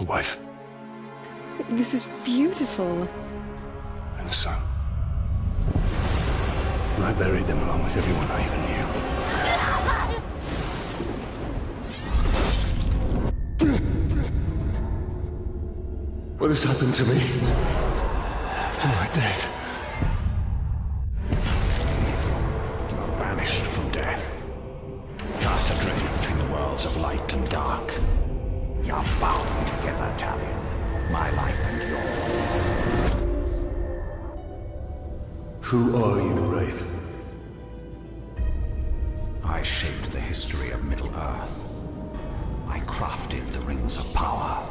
A wife. This is beautiful. And a son. And I buried them along with everyone I even knew. What has happened to me? Am I dead? You are banished from death. Cast adrift between the worlds of light and dark. You are bound together, Talion. My life and yours. Who are you, Wraith? I shaped the history of Middle-earth. I crafted the Rings of Power.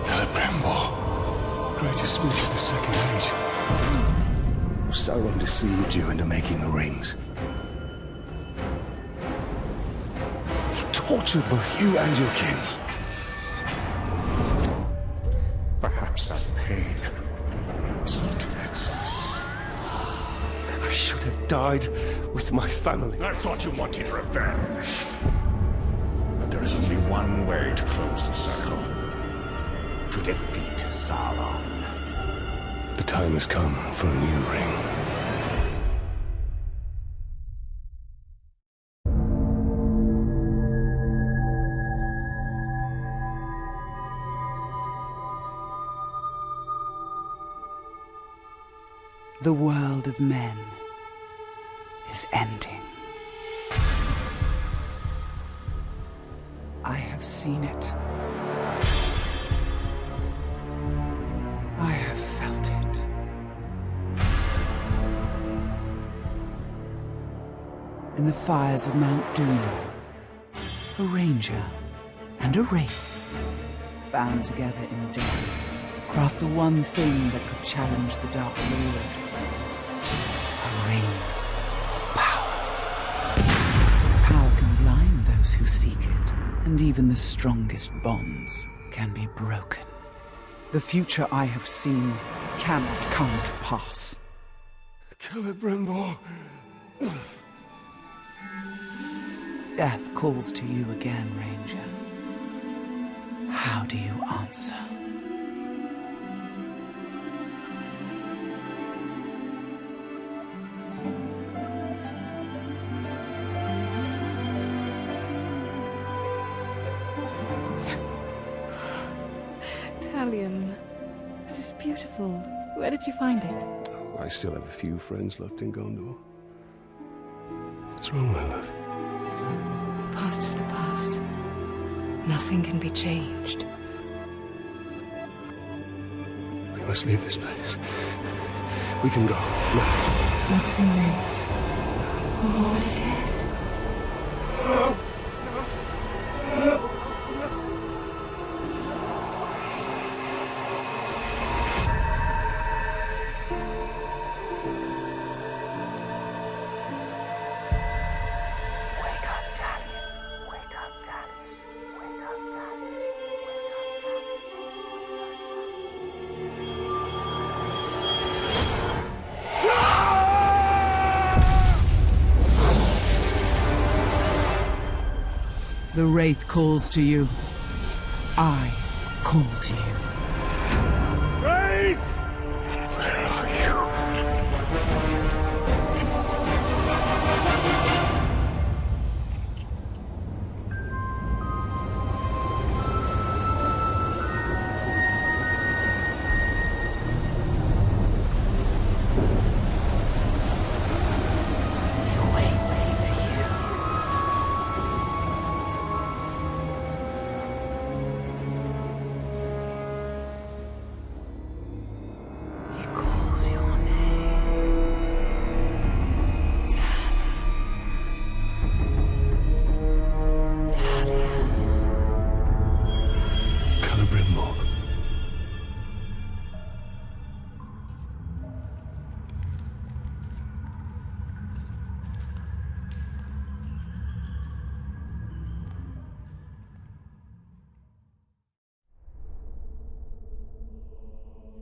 Celebrimbor, greatest smith of the Second Age. Sauron deceived you into making the rings. He tortured both you and your kin. Perhaps that pain wasn't in excess. I should have died with my family. I thought you wanted revenge. But there is only one way to close the circle. To defeat Sauron. The time has come for a new ring. The world of men is ending. I have seen it. I have felt it. In the fires of Mount Doom, a ranger and a wraith, bound together in death, craft the one thing that could challenge the Dark Lord. A ring of power. Power can blind those who seek it, and even the strongest bonds can be broken. The future I have seen cannot come to pass. Celebrimbor. Death calls to you again, Ranger. How do you answer? Talion, this is beautiful. Where did you find it? Oh, I still have a few friends left in Gondor. What's wrong, my love? The past is the past. Nothing can be changed. We must leave this place. We can go. No. What's remains? What it is. The Wraith calls to you. I call to you. Wraith! Where are you?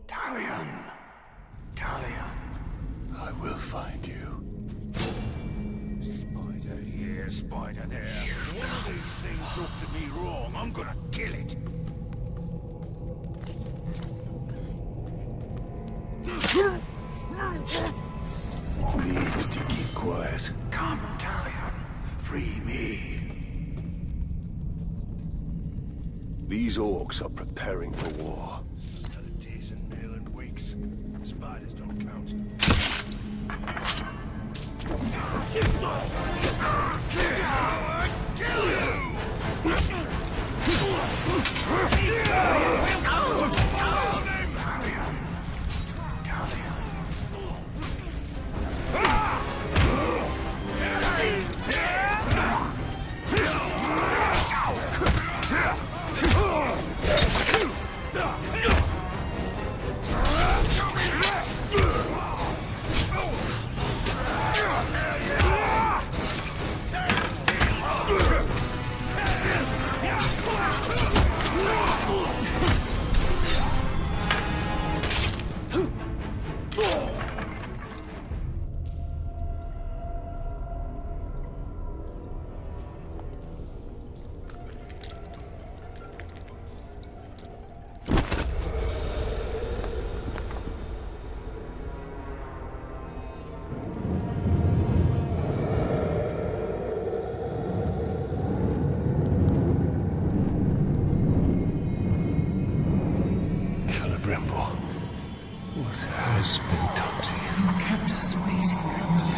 Talion. Talion. I will find you. Despite a year there, spider there. One of these things looks at me wrong, I'm gonna kill it. Need to keep quiet. Come, Talion. Free me. These orcs are preparing for war. Had a decent meal in weeks. Spiders don't count. Celebrimbor, what has been done to you? You've kept us waiting.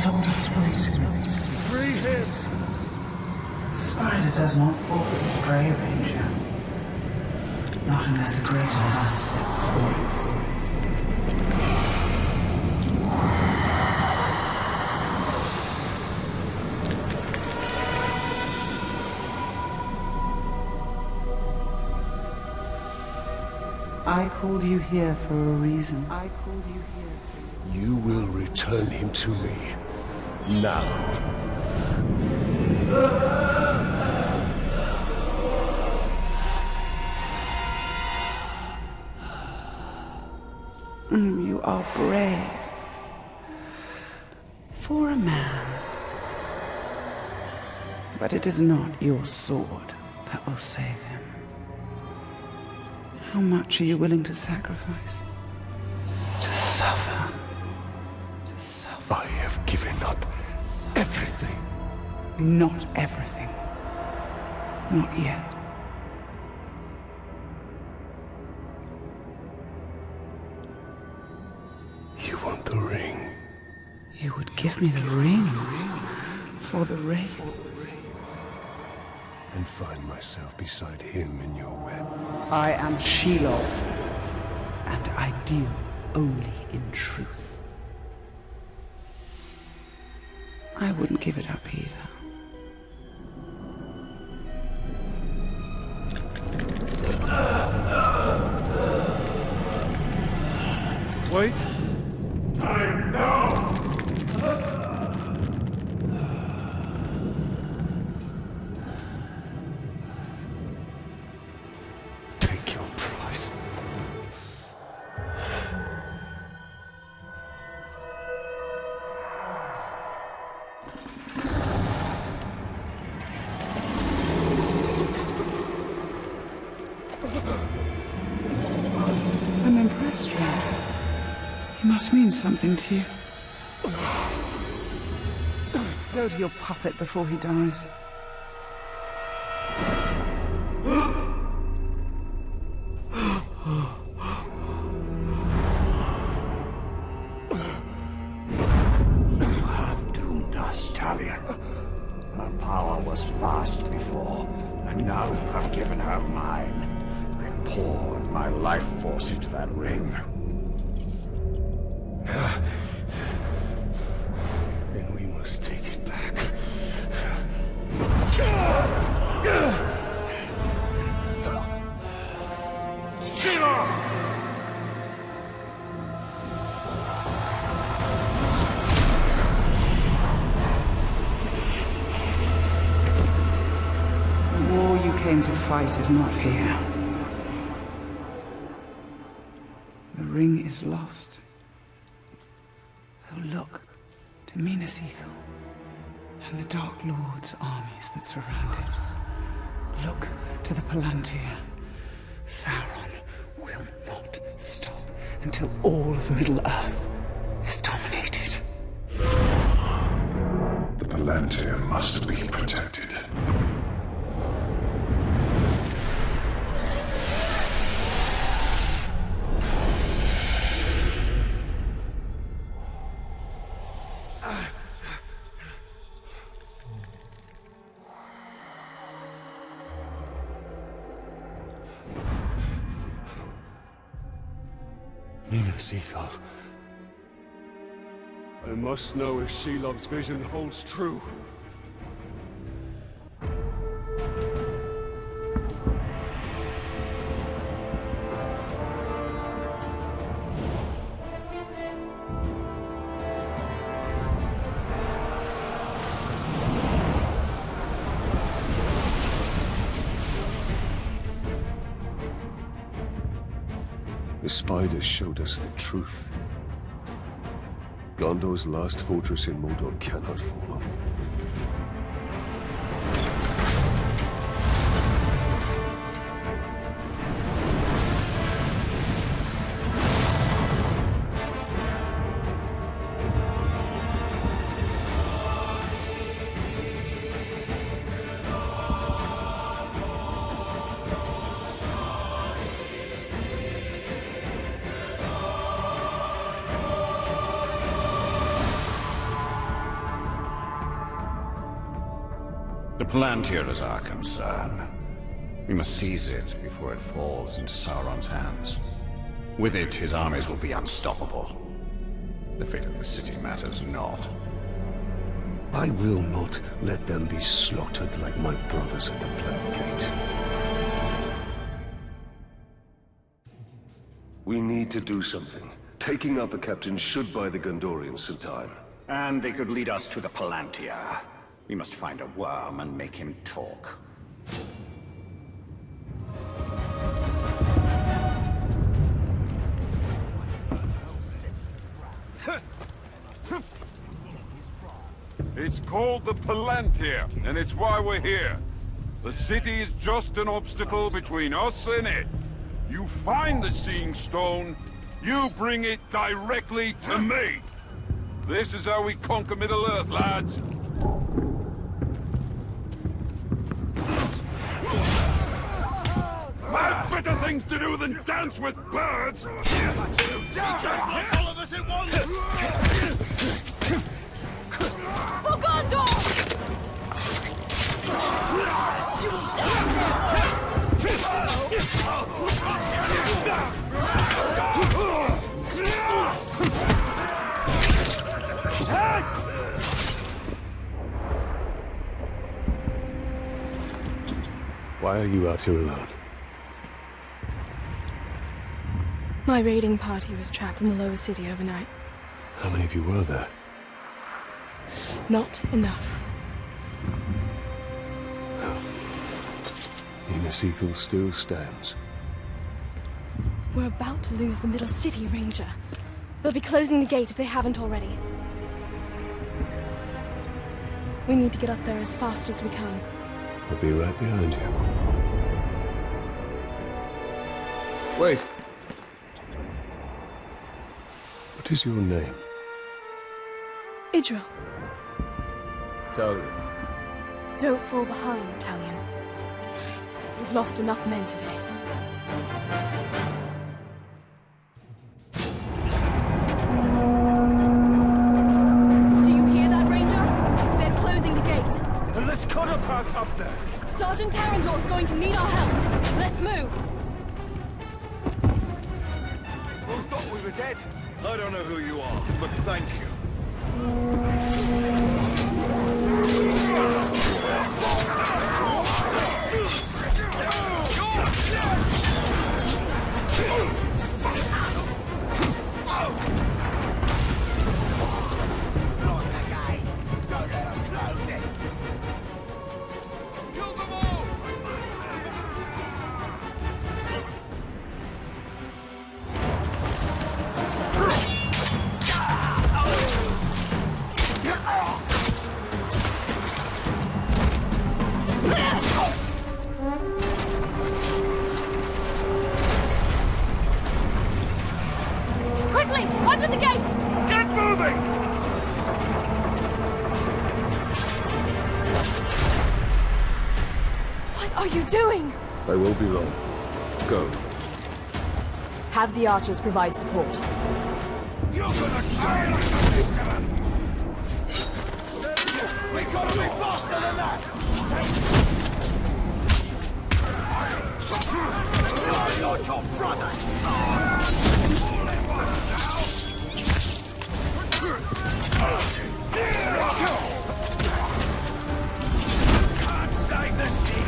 Kept us waiting. Free him! Spider does not forfeit his prey, Ranger. Not unless a greater has set free. I called you here for a reason. I called you here. You will return him to me. Now. You are brave. For a man. But it is not your sword that will save him. How much are you willing to sacrifice? To suffer. To suffer. I have given up everything. Not everything. Not yet. You want the ring? You would give me the ring for the wraith. And find myself beside him in your web. I am Shelob, and I deal only in truth. I wouldn't give it up either. Wait! Time now! Take your prize. I'm impressed, Ranger. He must mean something to you. Go to your puppet before he dies. You have doomed us, Talion. Her power was vast before, and now you have given her mine. I poured my life force into that ring. Then we must take it back. The war you came to fight is not here. The ring is lost. So look to Minas Ithil. and the Dark Lord's armies that surround it. Look to the Palantir. Sauron will not stop until all of Middle-earth is dominated. The Palantir must be protected. Minas Ithil. I must know if Shelob's vision holds true. The spiders showed us the truth. Gondor's last fortress in Mordor cannot fall. The Palantir is our concern. We must seize it before it falls into Sauron's hands. With it, his armies will be unstoppable. The fate of the city matters not. I will not let them be slaughtered like my brothers at the Plague Gate. We need to do something. Taking out the captain should buy the Gondorians some time. And they could lead us to the Palantir. We must find a worm and make him talk. It's called the Palantir, and it's why we're here. The city is just an obstacle between us and it. You find the Seeing Stone, you bring it directly to me. This is how we conquer Middle-earth, lads. I've better things to do than dance with birds! All of us at once! For Gondor! You will die! Why are you out here alone? My raiding party was trapped in the lower city overnight. How many of you were there? Not enough. Minas Ithil still stands. We're about to lose the middle city, Ranger. They'll be closing the gate if they haven't already. We need to get up there as fast as we can. I'll be right behind you. Wait! What is your name? Idril. Talion. Don't fall behind, Talion. We've lost enough men today. Do you hear that, Ranger? They're closing the gate. Then let's cut a path up there. Sergeant Tarandor's going to need our help. Let's move. We thought we were dead. I don't know who you are, but thank you. What are you doing? I won't be long. Go. Have the archers provide support. You're gonna try like this, man! We gotta be faster than that! You're not your brother! Can't save the sea!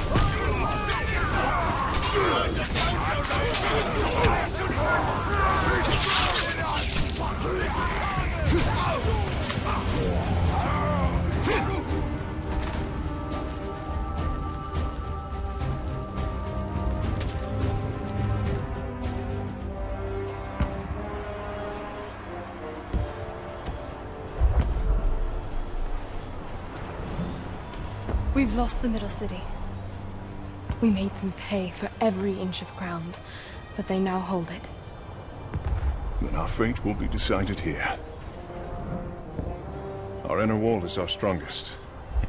We've lost the Middle City. We made them pay for every inch of ground, but they now hold it. Then our fate will be decided here. Our inner wall is our strongest.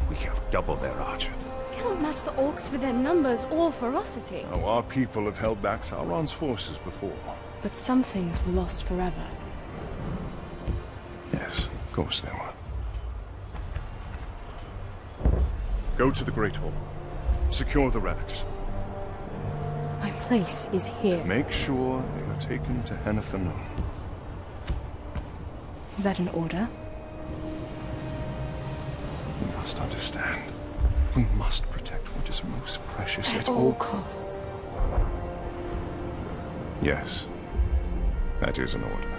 We have double their archer. We cannot match the orcs for their numbers or ferocity. Oh, our people have held back Sauron's forces before. But some things were lost forever. Yes, of course they were. Go to the Great Hall. Secure the relics. My place is here. Make sure they are taken to Henathanon. Is that an order? You must understand. We must protect what is most precious At at all costs. Yes. That is an order.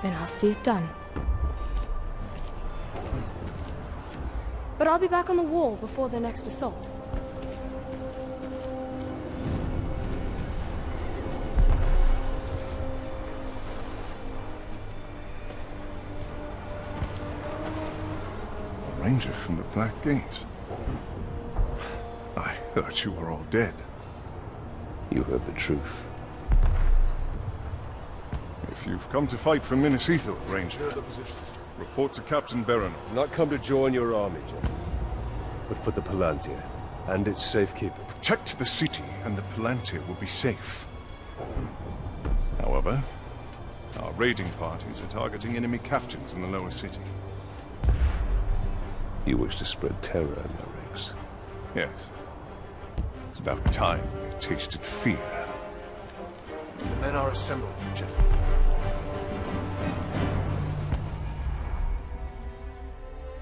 Then I'll see it done. But I'll be back on the wall before their next assault. A ranger from the Black Gate. I thought you were all dead. You heard the truth. If you've come to fight for Minas Ithil, Ranger, report to Captain Baron. Not come to join your army, General, but for the Palantir and its safekeeping. Protect the city, and the Palantir will be safe. However, our raiding parties are targeting enemy captains in the lower city. You wish to spread terror in their ranks. Yes. It's about time they tasted fear. The men are assembled, General.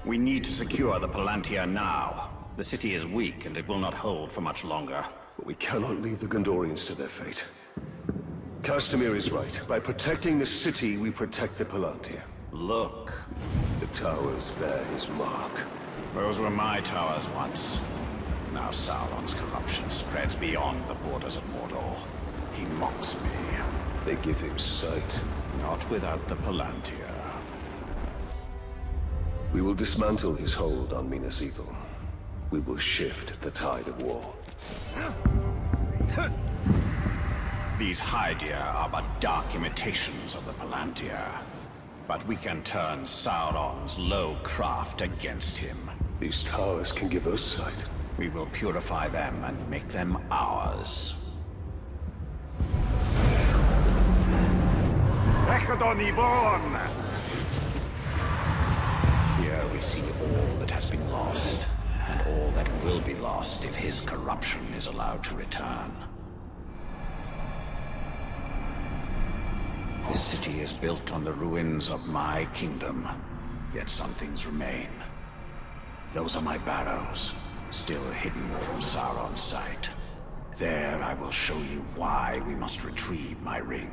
We need to secure the Palantir now. The city is weak, and it will not hold for much longer. But we cannot leave the Gondorians to their fate. Castamir is right. By protecting the city, we protect the Palantir. Look, The towers bear his mark. those were my towers once. Now Sauron's corruption spreads beyond the borders of Mordor. He mocks me. They give him sight. Not without the Palantir. We will dismantle his hold on Minas Ithil. We will shift the tide of war. These Haedir are but dark imitations of the Palantir. But we can turn Sauron's low craft against him. These towers can give us sight. We will purify them and make them ours. Here we see all that has been lost, and all that will be lost if his corruption is allowed to return. This city is built on the ruins of my kingdom, yet some things remain. Those are my barrows, still hidden from Sauron's sight. There I will show you why we must retrieve my ring.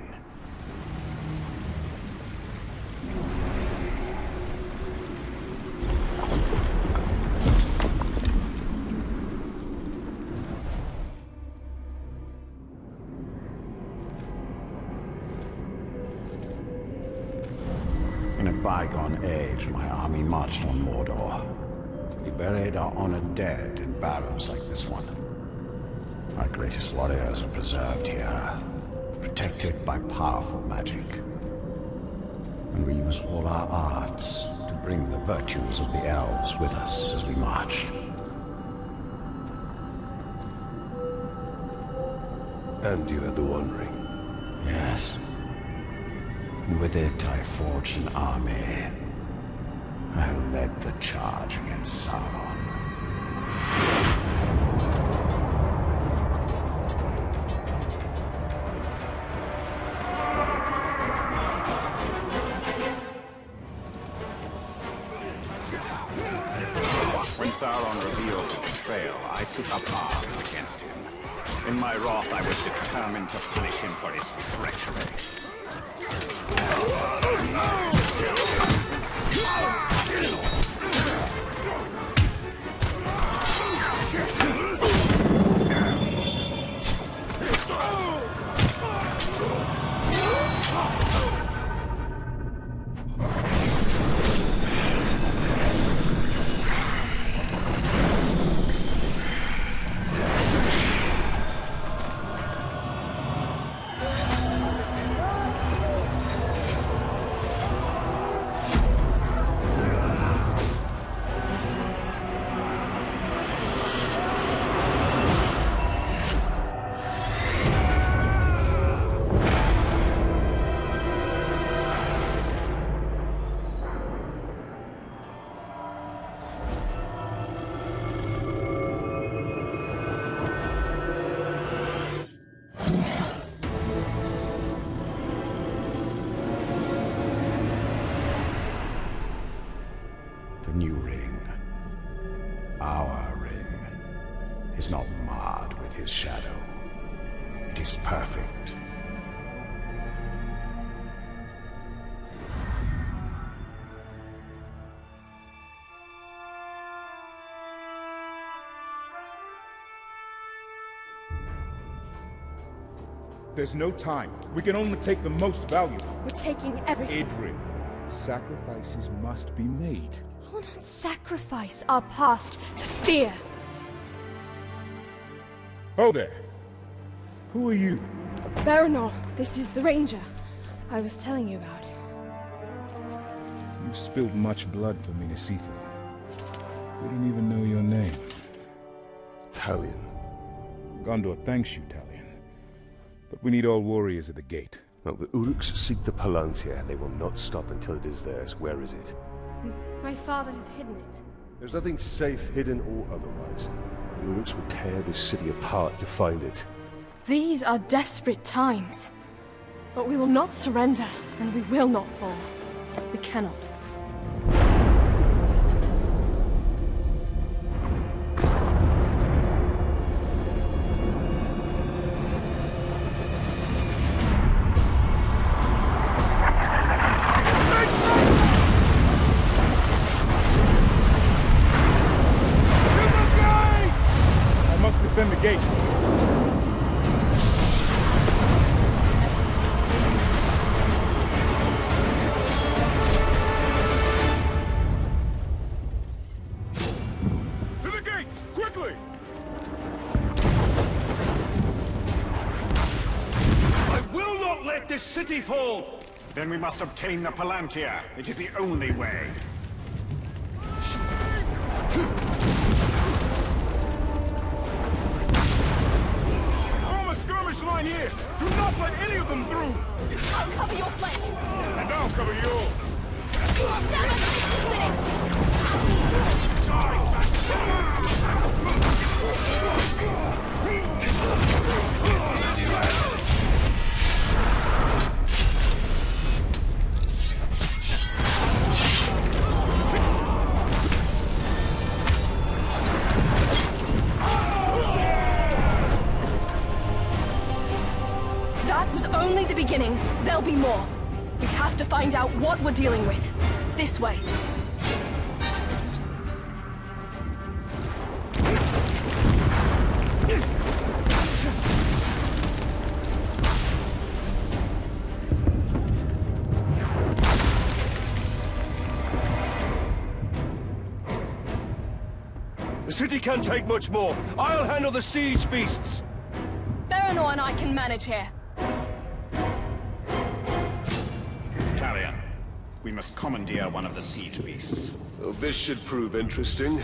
In a bygone age, my army marched on Mordor. We buried our honored dead in barrows like this one. Our greatest warriors are preserved here, protected by powerful magic. And we used all our arts to bring the virtues of the elves with us as we marched. And you had the One Ring. Yes. And with it, I forged an army. I led the charge against Sauron. When Sauron revealed the betrayal, I took up arms against him. In my wrath, I was determined to punish him for his treachery. The new ring, our ring, is not marred with his shadow. It is perfect. There's no time. We can only take the most valuable. We're taking everything. Idrin, sacrifices must be made. I will not sacrifice our past to fear. Oh there. Who are you? Baranor, this is the Ranger I was telling you about. You've spilled much blood for Minas Ithil. We don't even know your name. Talion. Gondor thanks you, Talion. But we need all warriors at the gate. Well, the Uruks seek the Palantir. They will not stop until it is theirs. Where is it? My father has hidden it. There's nothing safe, hidden or otherwise. The Uruks will tear this city apart to find it. These are desperate times. But we will not surrender, and we will not fall. We cannot. Defend the gate. To the gates! Quickly! I will not let this city fall! Then we must obtain the Palantir. It is the only way. Line here! Do not let any of them through! I'll cover your flank! And I'll cover yours! Down like only the beginning. There'll be more. We have to find out what we're dealing with. This way. The city can't take much more. I'll handle the siege beasts. Baranor and I can manage here. Talion, we must commandeer one of the siege beasts. Well, this should prove interesting.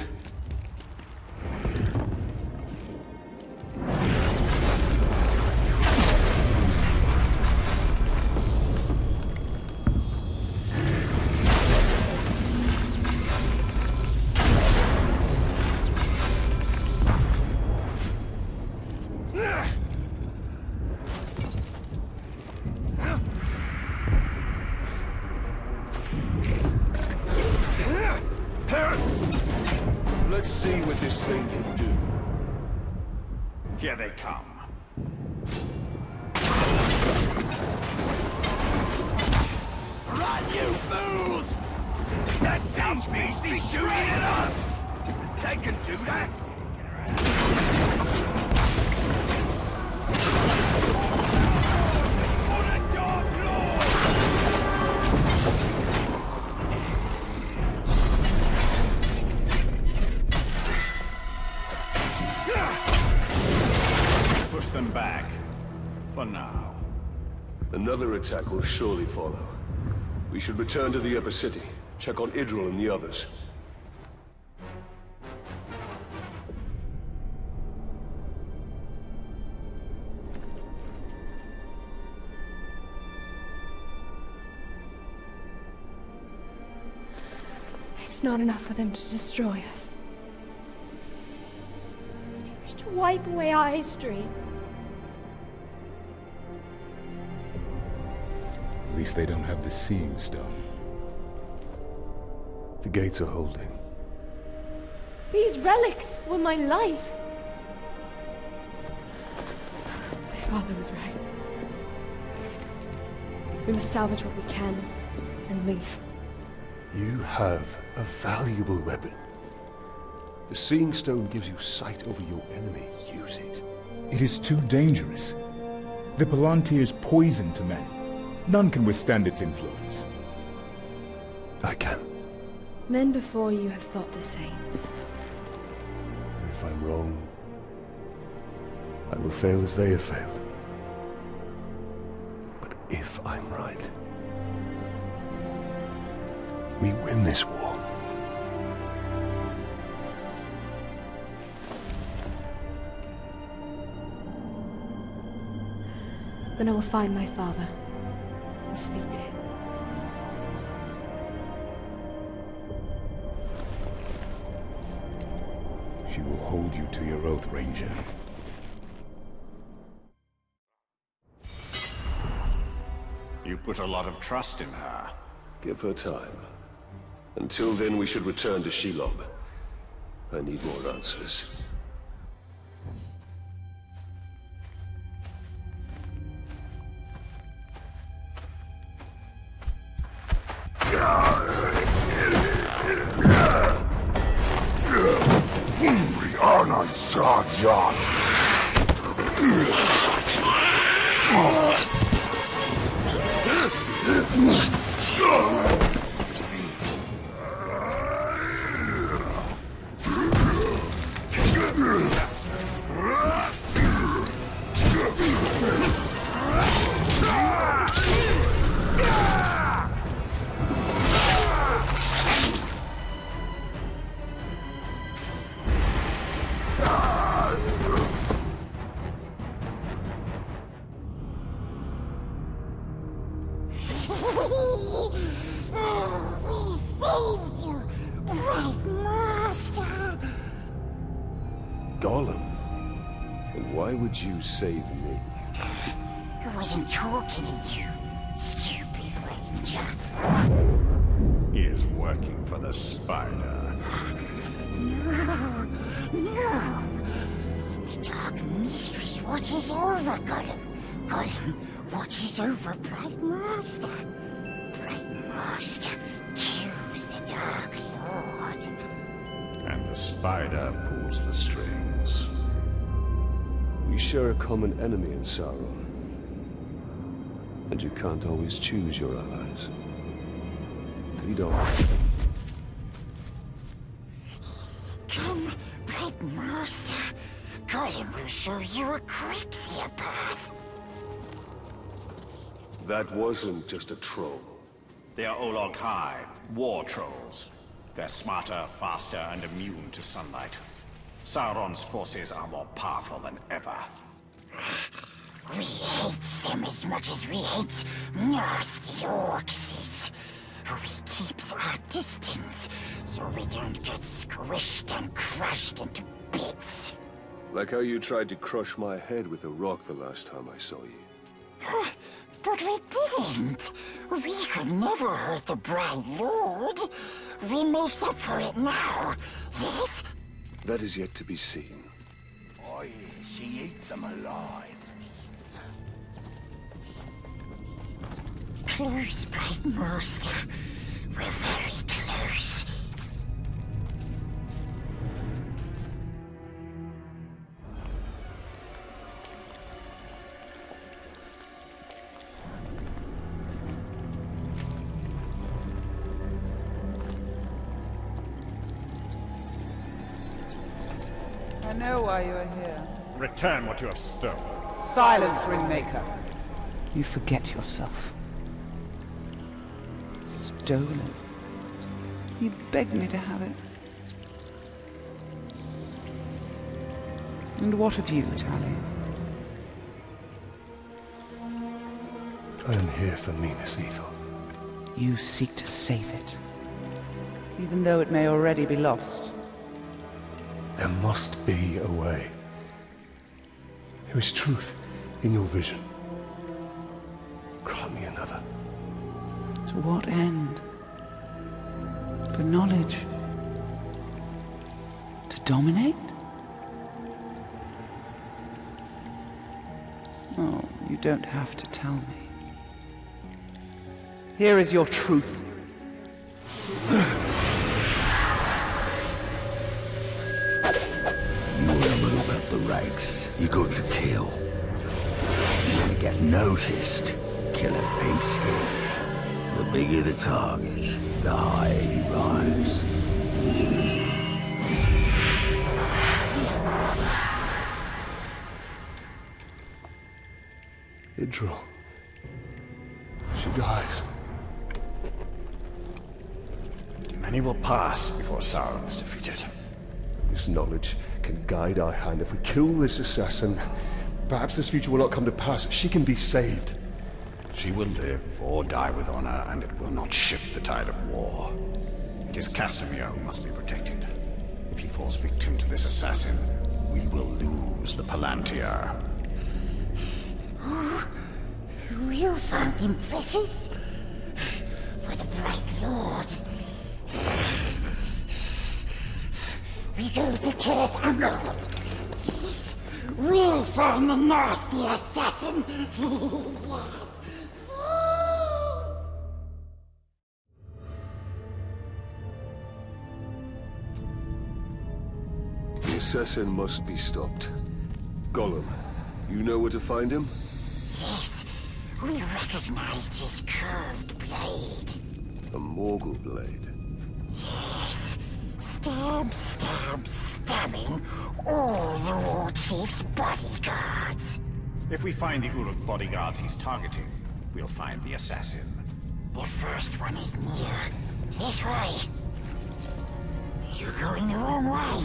Here they come. Run, you fools! The siege beast is shooting at us! They can do that! For the Dark Lord! Push them back. For now. Another attack will surely follow. We should return to the upper city. Check on Idril and the others. It's not enough for them to destroy us. They wish to wipe away our history. At least they don't have the Seeing Stone. The gates are holding. These relics were my life. My father was right. We must salvage what we can and leave. You have a valuable weapon. The Seeing Stone gives you sight over your enemy. Use it. It is too dangerous. The Palantir's poison to men. None can withstand its influence. I can. Men before you have thought the same. And if I'm wrong, I will fail as they have failed. But if I'm right, we win this war. Then I will find my father and speak to him. She will hold you to your oath, Ranger. You put a lot of trust in her. Give her time. Until then, we should return to Shelob. I need more answers. You save me. I wasn't talking to you, stupid ranger. He is working for the spider. No. The Dark Mistress watches over Gollum. Gollum watches over Bright Master. Bright Master kills the Dark Lord. And the spider pulls the strings. We share a common enemy in Sauron. And you can't always choose your allies. Lead on. Come, Bright Master. Gollum will show you a quicker path. That wasn't just a troll. They are Olog High, war trolls. They're smarter, faster, and immune to sunlight. Sauron's forces are more powerful than ever. We hate them as much as we hate nasty orcs. We keep our distance so we don't get squished and crushed into bits. Like how you tried to crush my head with a rock the last time I saw you. But we didn't. We could never hurt the Bright Lord. We make up for it now, yes? That is yet to be seen. Oi. She eats them alive. Close, bright master. We're very close. I know why you are here. Return what you have stolen. Silence, Ringmaker. You forget yourself. Stolen. You begged me to have it. And what of you, Talion? I am here for Minas Ithil. You seek to save it, even though it may already be lost. There must be a way. There is truth in your vision. Grant me another. To what end? For knowledge? To dominate? Oh, you don't have to tell me. Here is your truth. You want to move up the ranks, you got to kill. You want to get noticed, kill a pink skin. The bigger the target, the higher you rise. Idril. She dies. Many will pass before Sauron is defeated. This knowledge can guide our hand. If we kill this assassin, perhaps this future will not come to pass. She can be saved. She will live or die with honor, and it will not shift the tide of war. It is Castamere who must be protected. If he falls victim to this assassin, we will lose the Palantir. You found him precious? For the Bright Lord. We go to Kirith Angol. Yes, we'll find the nasty assassin. Yes. The assassin must be stopped. Gollum, you know where to find him? Yes, we recognized his curved blade. A Morgul blade. Yes, stab, stab, stabbing all the Warchief's bodyguards. If we find the Uruk bodyguards he's targeting, we'll find the assassin. The first one is near. This way. You're going the wrong way.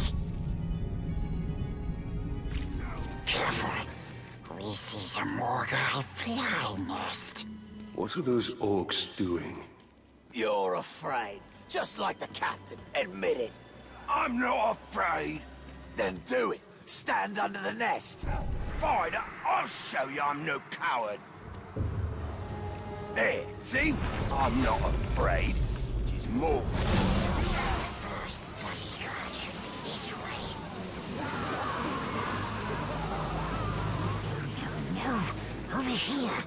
Careful. We see some Morgul fly nest. What are those orcs doing? You're afraid, just like the captain. Admit it. I'm not afraid. Then do it. Stand under the nest. Fine, I'll show you I'm no coward. There, see? I'm not afraid, which is more. First bodyguard should be this way. No, over here.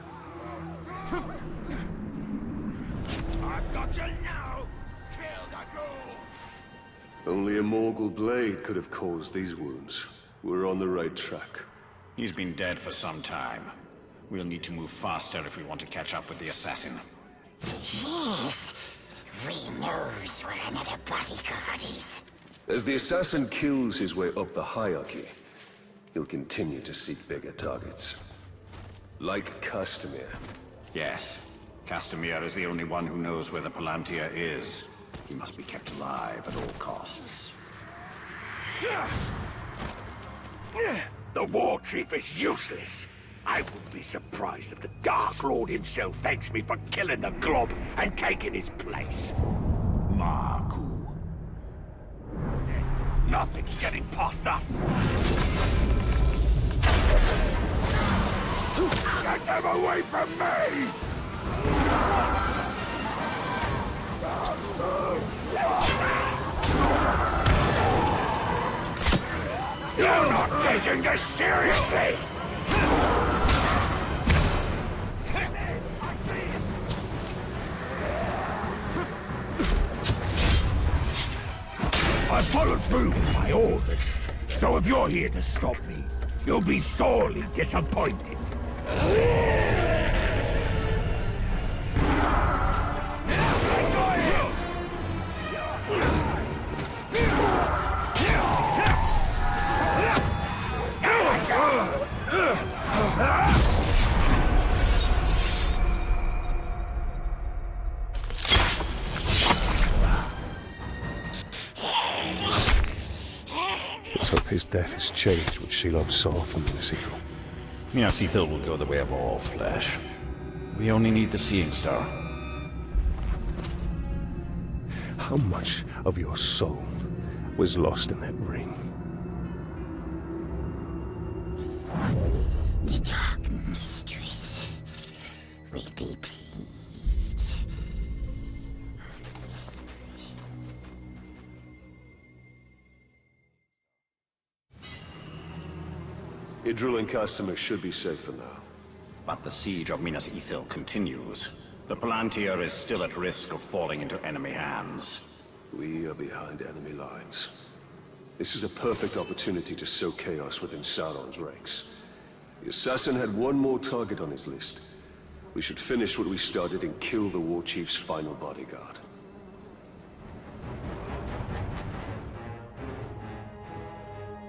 I've got you now! Kill the ghoul! Only a Morgul blade could have caused these wounds. We're on the right track. He's been dead for some time. We'll need to move faster if we want to catch up with the assassin. Yes, we knows where another bodyguard is. As the assassin kills his way up the hierarchy, he'll continue to seek bigger targets. Like Castamere. Yes. Castamere is the only one who knows where the Palantir is. He must be kept alive at all costs. The Warchief is useless. I wouldn't be surprised if the Dark Lord himself thanks me for killing the glob and taking his place. Morgul. Nothing's getting past us. Get them away from me! You're not taking this seriously! I followed through with my orders, so if you're here to stop me, you'll be sorely disappointed. Let's hope his death has changed what Shelob saw from Minas Ithil. Minas Ithil will go the way of all flesh. We only need the Seeing Star. How much of your soul was lost in that ring? The Dark Mistress will be pleased. Idril and Castamir should be safe for now. But the siege of Minas Ithil continues. The Palantir is still at risk of falling into enemy hands. We are behind enemy lines. This is a perfect opportunity to sow chaos within Sauron's ranks. The assassin had one more target on his list. We should finish what we started and kill the Warchief's final bodyguard.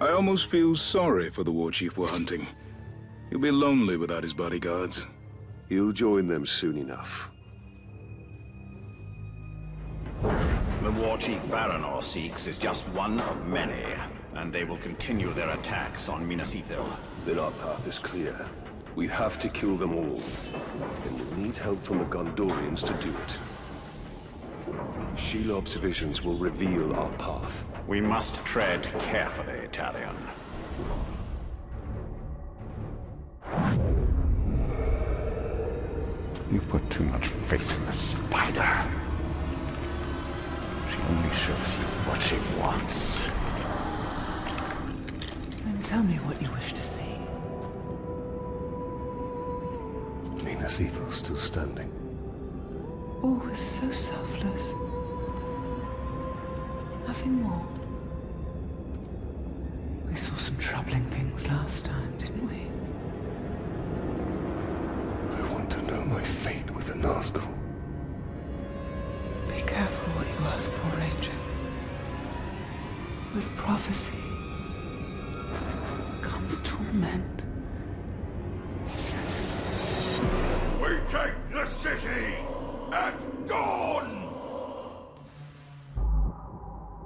I almost feel sorry for the Warchief we're hunting. He'll be lonely without his bodyguards. He'll join them soon enough. The Warchief Baronor seeks is just one of many, and they will continue their attacks on Minas Ithil. Then our path is clear. We have to kill them all. And we'll need help from the Gondorians to do it. Shelob's visions will reveal our path. We must tread carefully, Talion. You put too much faith in the spider. She only shows you what she wants. Then tell me what you wish to see. Minas Ithil still standing. All was so selfless. Nothing more. We saw some troubling things last time, didn't we? I want to know my fate with the Nazgûl. Be careful what you ask for, Ranger. With prophecy comes torment. We take the city at dawn!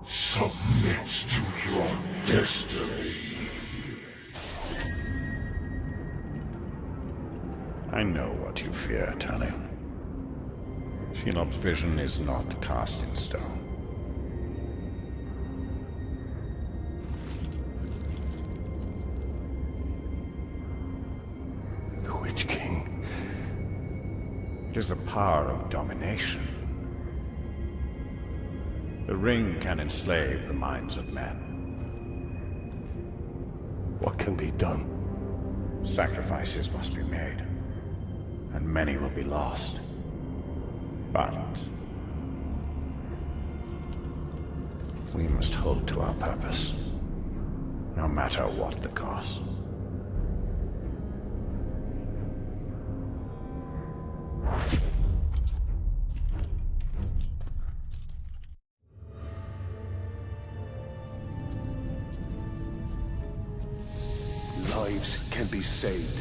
Submit to your destiny. I know what you fear, Talion. Shelob's vision is not cast in stone. The Witch King. It is the power of domination. The ring can enslave the minds of men. What can be done? Sacrifices must be made, and many will be lost. But we must hold to our purpose, no matter what the cost. Lives can be saved.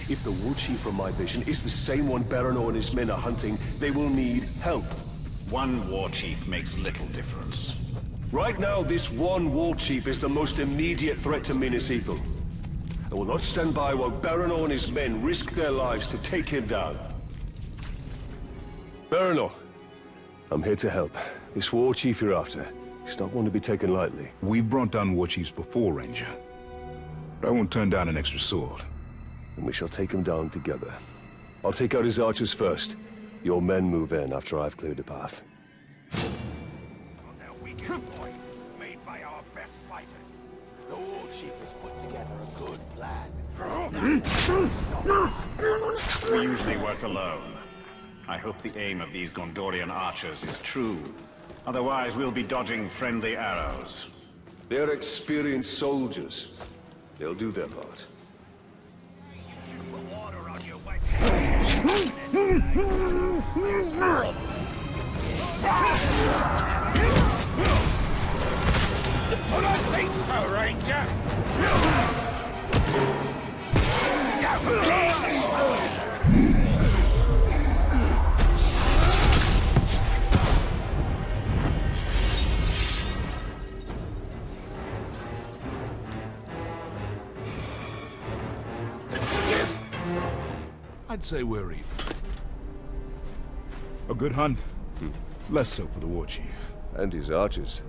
If the Warchief from my vision is the same one Baronor and his men are hunting, they will need help. One Warchief makes little difference. Right now, this one Warchief is the most immediate threat to Minas Ithil. I will not stand by while Baronor and his men risk their lives to take him down. Baronor, I'm here to help. This Warchief you're after, he's not one to be taken lightly. We've brought down Warchiefs before, Ranger. But I won't turn down an extra sword. And we shall take him down together. I'll take out his archers first. Your men move in after I've cleared the path. On their weakest point, made by our best fighters. The Warchief is We usually work alone. I hope the aim of these Gondorian archers is true. Otherwise, we'll be dodging friendly arrows. They're experienced soldiers. They'll do their part. I don't think so, Ranger! Don't bleed! I'd say we're even. A good hunt. Less so for the Warchief. And his archers.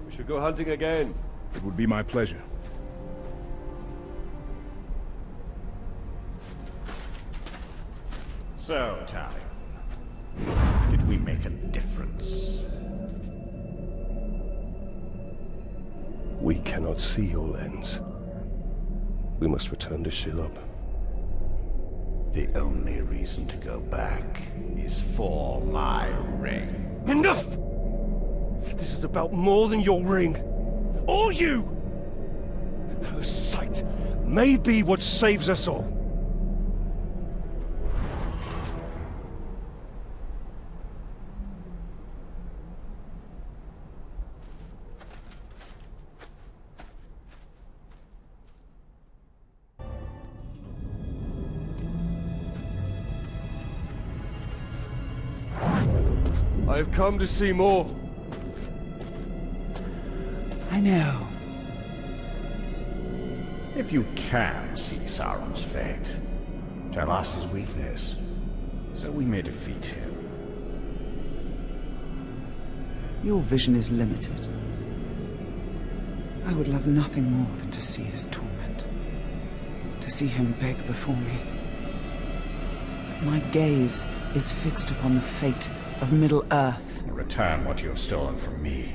We should go hunting again. It would be my pleasure. So, Talion, did we make a difference? We cannot see all ends. We must return to Shelob. The only reason to go back is for my ring. Enough! This is about more than your ring. Or you! Her sight may be what saves us all. I've come to see more. I know. If you can see Sauron's fate, tell us his weakness, so we may defeat him. Your vision is limited. I would love nothing more than to see his torment. To see him beg before me. My gaze is fixed upon the fate of Middle-earth. Return what you have stolen from me,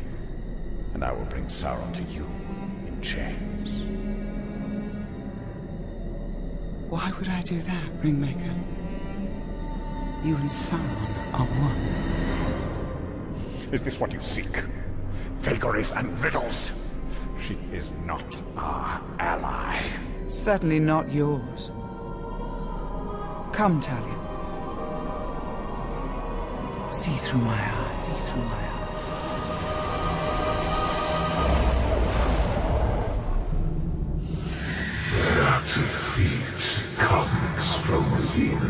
and I will bring Sauron to you in chains. Why would I do that, Ringmaker? You and Sauron are one. Is this what you seek? Vagaries and riddles? She is not our ally. Certainly not yours. Come, Talion. See through my eyes, see through my eyes. That defeat comes from within.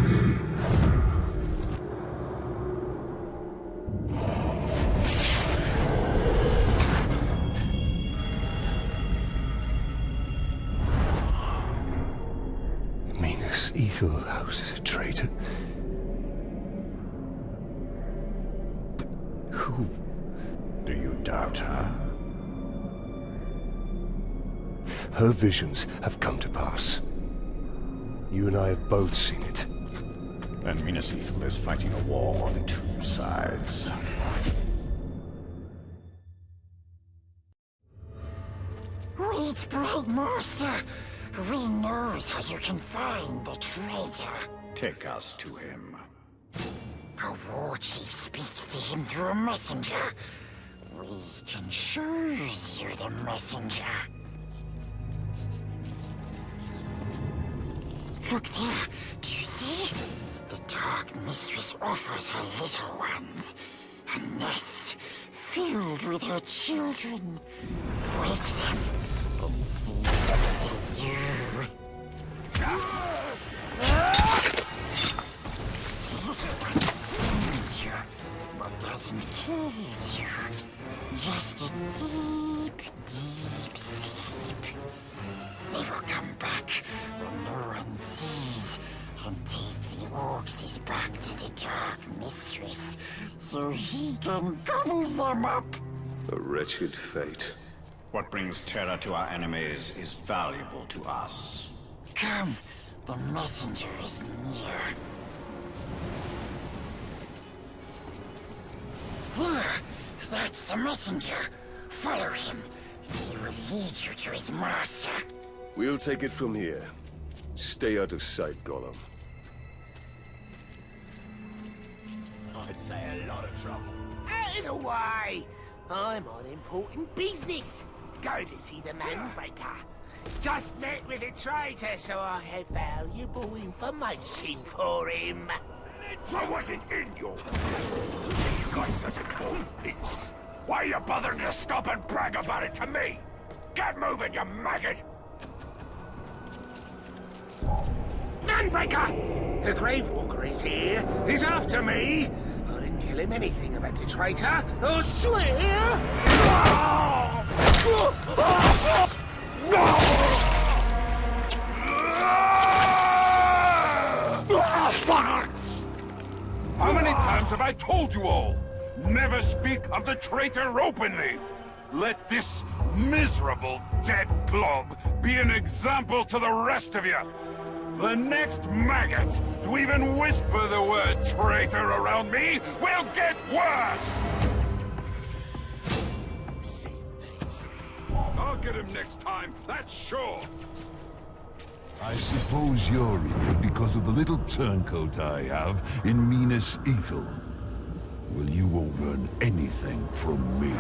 Minas Ithil houses a traitor. Who? Do you doubt her? Her visions have come to pass. You and I have both seen it. And Minas Ithil is fighting a war on two sides. Wait, Bright Master! We knows how you can find the traitor. Take us to him. A Warchief speaks to him through a messenger. We can choose you the messenger. Look there, do you see? The Dark Mistress offers her little ones a nest filled with her children. Wake them and see what they do. The little one sees you, but doesn't kill you. Just a deep, deep sleep. They will come back when no one sees and take the orcs back to the Dark Mistress so he can gobble them up. A wretched fate. What brings terror to our enemies is valuable to us. Come, the messenger is near. There, that's the messenger. Follow him. He will lead you to his master. We'll take it from here. Stay out of sight, Gollum. I'd say a lot of trouble. Out of the way! I'm on important business. Go to see the Manbreaker. Just met with a traitor, so I have valuable information for him. I wasn't in your... You got such important business. Why are you bothering to stop and brag about it to me? Get moving, you maggot! Manbreaker! The Gravewalker is here. He's after me. I didn't tell him anything about the traitor. I'll swear! How many times have I told you all? Never speak of the traitor openly! Let this miserable dead glob be an example to the rest of you! The next maggot to even whisper the word traitor around me will get worse! I'll get him next time, that's sure! I suppose you're here because of the little turncoat I have in Minas Ithil. Well, you won't learn anything from me.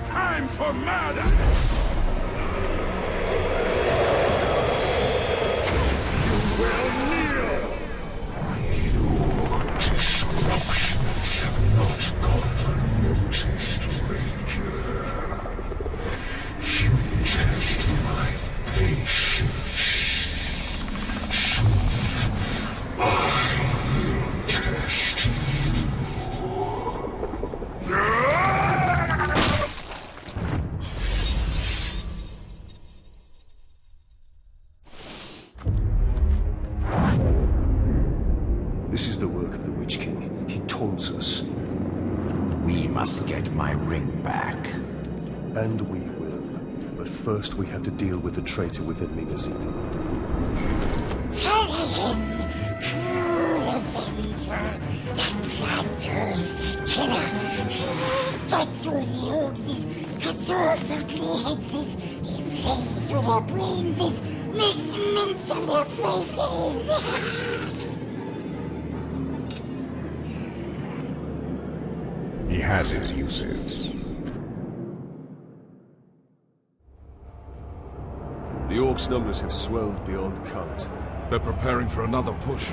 Time for murder! Disruptions have not gone unnoticed, Ranger. You test my patience. Soon, I will test you. This is the work of the Witch King. He taunts us. We must get my ring back. And we will. But first we have to deal with the traitor within Minas Ithil. Talion, cruel avenger, and bloodthirsty killer. Cuts through the orcs, cuts off ugly heads, he plays with their brains, makes mince of their faces. He has his uses. The Orcs' numbers have swelled beyond count. They're preparing for another push.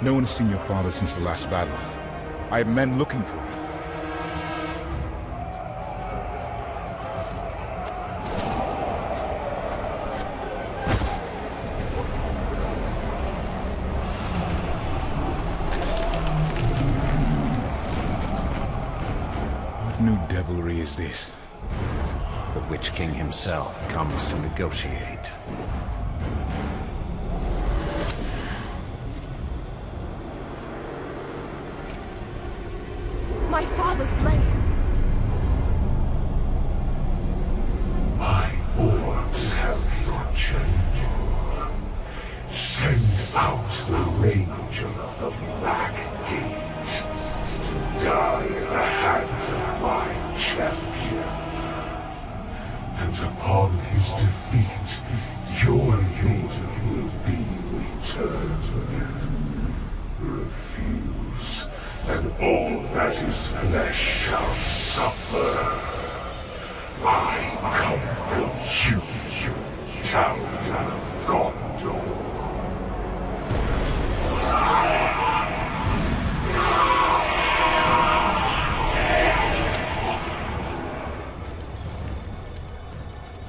No one has seen your father since the last battle. I have men looking for him. What new devilry is this? The Witch King himself comes to negotiate. My father's blade! My orcs have your general. Send out the Ranger of the Black Gate to die at the hands of my champion. And upon his defeat, your leader will be returned. Refuse, and all that is flesh shall suffer. I come for you, town of Gondor.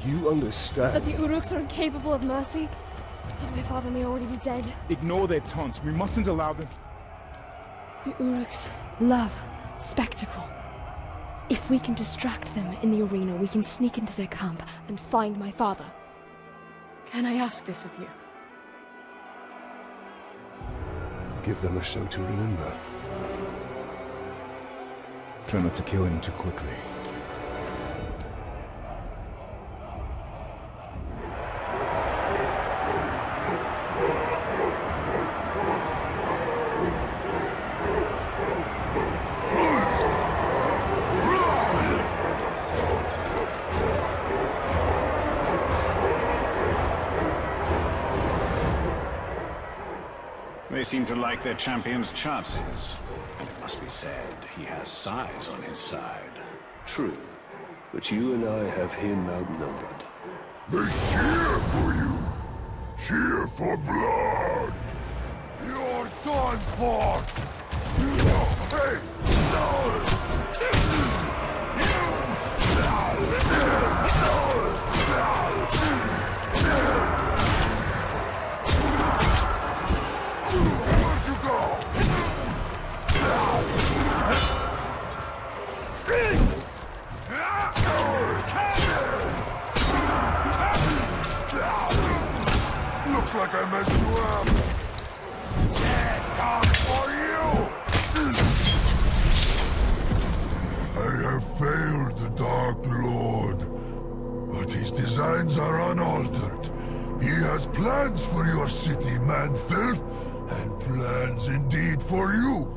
You understand? That the Uruks are incapable of mercy? That my father may already be dead? Ignore their taunts. We mustn't allow them. The Uruks love spectacle. If we can distract them in the arena, we can sneak into their camp and find my father. Can I ask this of you? Give them a show to remember. Try not to kill him too quickly. They seem to like their champion's chances. And it must be said, he has size on his side. True. But you and I have him outnumbered. They cheer for you! Cheer for blood! You're done for! Hey! Where'd you go? Looks like I messed you up. Come for you! I have failed the Dark Lord, but his designs are unaltered. He has plans for your city, man-filth, and plans indeed for you.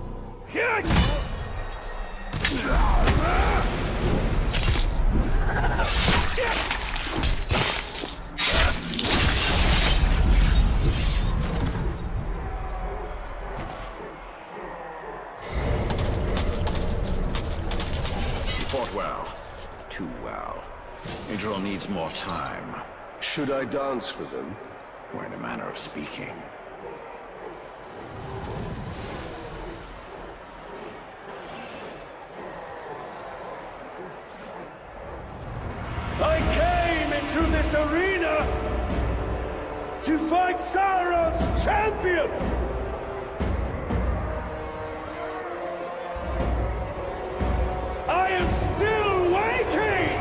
Fought well. Too well. Idril needs more time. Should I dance for them? Or in a manner of speaking. I came into this arena to fight Sauron's champion! I am still waiting!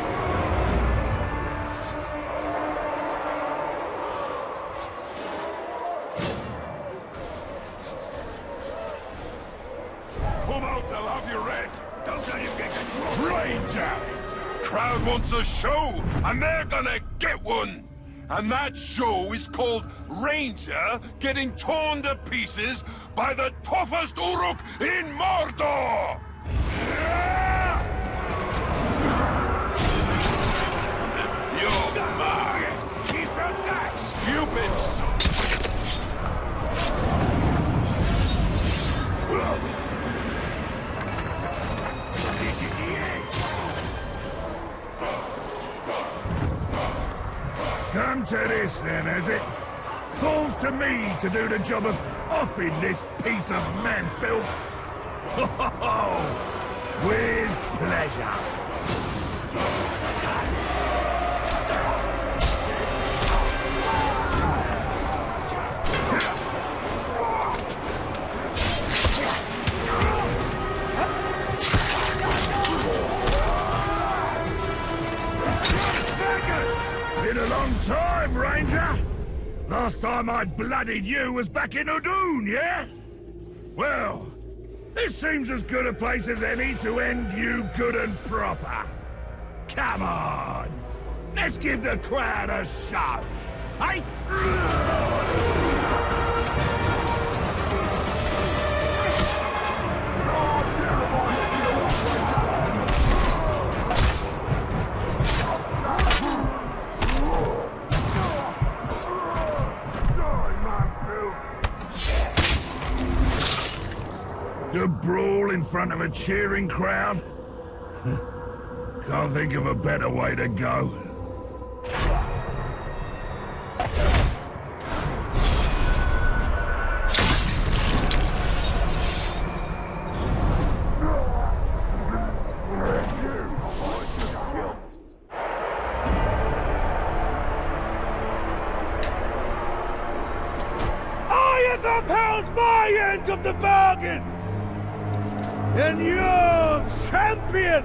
Come out, they'll have you red. Don't let him get control. Ranger! Crowd wants a show, and they're gonna get one. And that show is called Ranger getting torn to pieces by the toughest Uruk in Mordor! You're mine! He felt that, stupid son! Come to this then, has it? Falls to me to do the job of offing this piece of man-filth? Ho ho ho! With pleasure! Been a long time, Ranger! Last time I bloodied you was back in Udun, yeah? Well, this seems as good a place as any to end you good and proper. Come on! Let's give the crowd a show, eh? A brawl in front of a cheering crowd? Can't think of a better way to go. I have upheld my end of the bargain! And your champion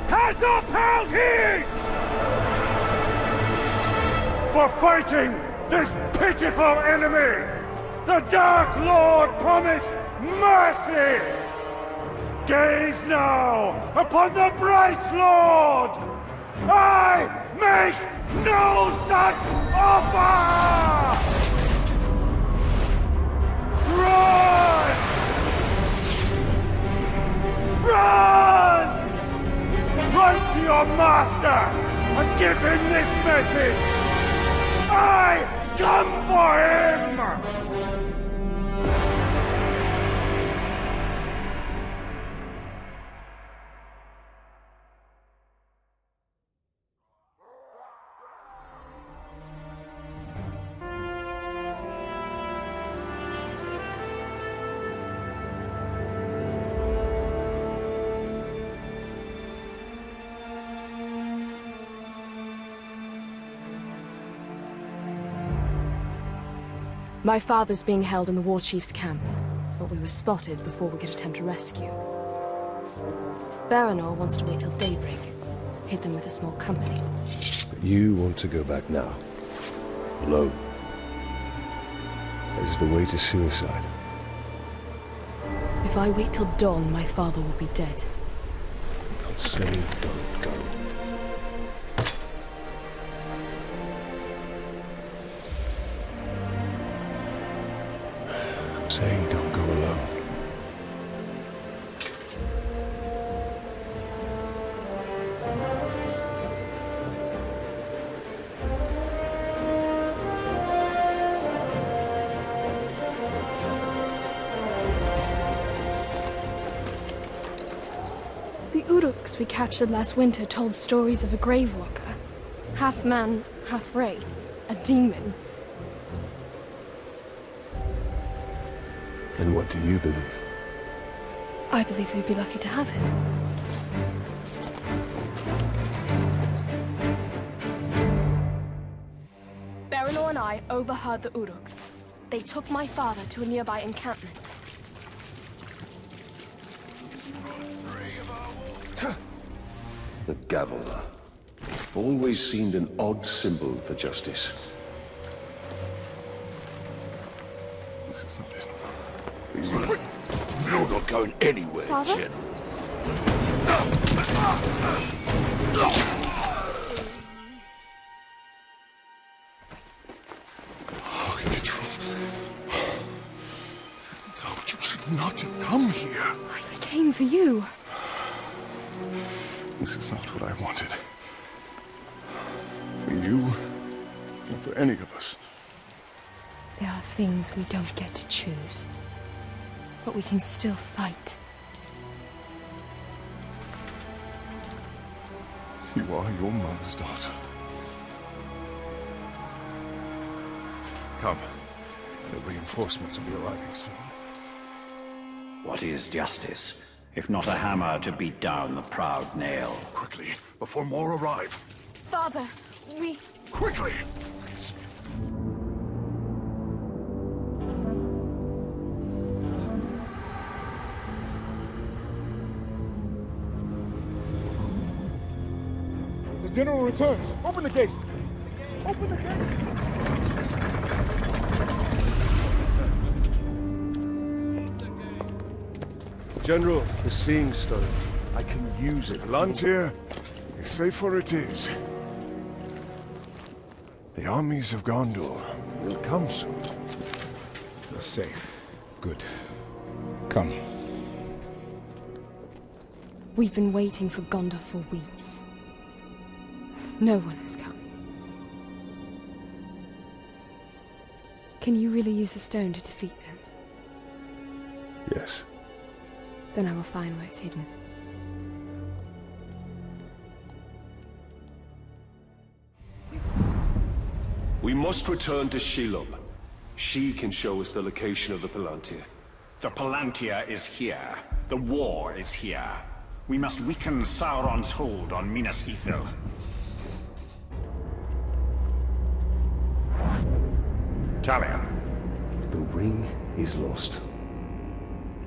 has upheld his! For fighting this pitiful enemy, the Dark Lord promised mercy! Gaze now upon the Bright Lord! I make no such offer! Run! Run! Run to your master and give him this message! I come for him! My father's being held in the Warchief's camp, but we were spotted before we could attempt a rescue. Baranor wants to wait till daybreak, hit them with a small company. But you want to go back now, alone. That is the way to suicide. If I wait till dawn, my father will be dead. I'm not saying don't go. Saying don't go alone. The Uruks we captured last winter told stories of a grave walker. Half man, half wraith. A demon. And what do you believe? I believe we'd be lucky to have him. Baranor and I overheard the Uruks. They took my father to a nearby encampment. The gavel. Always seemed an odd symbol for justice. This is not it. You're not going anywhere, Father? Jen. Oh, you should not have come here. I came for you. This is not what I wanted. For you, or for any of us. There are things we don't get to choose. But we can still fight. You are your mother's daughter. Come. The reinforcements will be arriving soon. What is justice, if not a hammer to beat down the proud nail? Quickly, before more arrive. Father, we... Quickly! The general returns. Open the gate. Open the gate. General, the Seeing Stone. I can use it. Palantir, safer it is. The armies of Gondor will come soon. You're safe. Good. Come. We've been waiting for Gondor for weeks. No one has come. Can you really use the stone to defeat them? Yes. Then I will find where it's hidden. We must return to Shelob. She can show us the location of the Palantir. The Palantir is here. The war is here. We must weaken Sauron's hold on Minas Ithil. Talion. The ring is lost.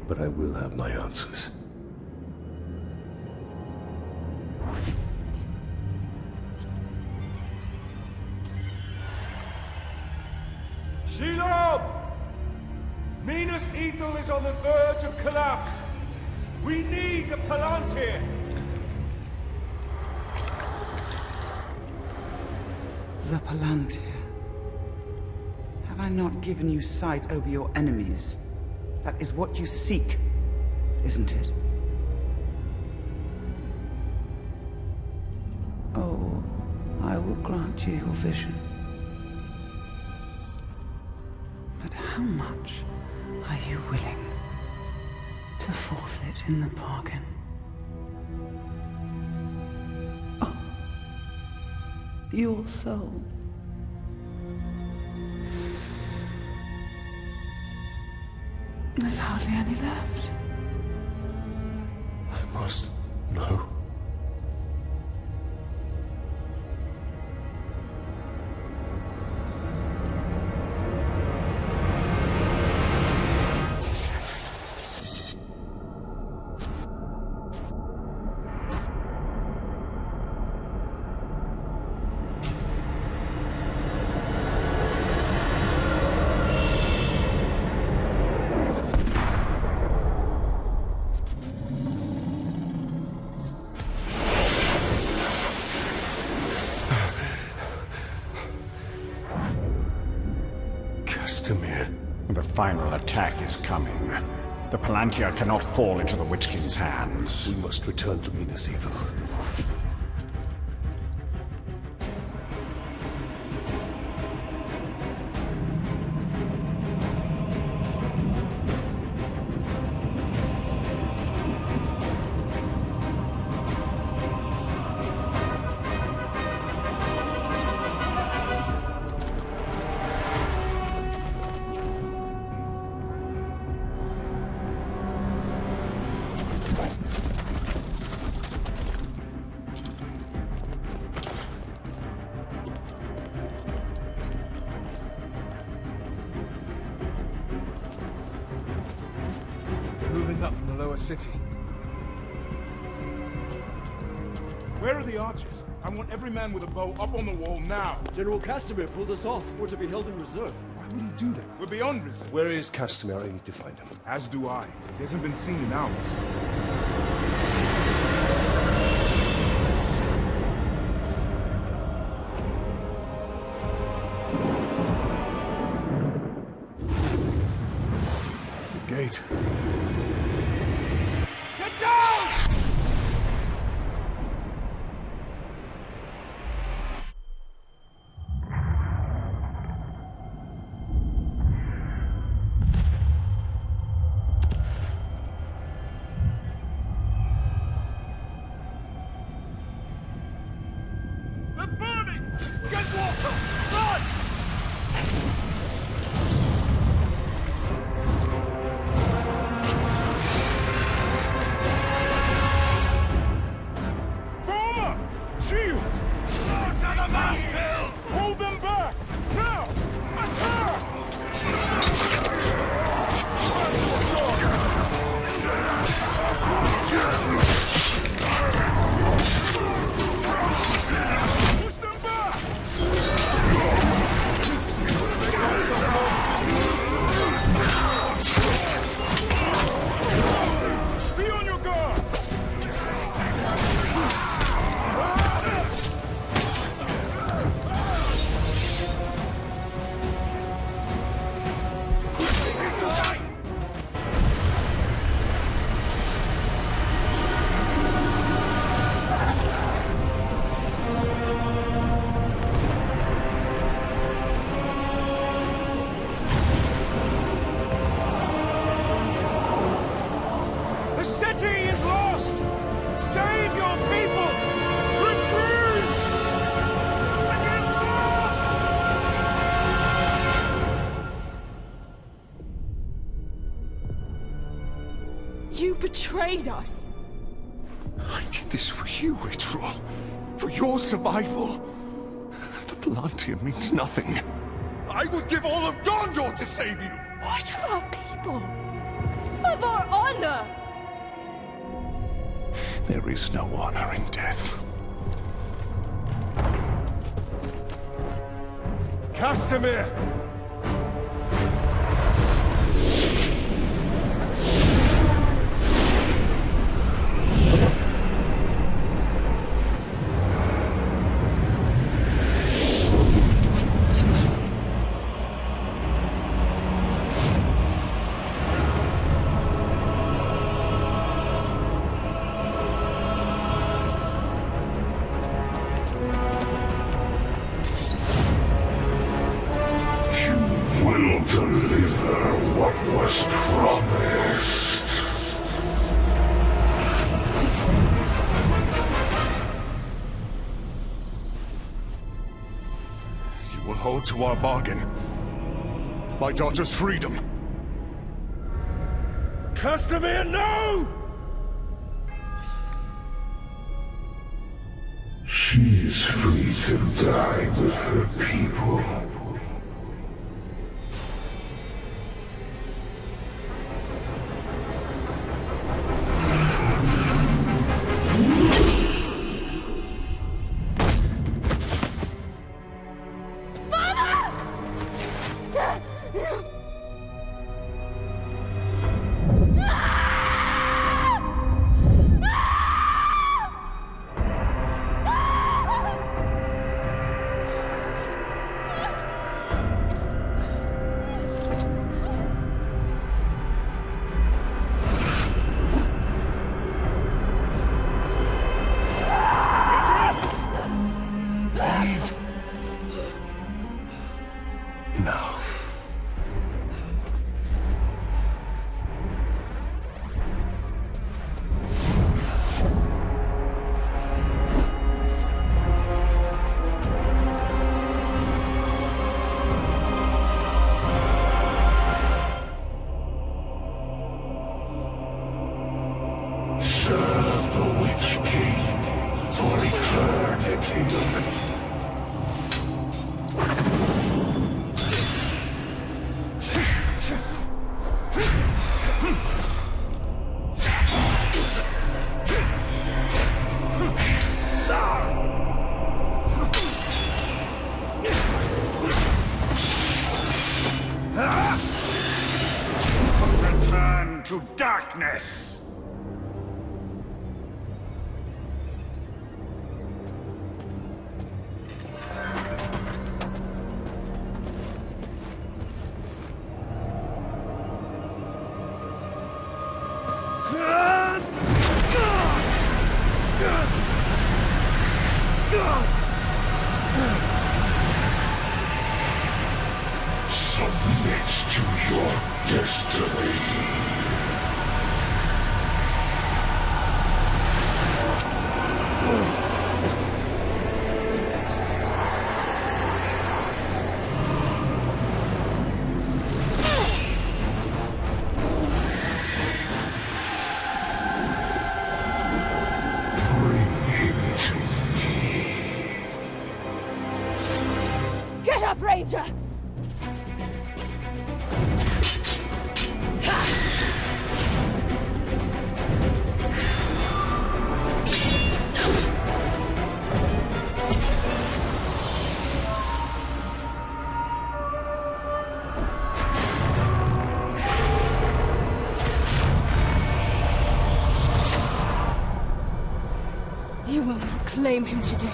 But I will have my answers. Shelob! Minas Ithil is on the verge of collapse. We need the Palantir! The Palantir. Have I not given you sight over your enemies? That is what you seek, isn't it? Oh, I will grant you your vision. But how much are you willing to forfeit in the bargain? Oh, your soul. There's hardly any left. I must know. The final attack is coming. The Palantir cannot fall into the Witch King's hands. We must return to Minas Ithil. Moving up from the lower city. Where are the archers? I want every man with a bow up on the wall now. General Castamir pulled us off. We're to be held in reserve. Why would he do that? We're beyond reserve. Where is Castamir? I need to find him. As do I. He hasn't been seen in hours. Gate. Get down! They're burning! Get water! Run! Shields! Slaughter the Nazgûl! Hold them back! Now! Attack! Push them back! Be on your guard! The city is lost! Save your people! Retreat! You betrayed us! I did this for you, Betrayal. For your survival. The Palantir means nothing. I would give all of Gondor to save you! What of our people? Of our honor? There is no honor in death. Castamir! will deliver what was promised. You will hold to our bargain. My daughter's freedom. Castamere, no! She is free to die with her people. Return to darkness! Submit to your destiny. Bring him to me. Get up, Ranger! You will not claim him today.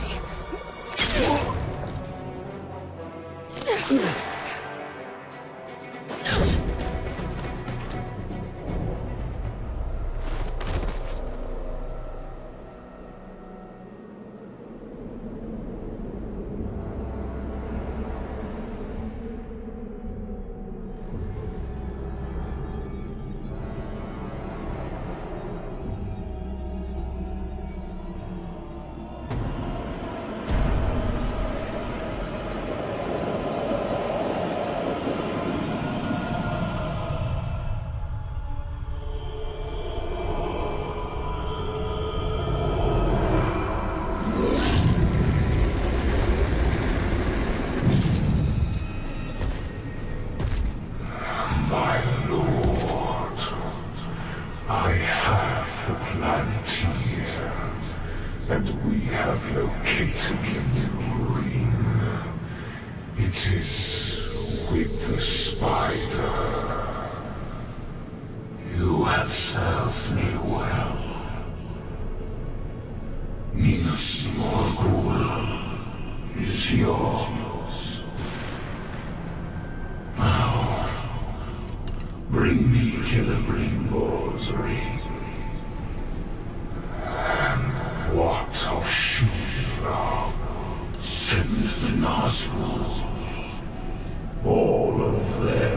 My lord, I have the Palantir, and we have located the new ring. It is with the spider. You have served me well. Minas Morgul is yours. Now, bring me Celebrimbor's ring. And what of Shelob? Send the Nazgûl. All of them.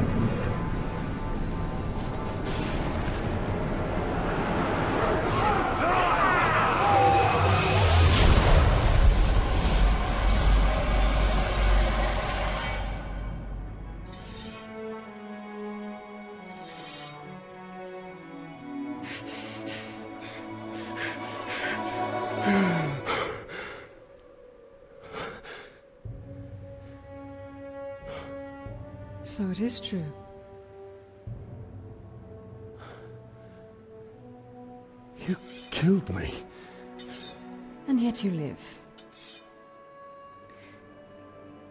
So it is true. You killed me. And yet you live.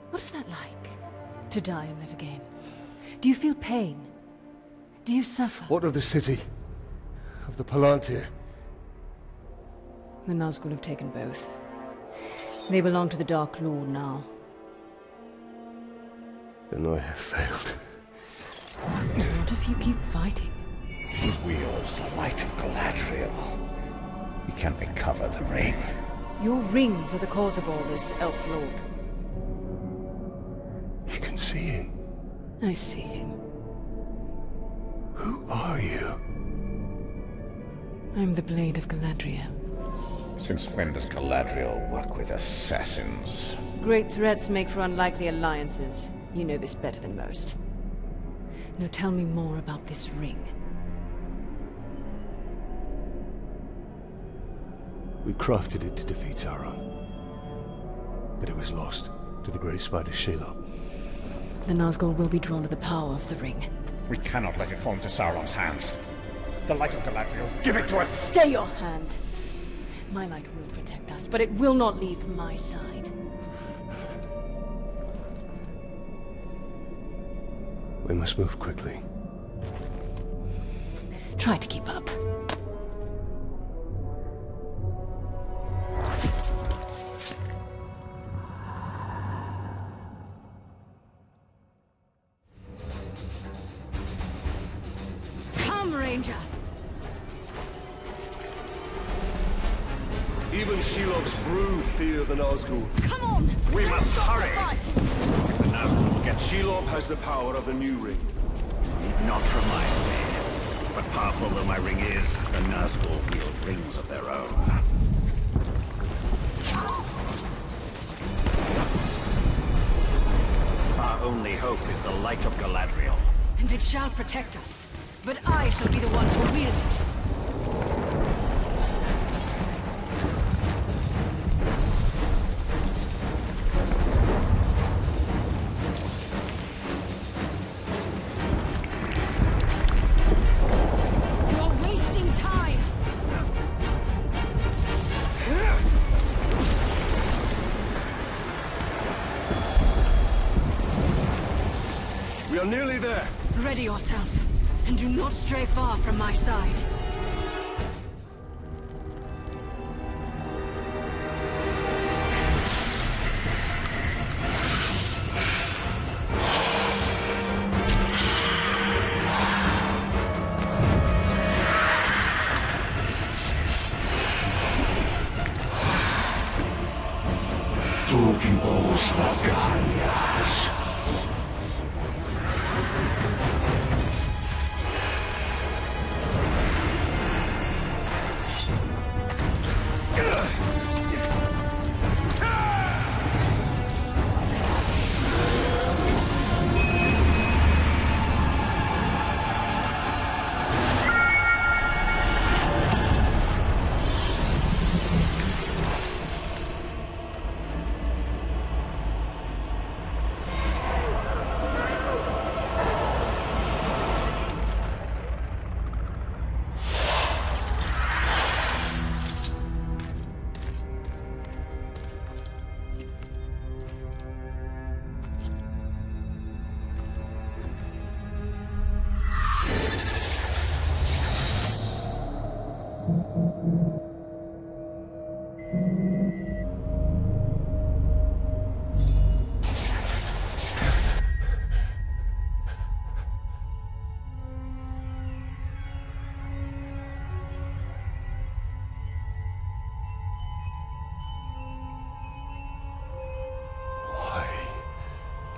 What is that like? To die and live again? Do you feel pain? Do you suffer? What of the city? Of the Palantir? The Nazgûl have taken both. They belong to the Dark Lord now. Then I have failed. What if you keep fighting? He wields the light of Galadriel. He can recover the ring. Your rings are the cause of all this, Elf Lord. You can see him. I see him. Who are you? I'm the Blade of Galadriel. Since when does Galadriel work with assassins? Great threats make for unlikely alliances. You know this better than most. Now tell me more about this ring. We crafted it to defeat Sauron. But it was lost to the Great Spider Shelob. The Nazgûl will be drawn to the power of the ring. We cannot let it fall into Sauron's hands. The light of Galadriel, give it to us! Stay your hand! My light will protect us, but it will not leave my side. We must move quickly. Try to keep up. Come, Ranger! Even Shelob's brood fear the Nazgûl. Come on! We Don't must stop hurry! to fight! The Nazgûl will get Shelob has the power of the new ring. Need not remind me. But powerful though my ring is, the Nazgûl wield rings of their own. Our only hope is the light of Galadriel. And it shall protect us. But I shall be the one to wield it. We are nearly there. Ready yourself, and do not stray far from my side.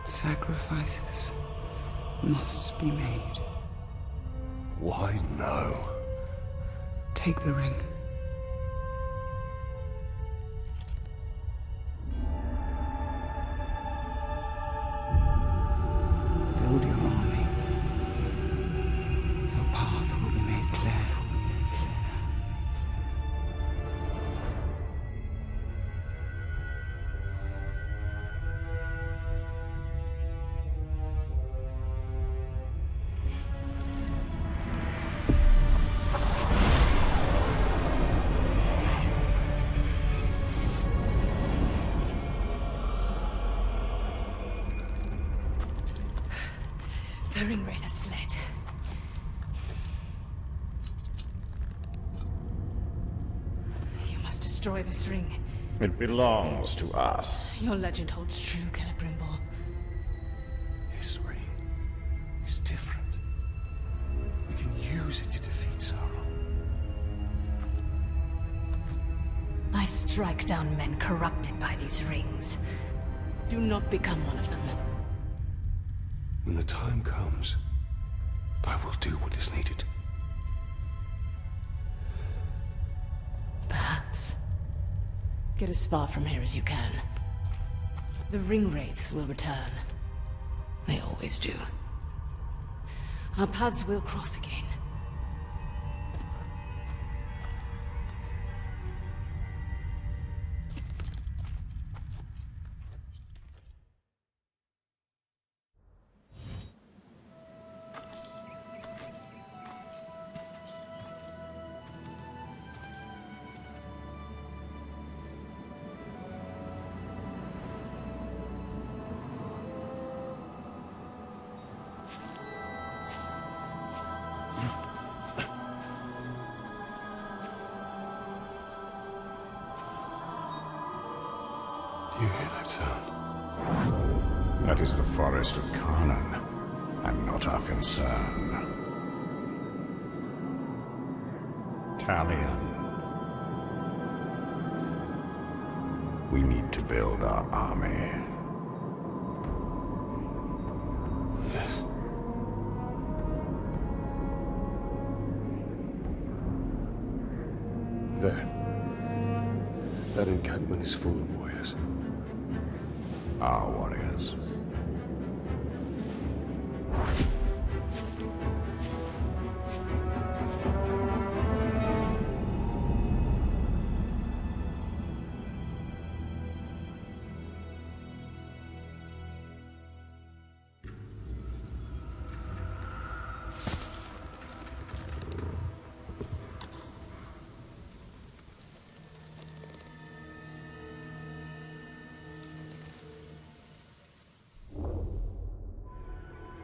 Sacrifices must be made. Why now? Take the ring. Build your army. Your path will be made clear. The ringwraith has fled. You must destroy this ring. It belongs to us. Your legend holds true, Celebrimbor. This ring is different. We can use it to defeat Sauron. I strike down men corrupted by these rings. Do not become one of them. When the time comes, I will do what is needed. Perhaps. Get as far from here as you can. The ringwraiths will return. They always do. Our paths will cross again. You hear that sound? That is the forest of Carnan, and not our concern. Talion. We need to build our army. Yes. There. That encampment is full of warriors. Our warriors.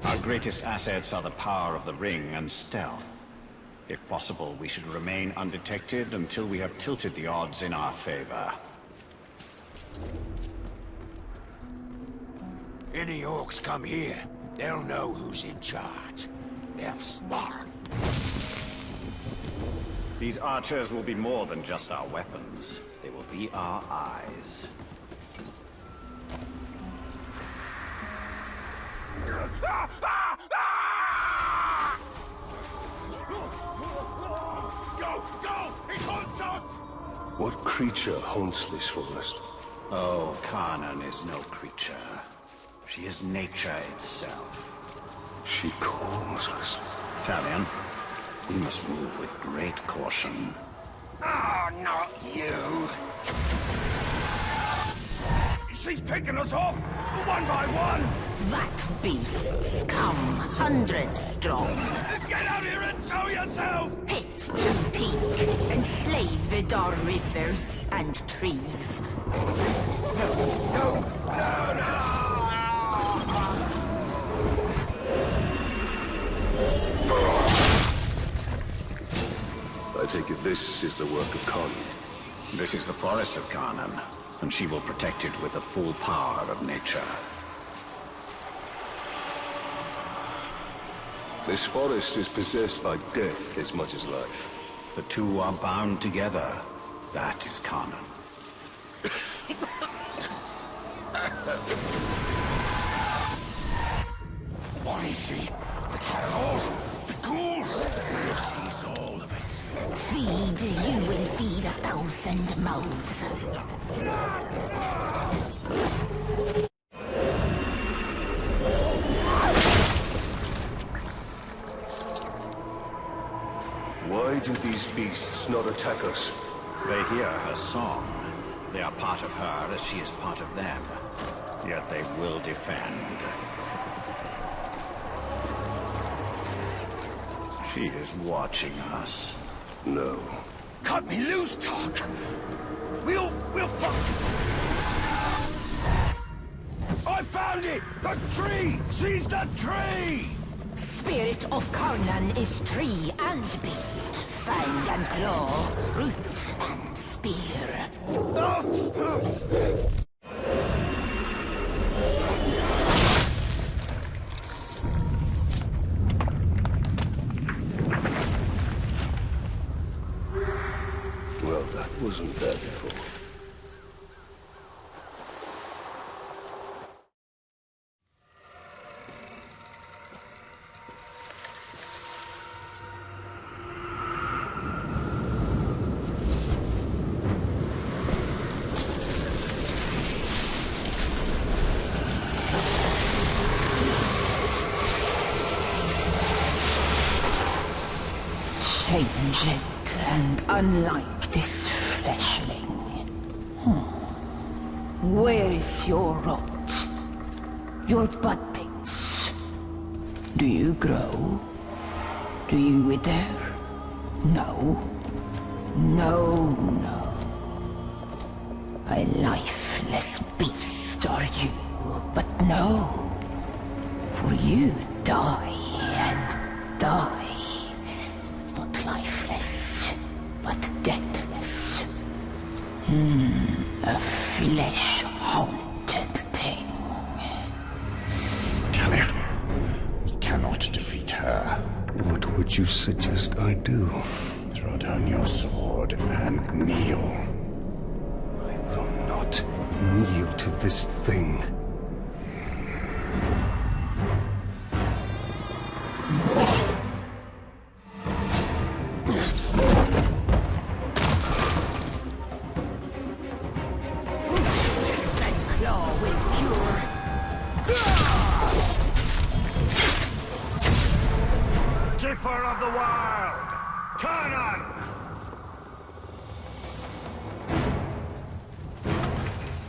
Our greatest assets are the power of the ring and stealth. If possible, we should remain undetected until we have tilted the odds in our favor. Any orcs come here, they'll know who's in charge. They'll start. These archers will be more than just our weapons. They will be our eyes. Go! He haunts us! What creature haunts this forest? Oh, Carnan is no creature. She is nature itself. She calls us. Talion, we must move with great caution. Oh, not you! She's picking us off, one by one! That beasts come hundreds strong. Get out here and show yourself! Pit to peak, enslaved are rivers and trees. No! I take it this is the work of Carnan. This is the forest of Carnan, and she will protect it with the full power of nature. This forest is possessed by death as much as life. The two are bound together. That is Carnan. What is she? The barrows? The ghouls? She's all of it. Feed, you will feed 1,000 mouths. Why do these beasts not attack us? They hear her song. They are part of her as she is part of them. Yet they will defend. She is watching us. No. Cut me loose, Talk! We'll fuck! I found it! The tree! She's the tree! spirit of Karnan is tree and beast, fang and claw, root and spear. Well, that wasn't there before. Changed and unlike this fleshling. Where is your rot? Your buddings? Do you grow? Do you wither? No. No, no. A lifeless beast are you, but no. For you die and die. Not lifeless, but deathless. A flesh-haunted thing. Talion, we cannot defeat her. What would you suggest I do? Throw down your sword and kneel. I will not kneel to this thing. Keeper of the Wild! Karnan!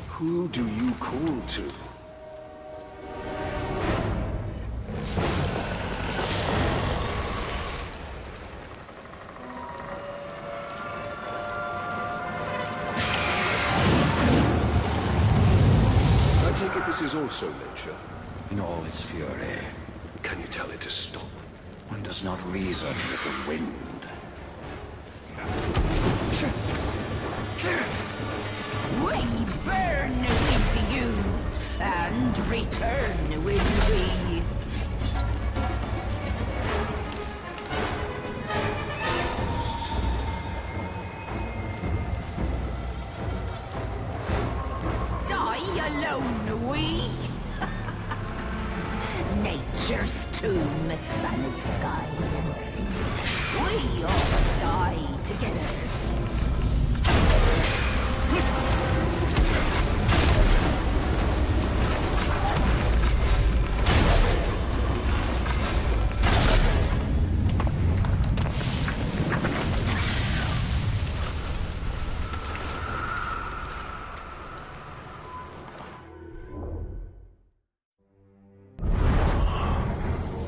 Who do you call to? I take it this is also nature. In all its fury, Can you tell it to stop? one does not reason with the wind. We burn with you, and return with we. Die alone, we. Nature's tomb, spanned sky and sea. We all die together.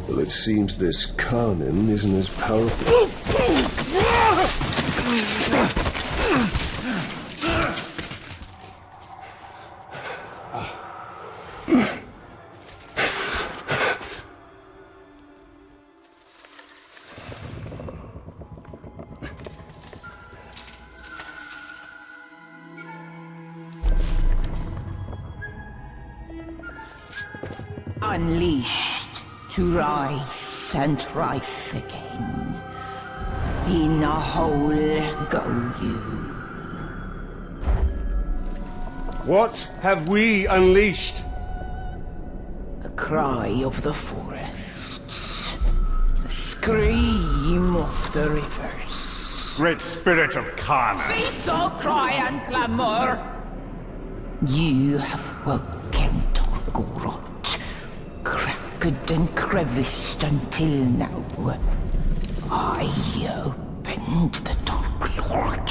Well, it seems this Karnan isn't as powerful. Unleashed to rise and rise again. In a hole go you. What have we unleashed? The cry of the forests. The scream of the rivers. Great spirit of Karnan. Cease all cry and clamor. You have woken Gorgoroth, cracked and creviced until now. I opened the Dark Lord.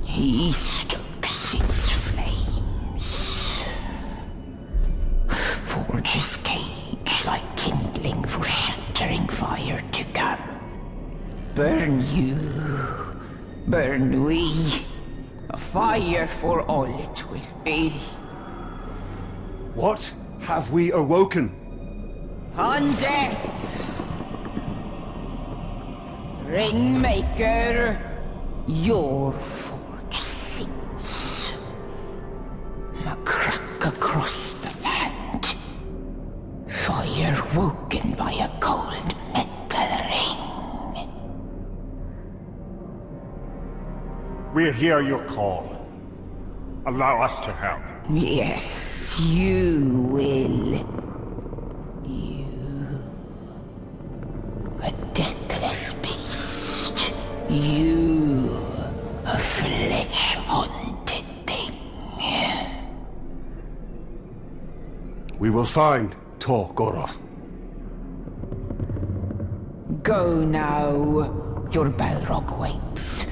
He stokes its flames. Forges cage like kindling for shattering fire to come. Burn you, burn we. A fire for all it will be. What have we awoken? On death! Ringmaker, your forge sings. A crack across the land. Fire woken by a cold metal ring. We hear your call. Allow us to help. Yes, you will. A deathless beast. You, a flesh-haunted thing. We will find Gorgoroth. Go now. Your Balrog waits.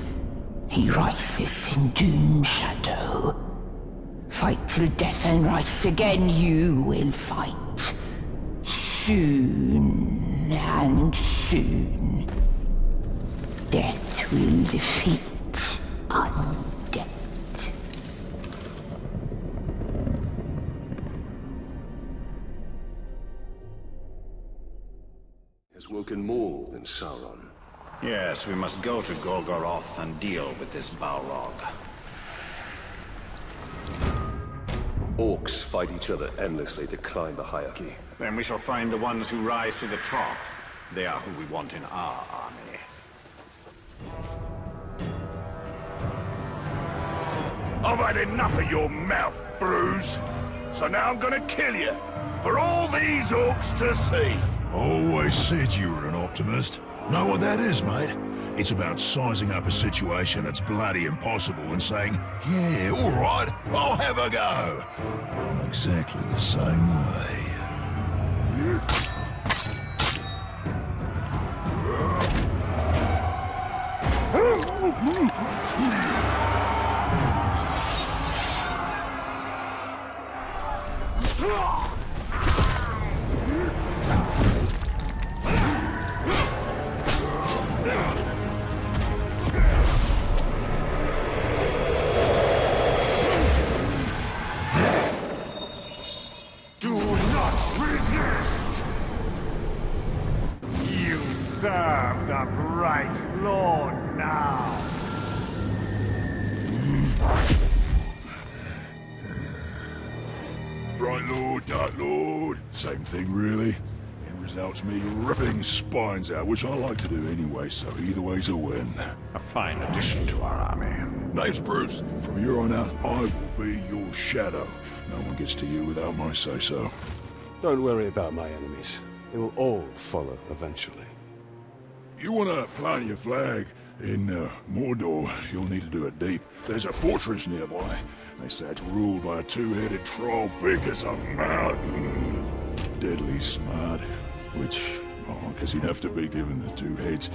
He rises in doom shadow. Fight till death and rise again. You will fight. Soon and soon. Death will defeat undead. Has woken more than Sauron. Yes, we must go to Gorgoroth and deal with this Balrog. Orcs fight each other endlessly to climb the hierarchy. Then we shall find the ones who rise to the top. They are who we want in our army. I've had enough of your mouth, Bruise. So now I'm gonna kill you. For all these orcs to see. Always said you were an optimist. Know what that is, mate? It's about sizing up a situation that's bloody impossible and saying, yeah, all right, I'll have a go. I'm exactly the same way. Serve the bright Lord now. Bright Lord, Dark Lord, same thing really. It results me ripping spines out, which I like to do anyway, so either way's a win. A fine addition to our army. Name's Bruce. From here on out, I will be your shadow. No one gets to you without my say-so. Don't worry about my enemies. They will all follow eventually. You want to plant your flag in Mordor, you'll need to do it deep. There's a fortress nearby. They say it's ruled by a two-headed troll big as a mountain. Deadly smart, which, I guess he'd have to be given the two heads.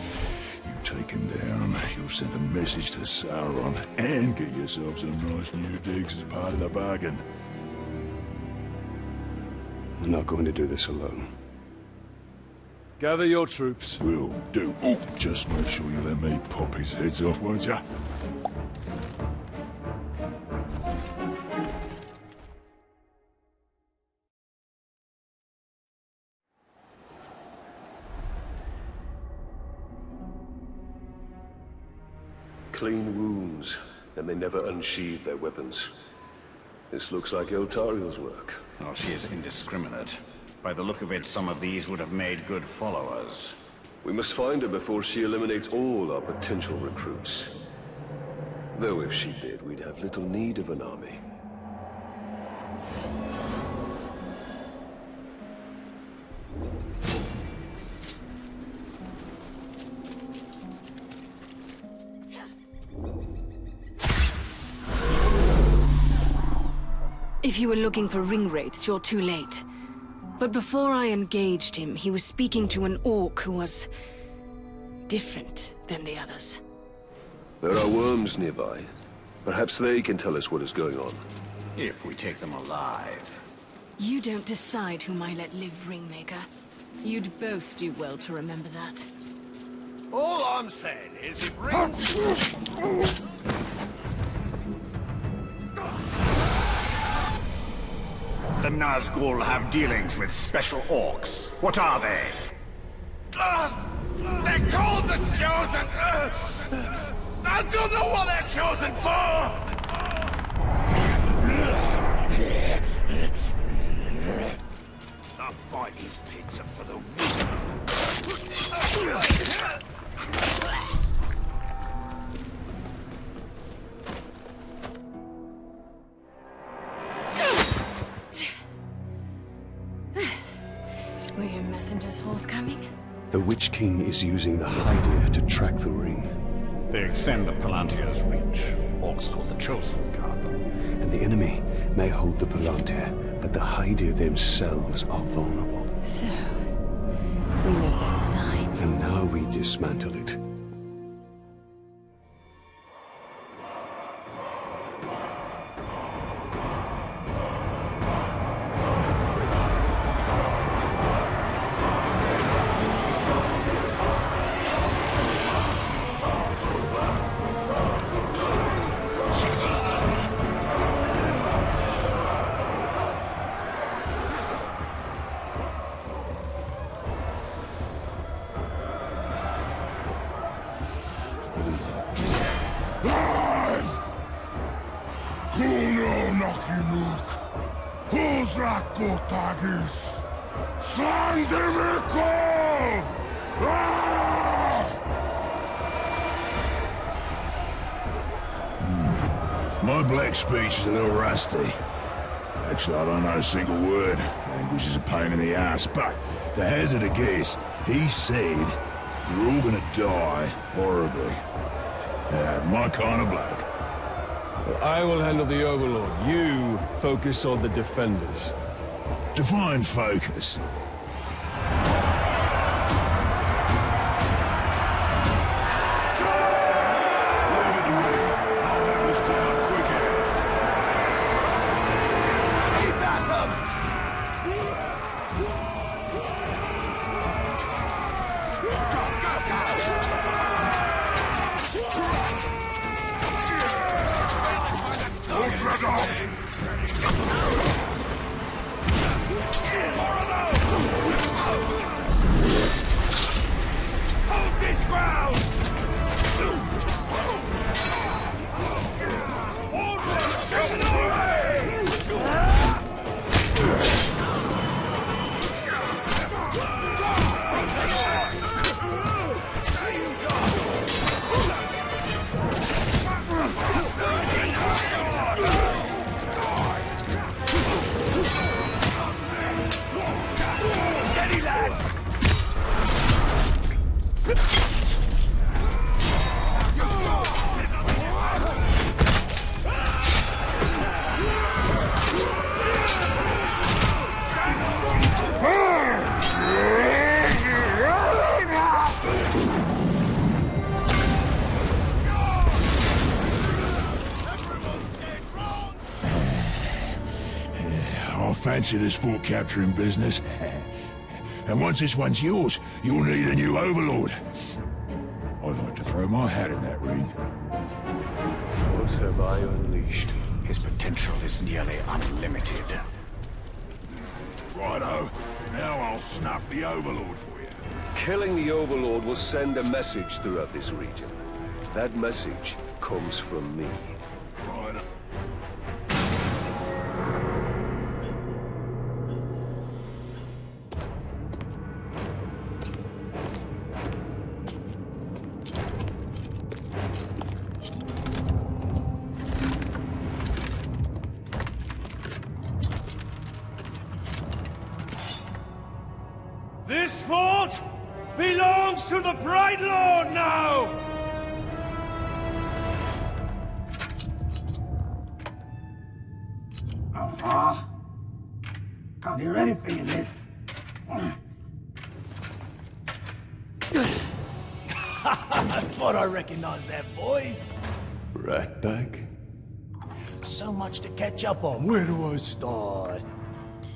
You take him down, you'll send a message to Sauron, and get yourself some nice new digs as part of the bargain. I'm not going to do this alone. Gather your troops. Will do. Oh, just make sure you let me pop his heads off, won't ya? Clean wounds, and they never unsheathe their weapons. This looks like Eltariel's work. Oh, she is indiscriminate. By the look of it, some of these would have made good followers. We must find her before she eliminates all our potential recruits. Though if she did, we'd have little need of an army. If you were looking for ring wraiths, you're too late. But before I engaged him, he was speaking to an orc who was different than the others. There are worms nearby. Perhaps they can tell us what is going on. If we take them alive. You don't decide whom I let live, Ringmaker. You'd both do well to remember that. All I'm saying is it rings... the Nazgûl have dealings with special orcs? What are they? They're called the Chosen! I don't know what they're chosen for! The fighting pits are for the Were your messengers forthcoming? The Witch King is using the Haedir to track the ring. They extend the Palantir's reach. Orcs called the Chosen guard them. And the enemy may hold the Palantir, but the Haedir themselves are vulnerable. So, we know your design. And now we dismantle it. My black speech is a little rusty. Actually, I don't know a single word. Language is a pain in the ass, but to hazard a guess, he said you're all gonna die horribly. My kind of black. Well, I will handle the Overlord. You focus on the defenders. Define focus. Fancy this fort capturing business. And once this one's yours, you'll need a new overlord. I'd like to throw my hat in that ring. What have I unleashed? His potential is nearly unlimited. Righto. Now I'll snuff the overlord for you. Killing the Overlord will send a message throughout this region. That message comes from me. Righto. This fort belongs to the Bright Lord now! Can't hear anything in this. I thought I recognized that voice. Ratbag? So much to catch up on. Where do I start?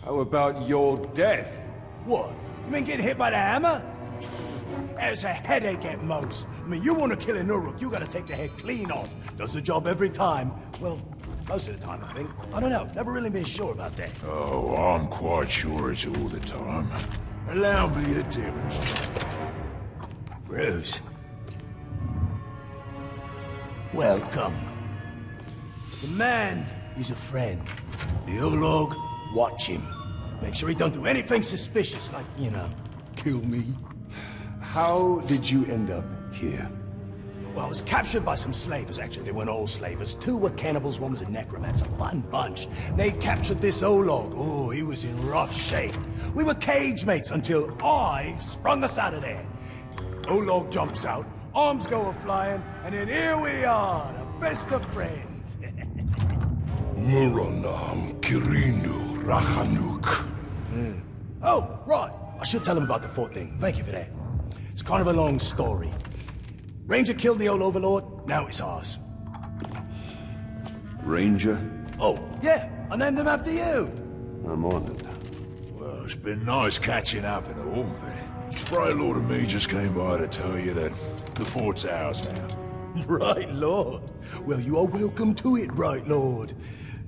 How about your death? What? You mean getting hit by the hammer? It's a headache at most. I mean, you want to kill an Uruk, you gotta take the head clean off. Does the job every time. Well, Most of the time, I think. I don't know. Never really been sure about that. Oh, I'm quite sure it's all the time. Allow me to demonstrate. Bruce. Welcome. The man is a friend. The Olog, watch him. Make sure he don't do anything suspicious, like, you know, kill me. How did you end up here? Well, I was captured by some slavers, actually. They weren't all slavers. 2 were cannibals, 1 was a necromancer. Fun bunch. They captured this Olog. Oh, he was in rough shape. We were cage mates until I sprung us out of there. Olog jumps out, arms go a-flying, and then here we are, the best of friends. Muranam Kirinu Rachanuk. Oh, right. I should tell him about the fort thing. Thank you for that. It's kind of a long story. Ranger killed the old overlord, now it's ours. Ranger? Oh, yeah, I named him after you. I'm honored. Well, it's been nice catching up and all, but Right Lord and me just came by to tell you that the fort's ours now. Right Lord? Well, you are welcome to it, Right Lord.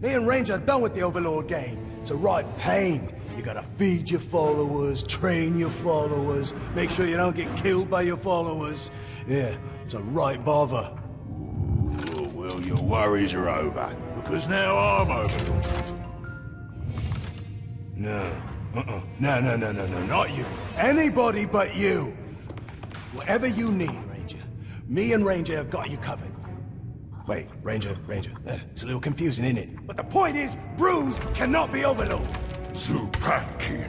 Me and Ranger are done with the Overlord game. It's a right pain. You gotta feed your followers, train your followers, make sure you don't get killed by your followers. Yeah, it's a right bother. Ooh, well, your worries are over, because now I'm Overlord. No. No, not you. Anybody but you. Whatever you need, Ranger. Me and Ranger have got you covered. Wait, Ranger. It's a little confusing, isn't it? But the point is, Bruce cannot be Overlord. Zupakin.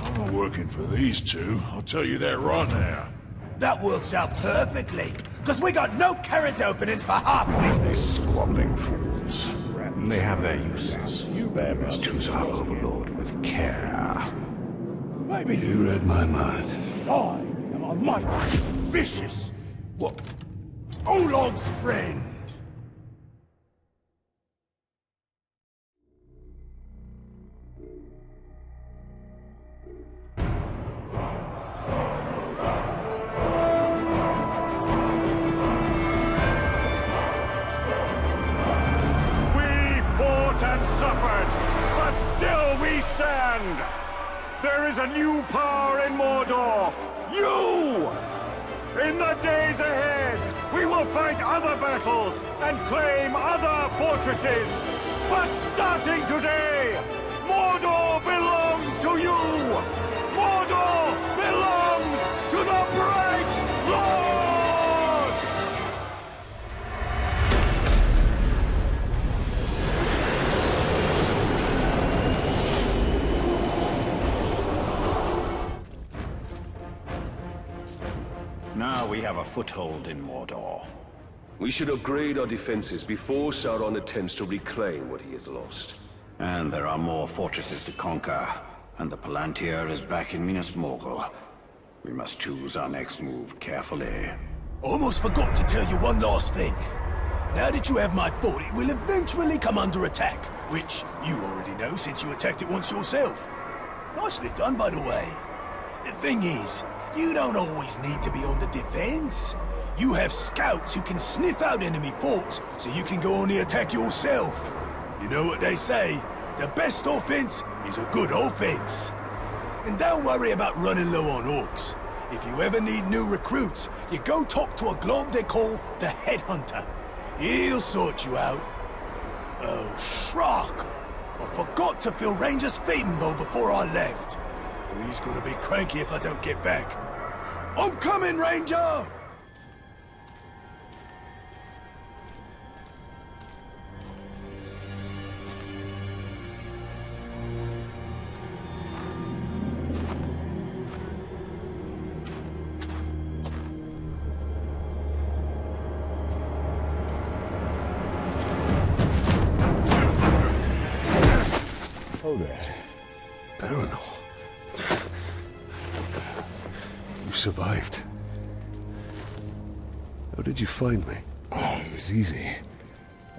I'm not working for these 2, I'll tell you that right now. That works out perfectly, because we got no character openings for half These squabbling fools. They have their uses. You must choose our Overlord with care. Maybe you read my mind. I am a mighty, vicious, what? Olog's friend. There is a new power in Mordor! You! In the days ahead, we will fight other battles and claim other fortresses! But starting today, Mordor belongs to you! Mordor belongs to the Bright Lord! Now we have a foothold in Mordor. We should upgrade our defenses before Sauron attempts to reclaim what he has lost. And there are more fortresses to conquer, and the Palantir is back in Minas Morgul. We must choose our next move carefully. Almost forgot to tell you one last thing. Now that you have my fort, it will eventually come under attack, which you already know since you attacked it once yourself. Nicely done, by the way. The thing is, you don't always need to be on the defense. You have scouts who can sniff out enemy forts, so you can go on the attack yourself. You know what they say, the best offense is a good offense. And don't worry about running low on orcs. If you ever need new recruits, you go talk to a glob they call the Headhunter. He'll sort you out. Oh, Shrock! I forgot to fill Ranger's feeding bowl before I left. He's gonna be cranky if I don't get back. I'm coming, Ranger! Oh there. Baron. You survived. How did you find me? Oh, it was easy.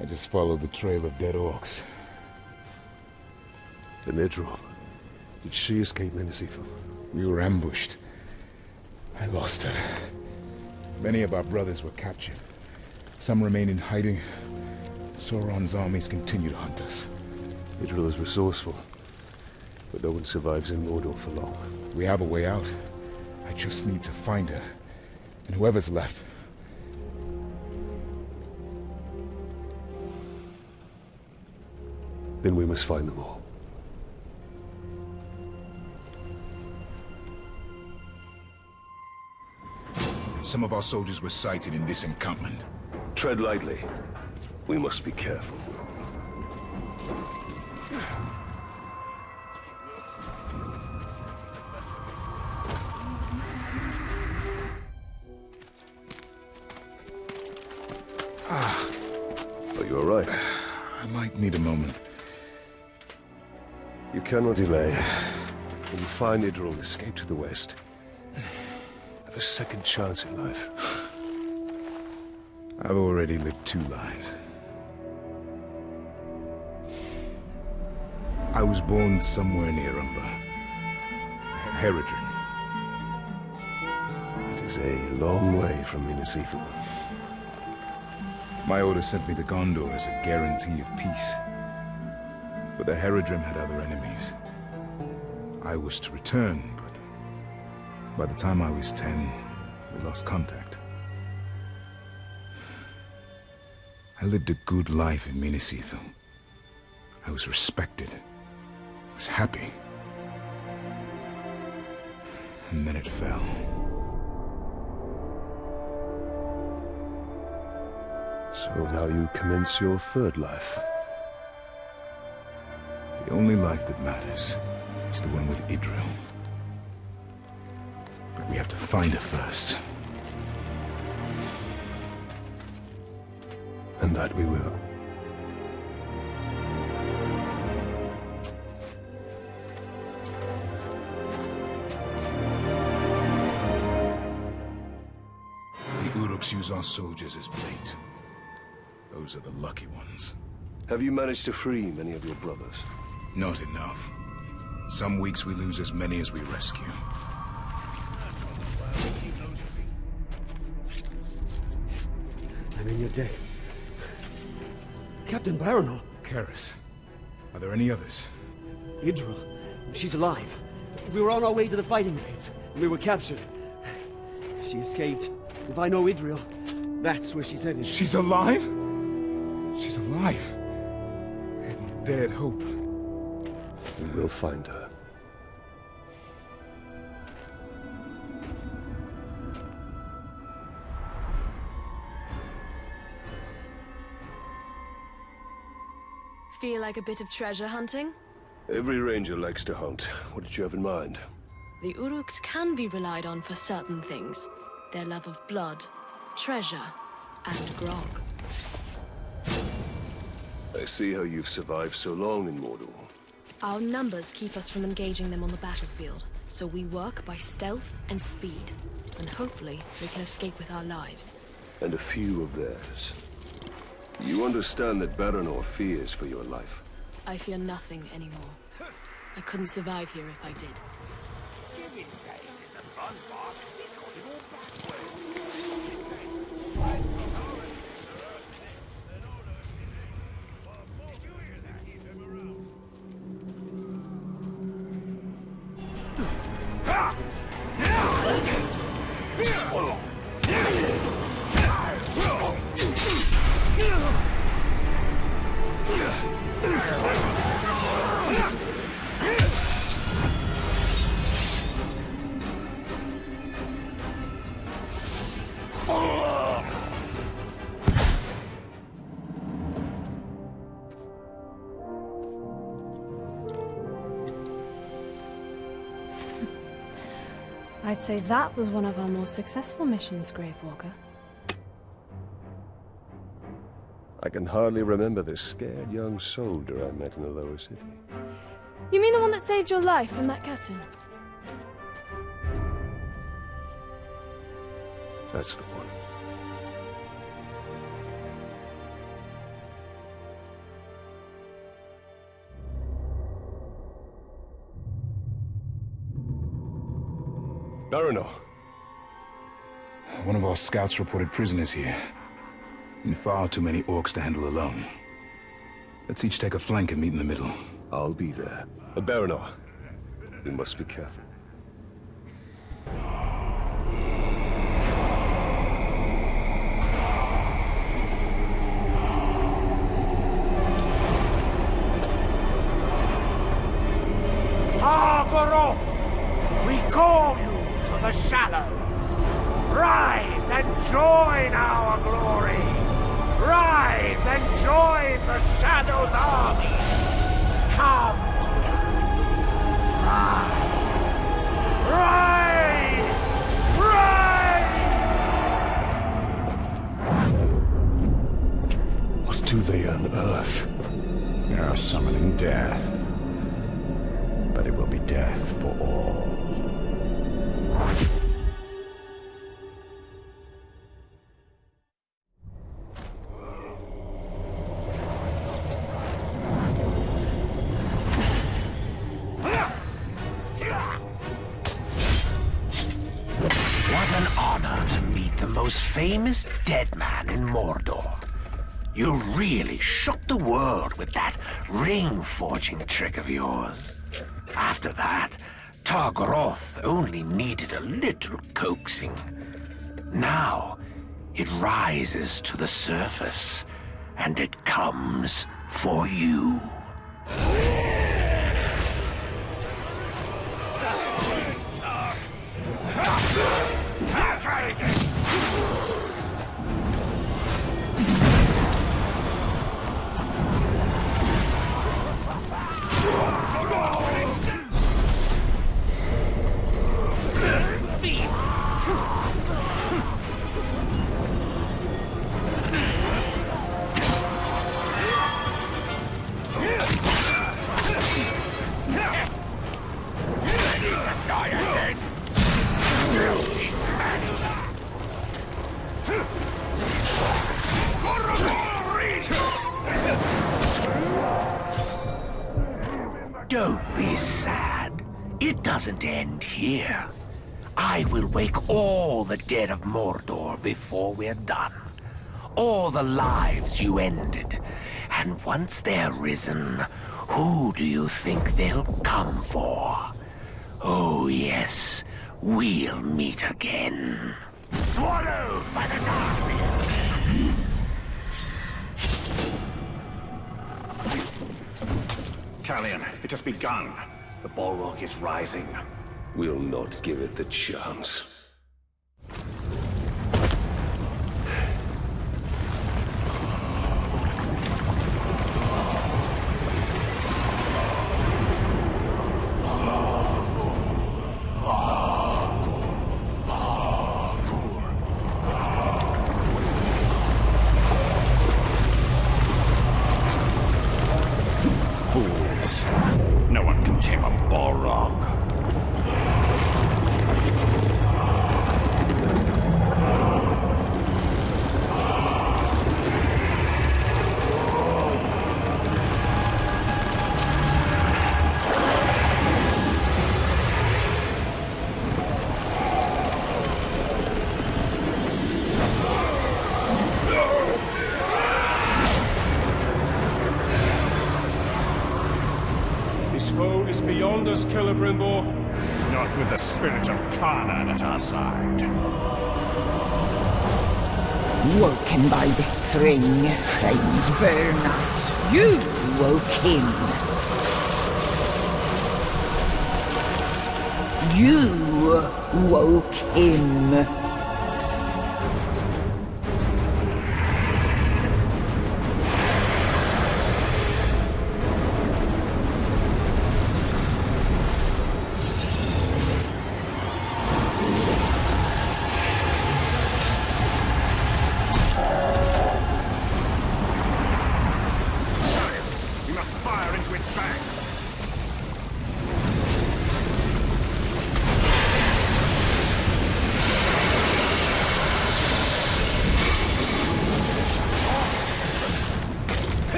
I just followed the trail of dead orcs. The Nedril. Did she escape Minas Ithil? We were ambushed. I lost her. Many of our brothers were captured. Some remain in hiding. Sauron's armies continue to hunt us. Idril is resourceful, but no one survives in Mordor for long. We have a way out. I just need to find her. And whoever's left. Then we must find them all. Some of our soldiers were sighted in this encampment. Tread lightly. We must be careful. Are you all right? I might need a moment. You cannot delay. When you find Idril, escape to the west. Have a second chance in life. I've already lived 2 lives. I was born somewhere near Umber. Haedir. It is a long way from Minas Ithil. My order sent me to Gondor as a guarantee of peace. But the Haedir had other enemies. I was to return, but by the time I was 10, we lost contact. I lived a good life in Minas Ithil. I was respected. I was happy. And then it fell. So now you commence your third life. The only life that matters is the one with Idril. But we have to find her first. And that we will. The Uruks use our soldiers as bait. Those are the lucky ones. Have you managed to free many of your brothers? Not enough. Some weeks we lose as many as we rescue. I'm in your debt. Captain Baronor. Karis. Are there any others? Idril. She's alive. We were on our way to the fighting pits, and we were captured. She escaped. If I know Idril, that's where she's headed. She's alive? She's alive. I had not dared hope. We will find her. Feel like a bit of treasure hunting? Every ranger likes to hunt. What did you have in mind? The Uruks can be relied on for certain things. Their love of blood, treasure, and grog. I see how you've survived so long in Mordor. Our numbers keep us from engaging them on the battlefield, so we work by stealth and speed. And hopefully, we can escape with our lives. And a few of theirs. You understand that Baronor fears for your life. I fear nothing anymore. I couldn't survive here if I did. I'd say that was one of our more successful missions, Gravewalker. I can hardly remember the scared young soldier I met in the lower city. You mean the one that saved your life from that captain? That's the one. Baronor. One of our scouts reported prisoners here. And far too many orcs to handle alone. Let's each take a flank and meet in the middle. I'll be there. Baranor, we must be careful. Gorgoroth! We call you to the shadows! Rise and join our glory! Rise and join the Shadow's army! Come to us! Rise! Rise! Rise! What do they unearth? They are summoning death. But it will be death for all. What an honor to meet the most famous dead man in Mordor. You really shook the world with that ring-forging trick of yours. After that, Gorgoroth only needed a little coaxing. Now, it rises to the surface, and it comes for you. Don't be sad. It doesn't end here. I will wake all the dead of Mordor before we're done. All the lives you ended. And once they're risen, who do you think they'll come for? Oh yes, we'll meet again. Swallowed by the darkness! Talion, it has begun. The Balrog is rising. We'll not give it the chance. No one can tame a Balrog. Beyond us, Celebrimbor. Not with the spirit of Khanan at our side. Woken by death's ring, flames burn us. You woke him. You woke him.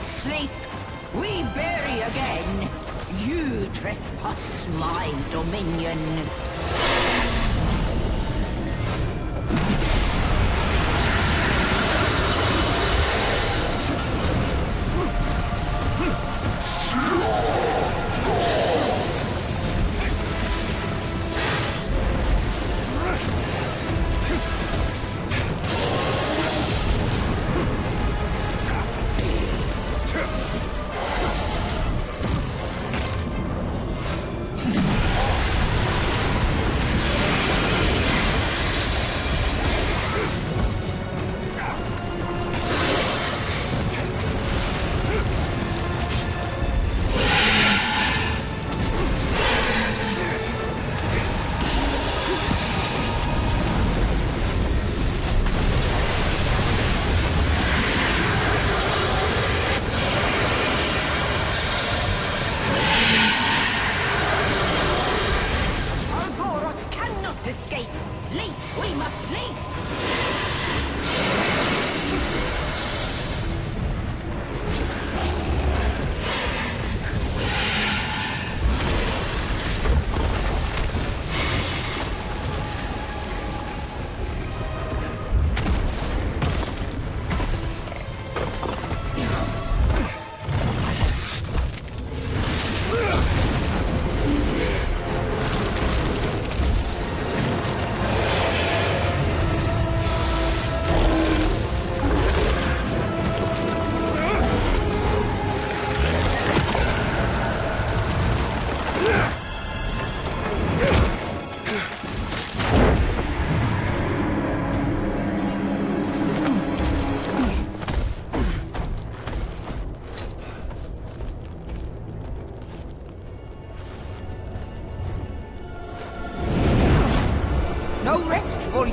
Sleep. We bury again. You trespass my dominion.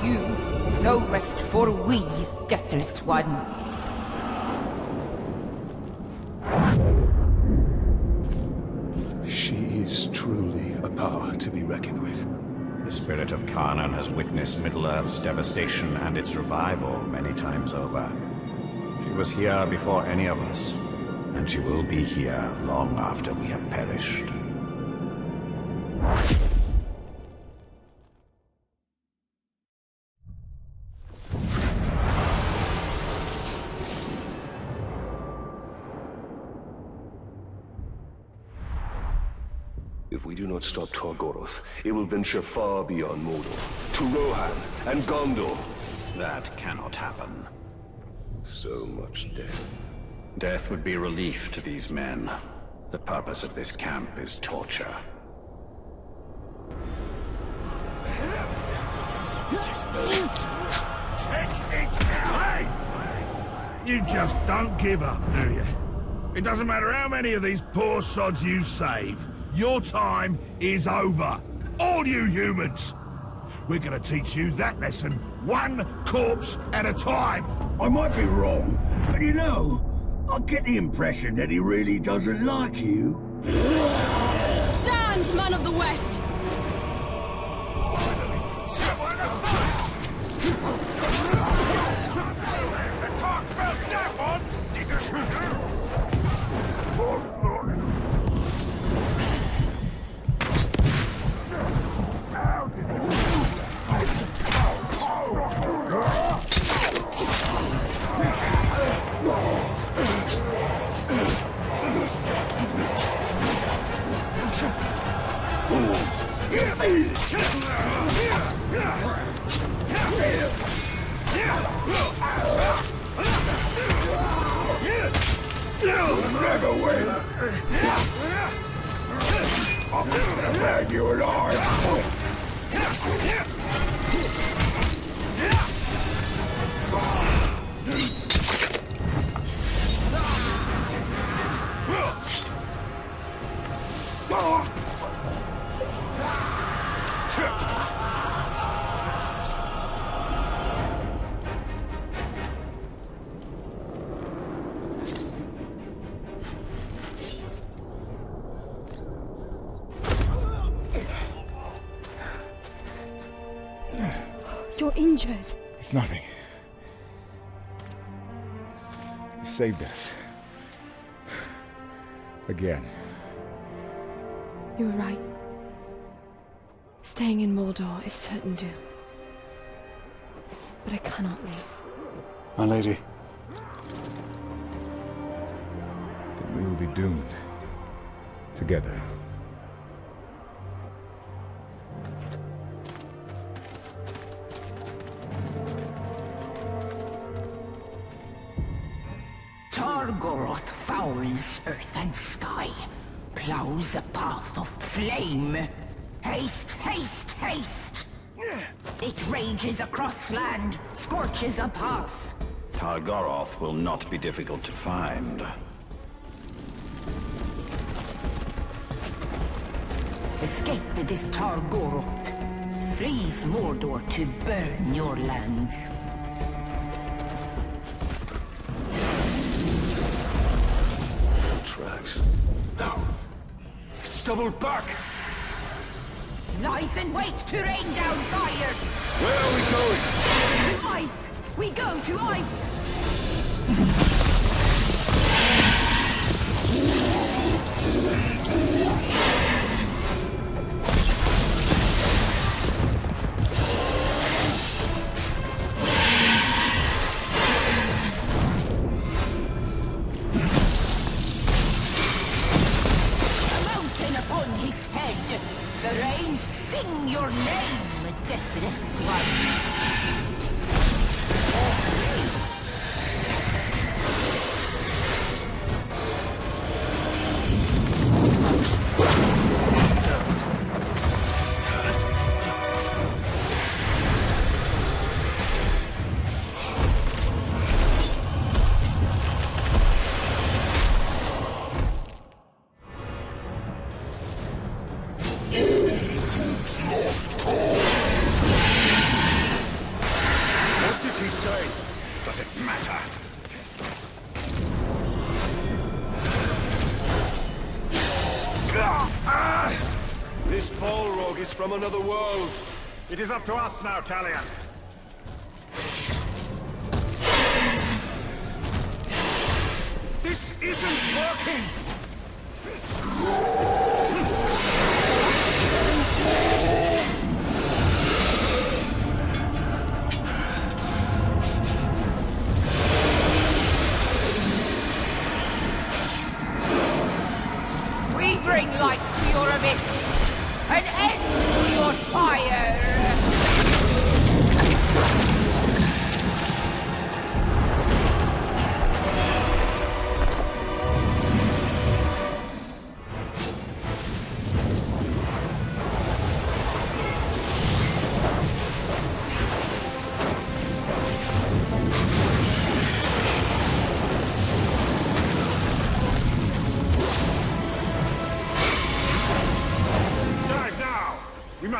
you. No rest for we, deathless one. She is truly a power to be reckoned with. The spirit of Canaan has witnessed Middle-earth's devastation and its revival many times over. She was here before any of us, and she will be here long after we have perished. If we do not stop Gorgoroth, it will venture far beyond Mordor, to Rohan and Gondor. That cannot happen. So much death. Death would be relief to these men. The purpose of this camp is torture. Hey! You just don't give up, do you? It doesn't matter how many of these poor sods you save. Your time is over. All you humans. We're gonna teach you that lesson, one corpse at a time. I might be wrong, but you know, I get the impression that he really doesn't like you. Stand, man of the West! You'll never win! I'm gonna bag you alive! You're injured. It's nothing. You saved us. Again. You were right. Staying in Mordor is certain doom. But I cannot leave. My lady. Then we will be doomed. Together. Gorgoroth fouls earth and sky, plows a path of flame. Haste, haste, haste! It rages across land, scorches a path. Gorgoroth will not be difficult to find. Escape with this Gorgoroth. Flees Mordor to burn your lands. Tracks. No. It's doubled back! Lies in wait to rain down fire! Where are we going? To ice! We go to ice! The rains sing your name, deathless one. does it matter? This Balrog is from another world. It is up to us now, Talion. This isn't working! We bring light to your abyss, an end to your fire.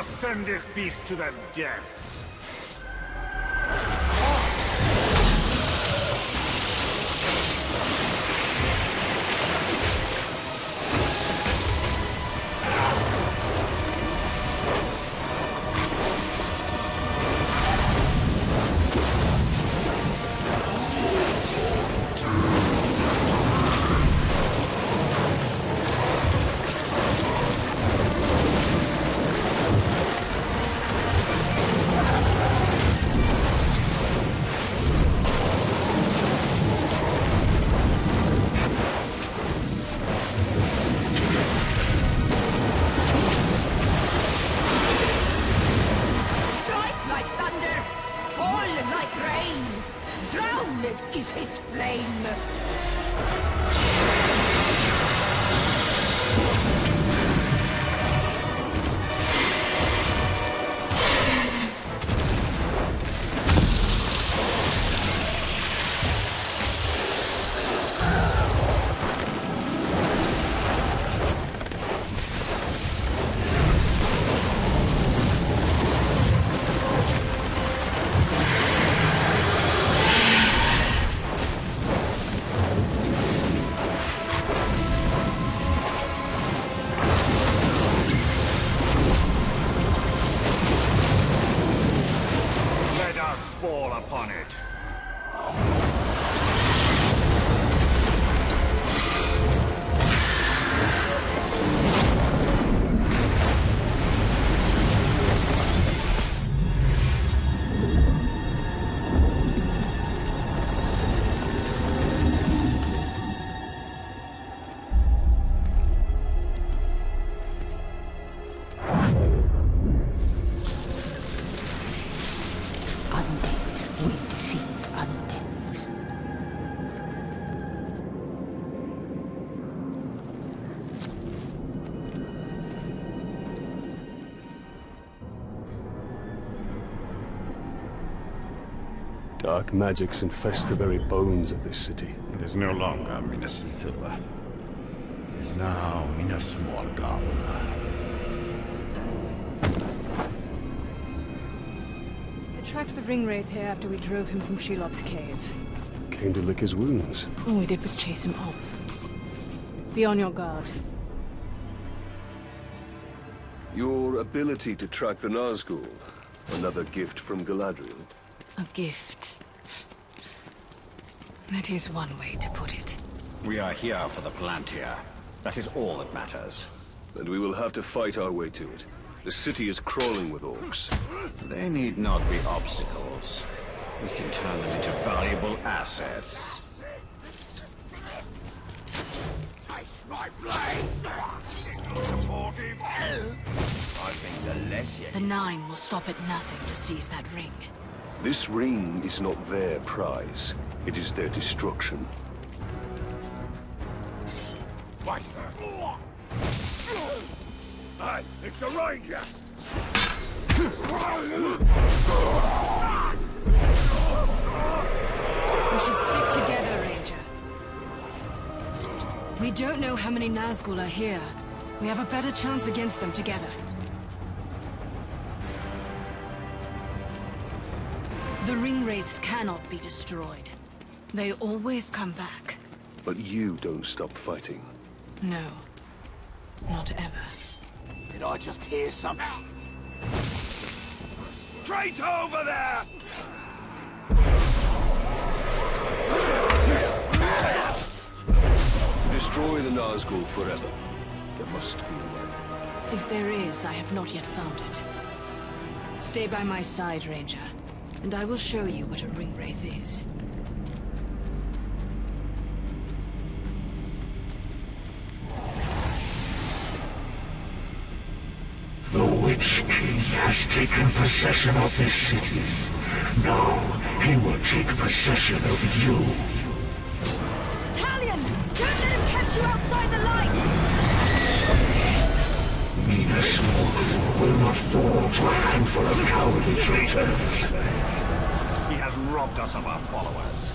Send this beast to the depths. Dark magics infest the very bones of this city. It is no longer Minas Ithil. It is now Minas Morgul. I tracked the ring wraith here after we drove him from Shelob's cave. Came to lick his wounds. All we did was chase him off. Be on your guard. Your ability to track the Nazgûl. Another gift from Galadriel. A gift. That is one way to put it. We are here for the Palantir. That is all that matters. And we will have to fight our way to it. The city is crawling with orcs. They need not be obstacles. We can turn them into valuable assets. Taste my blade! Supportive hell! I think the less you... The Nine will stop at nothing to seize that ring. This ring is not their prize. It is their destruction. Wait. Hey, it's the Ranger! We should stick together, Ranger. We don't know how many Nazgûl are here. We have a better chance against them together. The ring wraiths cannot be destroyed. They always come back. But you don't stop fighting. No. Not ever. Did I just hear something? Traitor over there! Destroy the Nazgûl forever. There must be a way. If there is, I have not yet found it. Stay by my side, Ranger, and I will show you what a ring wraith is. The Witch King has taken possession of this city. Now, he will take possession of you. Talion! Don't let him catch you outside the light! Minas Ithil will not fall to a handful of cowardly traitors. He has robbed us of our followers.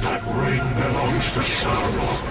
That ring belongs to Sauron.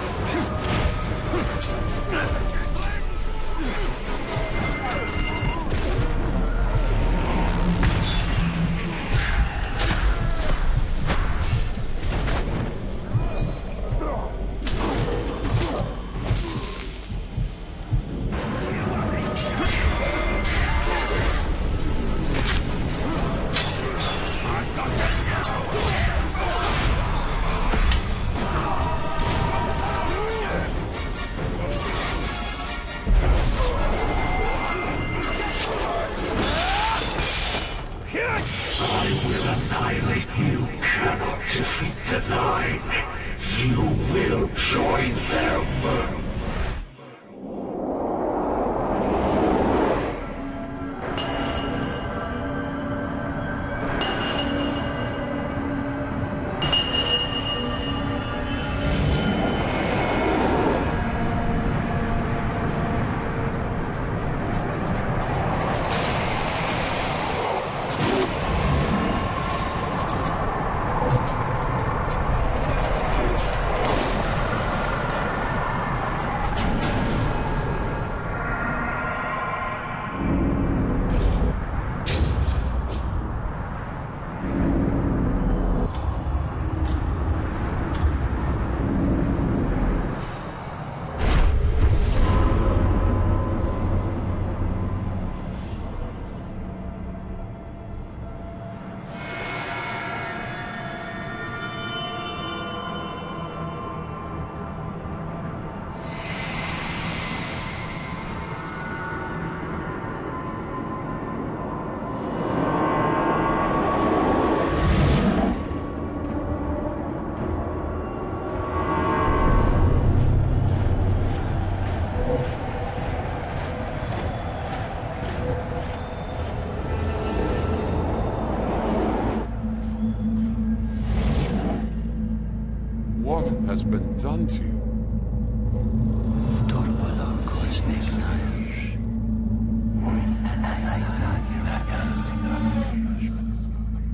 What has been done to you?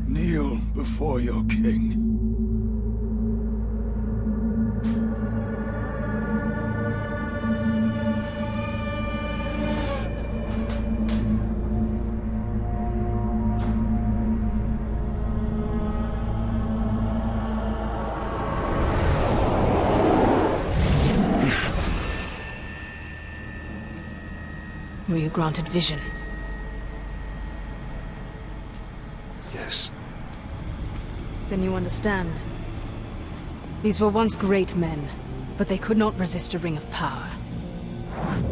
Kneel before your king. Were you granted vision? Yes. Then you understand. These were once great men, but they could not resist a ring of power.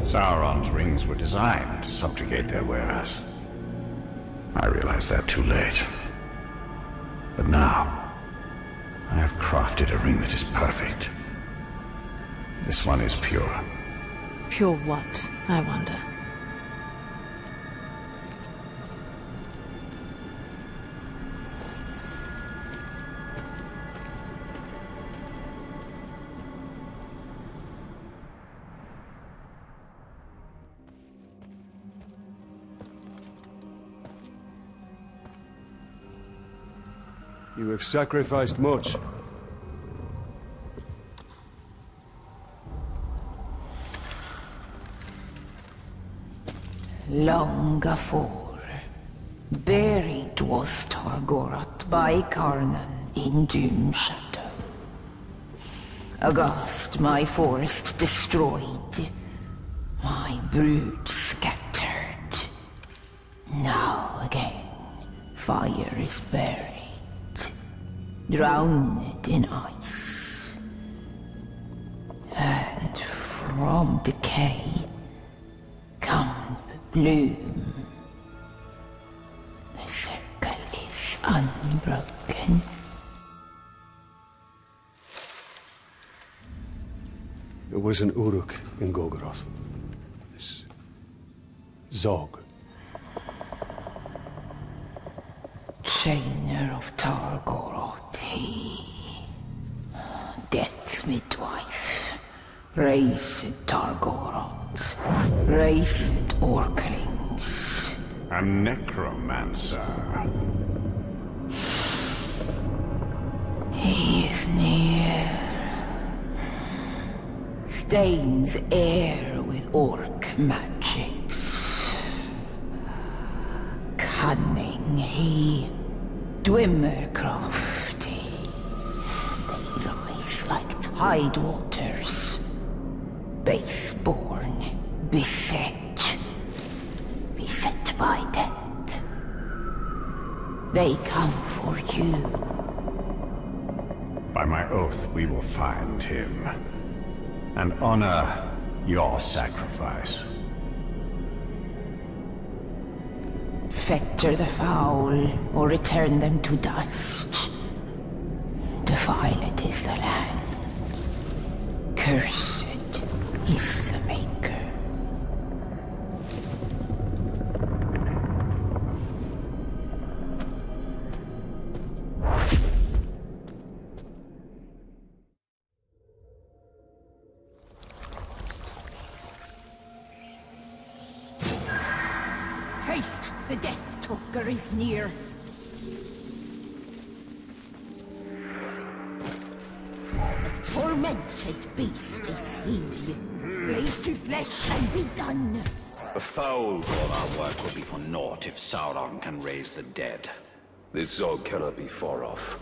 Sauron's rings were designed to subjugate their wearers. I realized that too late. But now, I have crafted a ring that is perfect. This one is pure. Pure what, I wonder? You have sacrificed much. Long afore, buried was Gorgoroth by Carnan in Dune Shadow. Aghast my forest destroyed, my brood scattered. Now again, fire is buried, drowned in ice. And from decay come bloom. The circle is unbroken. There was an Uruk in Gorgoroth. This Zog. Chainer of Gorgoroth, he. Death's midwife. Raised Gorgoroth. Raised Orclings. A necromancer. He is near. Stains air with orc magics. Cunning he, Dwemer crafty. They rise like tide waters. Baseborn, beset by death. They come for you. By my oath, we will find him. And honor your sacrifice. Fetter the foul, or return them to dust. Defiled is the land. Cursed is the Maker. Haste! The Death Talker is near. A tormented beast is he. Blade to flesh and be done. A foul all our work will be for naught if Sauron can raise the dead. This Zog cannot be far off.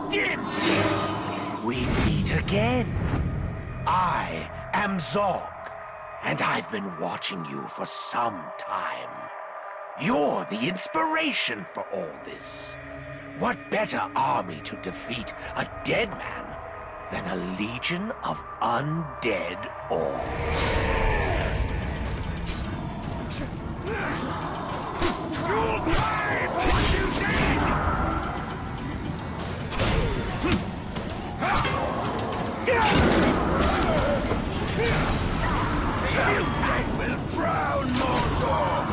Damn it! We meet again. I am Zog, and I've been watching you for some time. You're the inspiration for all this. What better army to defeat a dead man than a legion of undead orcs? You'll pay for what you Futile will drown Mordor!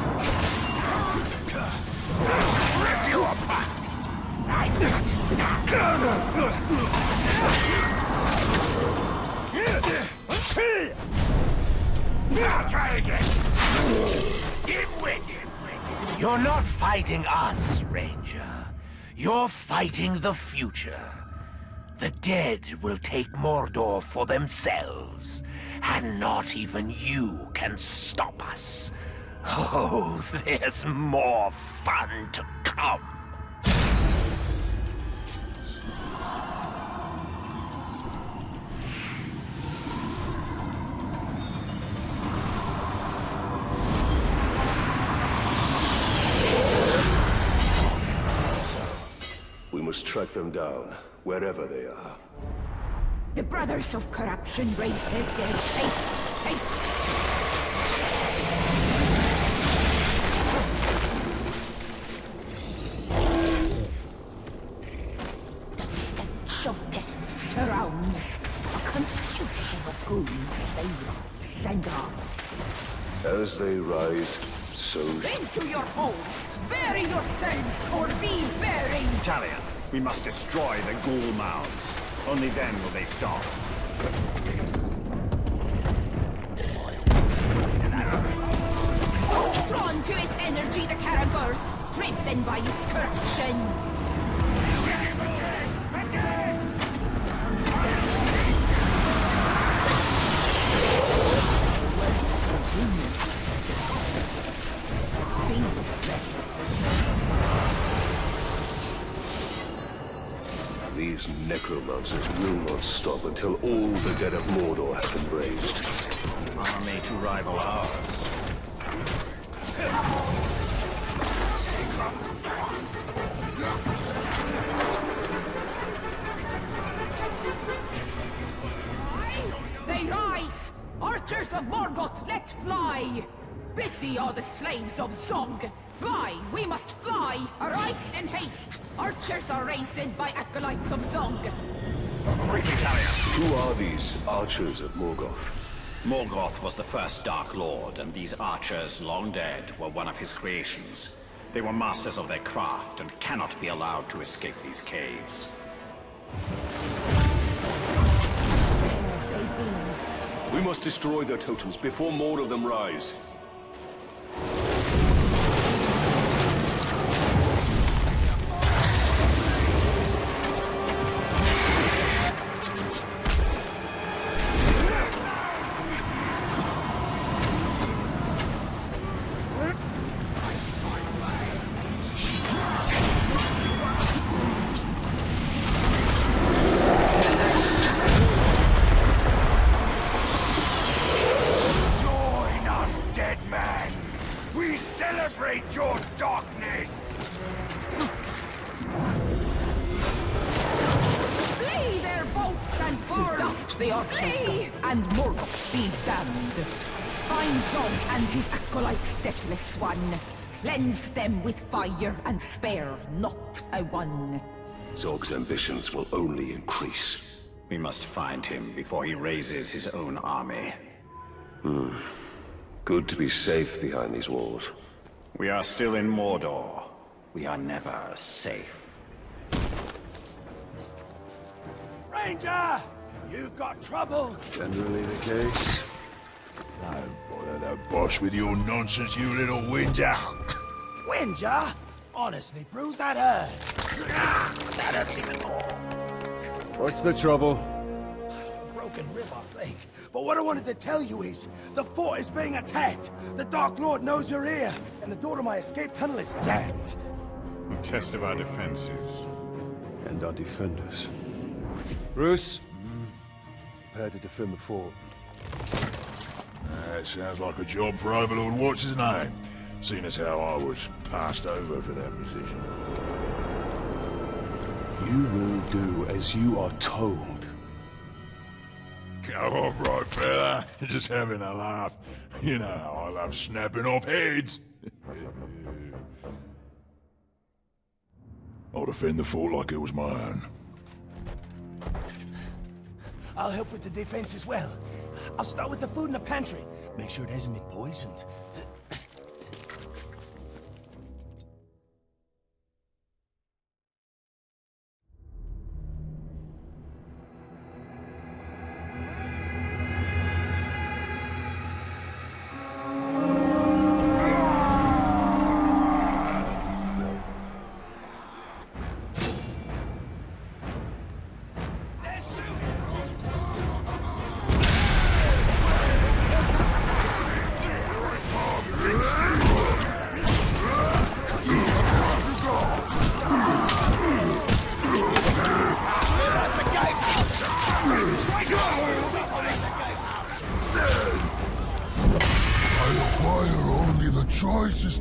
Rip you apart! Now try again! Dimwit! You're not fighting us, Ranger. You're fighting the future. The dead will take Mordor for themselves, and not even you can stop us. Oh, there's more fun to come. We must track them down, wherever they are. The Brothers of Corruption raise their dead. Haste! Haste! The stench of death surrounds. A confusion of ghouls. They rise and rise. As they rise, so... Into your holes! Bury yourselves or be buried! Talion, we must destroy the ghoul mounds. Only then will they stop. Drawn to its energy, the Caragors! driven by its corruption. These necromancers will not stop until all the dead of Mordor has been raised. Army to rival ours. They rise! Archers of Morgoth, let fly! Busy are the slaves of Zog. Fly, we must fly! Arise in haste! Archers are raised by acolytes of Zog. Quickly, Talion. Who are these archers of Morgoth? Morgoth was the first Dark Lord, and these archers, long dead, were one of his creations. They were masters of their craft and cannot be allowed to escape these caves. We must destroy their totems before more of them rise. And Morgoth be damned. Find Zog and his acolytes, deathless one. Cleanse them with fire and spare not a one. Zog's ambitions will only increase. We must find him before he raises his own army. Good to be safe behind these walls. We are still in Mordor. We are never safe. Ranger! You've got trouble! Generally the case. Don't bother the boss with your nonsense, you little whinger. Whinger? Honestly, Bruce, that hurt. That hurts even more. What's the trouble? Broken rib, I think. But what I wanted to tell you is, the fort is being attacked. The Dark Lord knows you're here, and the door to my escape tunnel is jammed. A test of our defenses. And our defenders. Bruce? Prepare to defend the fort. That sounds like a job for Overlord What's-His-Name, seeing as how I was passed over for that position. You will do as you are told. Come on, right, fella. Just having a laugh. You know how I love snapping off heads. I'll defend the fort like it was my own. I'll help with the defense as well. I'll start with the food in the pantry. Make sure it hasn't been poisoned.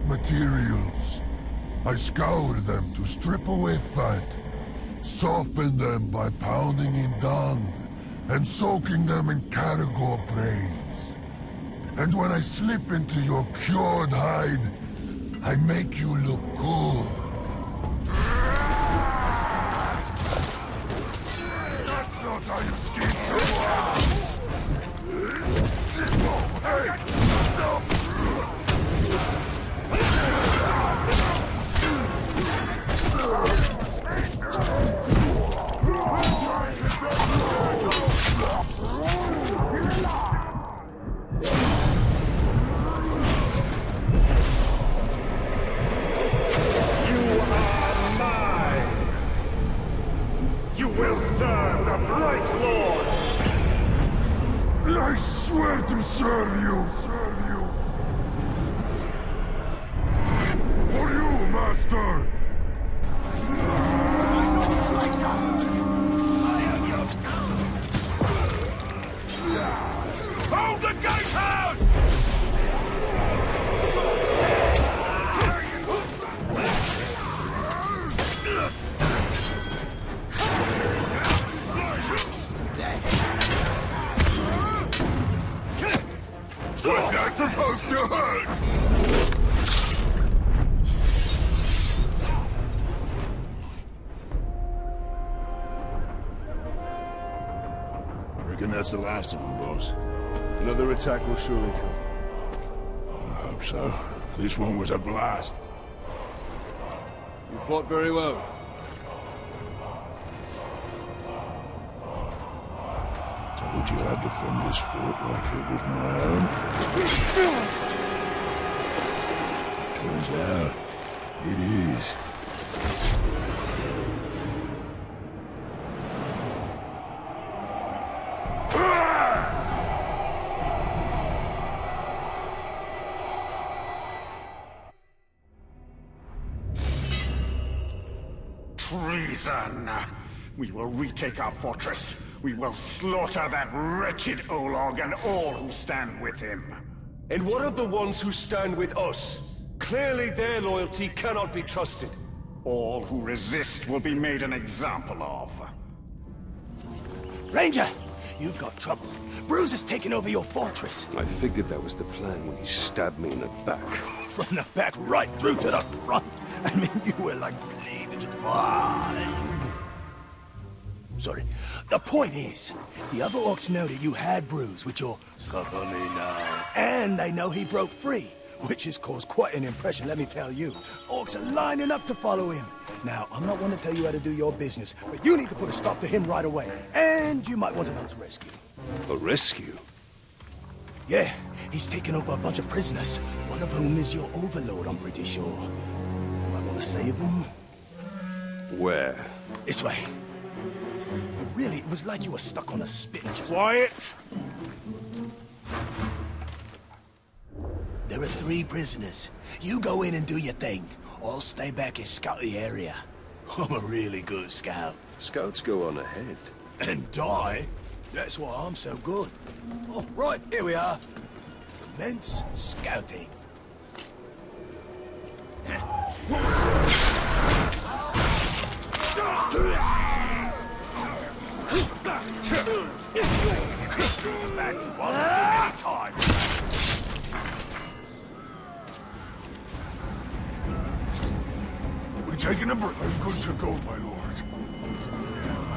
Materials. I scour them to strip away fat, soften them by pounding in dung, and soaking them in Caragor brains. And when I slip into your cured hide, I make you look good. That's not how you skin someone! Hey! Stop! I swear to serve you! For you, master! Hold the gatehouse! What's that supposed to hurt? Reckon that's the last of them, boss. Another attack will surely come. I hope so. This one was a blast. You fought very well. Told you I'd defend this fort like it was my own. Turns out, it is. Treason! We will retake our fortress. We will slaughter that wretched Olog and all who stand with him. And what of the ones who stand with us? Clearly their loyalty cannot be trusted. All who resist will be made an example of. Ranger, you've got trouble. Bruce has taken over your fortress. I figured that was the plan when he stabbed me in the back. From the back right through to the front. I mean, you were like bleeding to Sorry. The point is, the other orcs know that you had Bruce with your suffer me now. And they know he broke free, which has caused quite an impression, let me tell you. Orcs are lining up to follow him. Now, I'm not one to tell you how to do your business, but you need to put a stop to him right away. And you might want to mount a rescue. A rescue? Yeah, he's taken over a bunch of prisoners, one of whom is your overlord, I'm pretty sure. You might want to save them. Where? This way. Really, it was like you were stuck on a spit. Quiet! There are 3 prisoners. You go in and do your thing. I'll stay back and scout the area. I'm a really good scout. Scouts go on ahead. And die? That's why I'm so good. Oh, right, here we are. Commence scouting. What was it? We're taking a break. I'm good to go, my lord.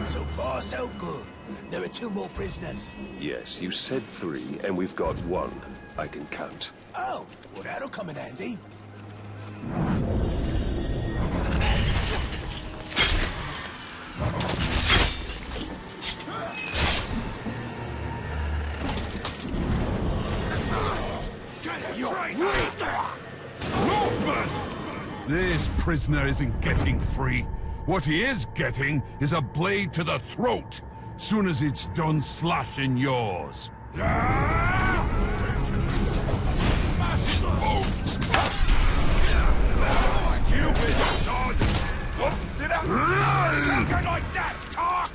So far, so good. There are 2 more prisoners. Yes, you said 3, and we've got 1. I can count. Oh, well that'll come in handy. Northman! This prisoner isn't getting free. What he is getting is a blade to the throat, soon as it's done slashing yours. Stupid sod! What did I talk like that, talk?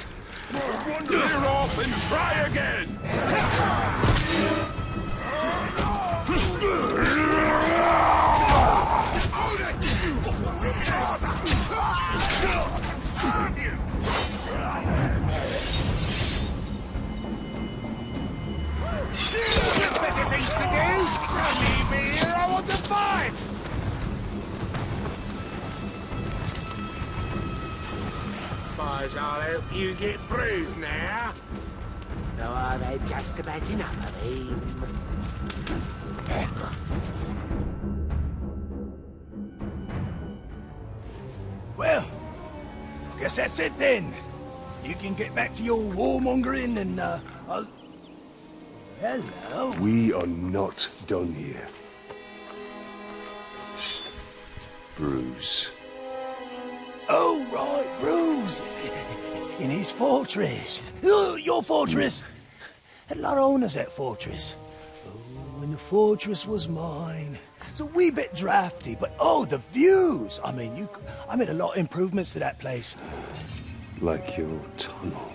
Clear off and try again! Better things to do! Don't leave me here, I want to fight! Suppose I'll help you get bruised now. Though I've had just about enough of him. Well, guess that's it then. You can get back to your warmongering and, I'll... Hello? We are not done here. Bruce. Oh, right, Bruce. In his fortress. Your fortress. Had a lot of owners, that fortress. Oh, and the fortress was mine. It's a wee bit drafty, but oh, the views! I mean, I made a lot of improvements to that place. Like your tunnel.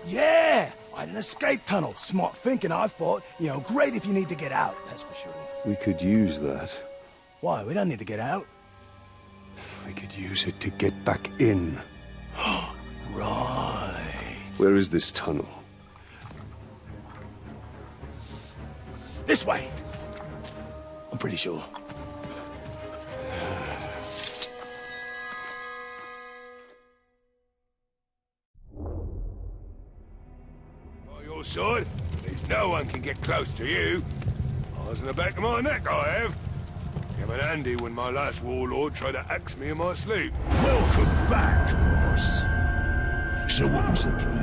Yeah! I had an escape tunnel. Smart thinking, I thought. You know, great if you need to get out, that's for sure. We could use that. Why? We don't need to get out. We could use it to get back in. Right. Where is this tunnel? This way! I'm pretty sure. By your side, there's no one can get close to you. Eyes in the back of my neck, I have. Came in handy when my last warlord tried to axe me in my sleep. Welcome back, boss. So what was the plan?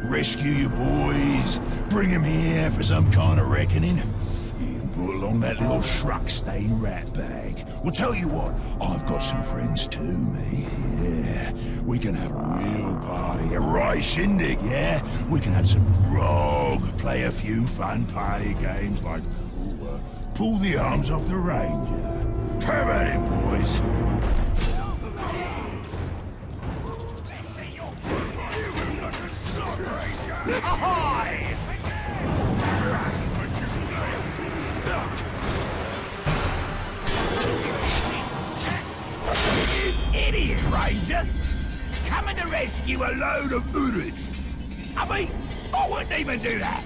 Rescue your boys? Bring them here for some kind of reckoning? You even brought along that little shrug-stained rat bag. Well, tell you what, I've got some friends too, me. Yeah, we can have a real party, a right shindig, yeah? We can have some grog, play a few fun party games like pull the arms off the ranger. Have at it, boys. Ahoy! You idiot, Ranger! Coming to rescue a load of Uruks! I mean, I wouldn't even do that!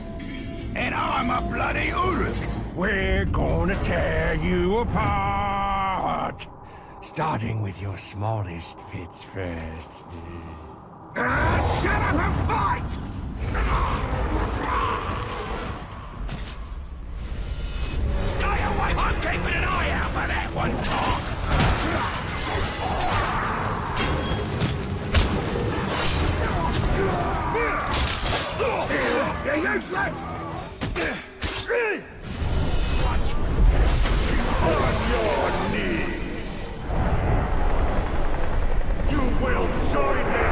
And I'm a bloody Uruk! We're gonna tear you apart! Starting with your smallest fits first. Shut up and fight! Stay away! I'm keeping an eye out for that one, Tom! You're useless! On your knees! You will join me!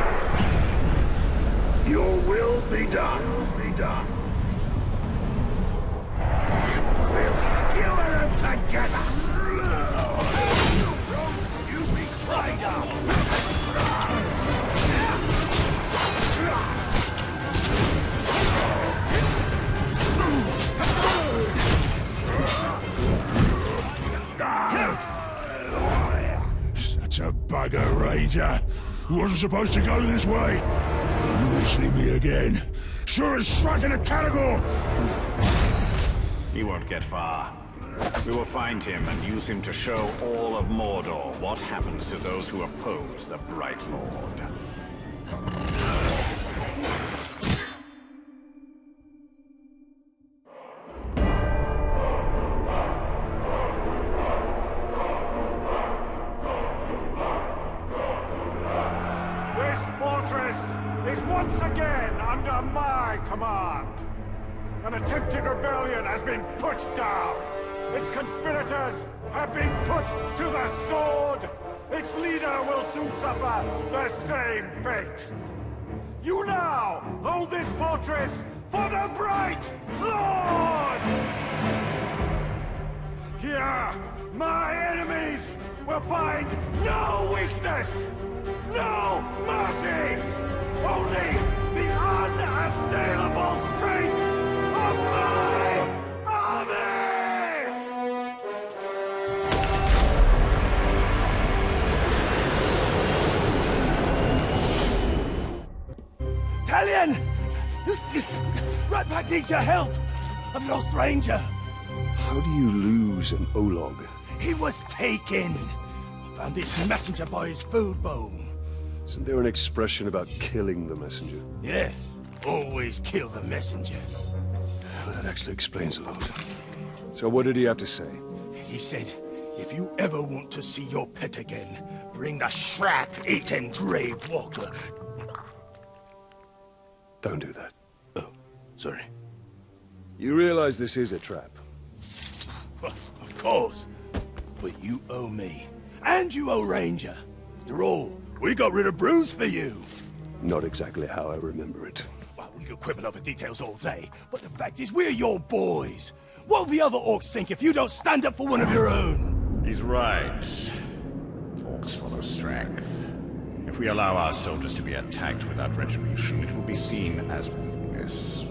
Your will be done. We'll skewer them together. You be Traitor. Such a bugger, Ranger. Wasn't supposed to go this way. You will see me again. Sure as striking a category. He won't get far. We will find him and use him to show all of Mordor what happens to those who oppose the Bright Lord. Once again under my command. An attempted rebellion has been put down. Its conspirators have been put to the sword. Its leader will soon suffer the same fate. You now hold this fortress for the Bright Lord! Here, my enemies will find no weakness, no mercy! Only the unassailable strength of my army! Talion! Right back needs your help! I've lost Ranger. How do you lose an Olog? He was taken. I found this messenger by his food bowl. Isn't there an expression about killing the messenger? Yeah, always kill the messenger. Well, that actually explains a lot. So what did he have to say? He said, if you ever want to see your pet again, bring the shrap-eaten grave walker. Don't do that. Oh, sorry. You realize this is a trap? Well, of course. But you owe me. And you owe Ranger. After all, we got rid of Bruce for you. Not exactly how I remember it. Well, we could quibble over details all day, but the fact is we're your boys. What'll the other orcs think if you don't stand up for one of your own? He's right. Orcs follow strength. If we allow our soldiers to be attacked without retribution, it will be seen as weakness.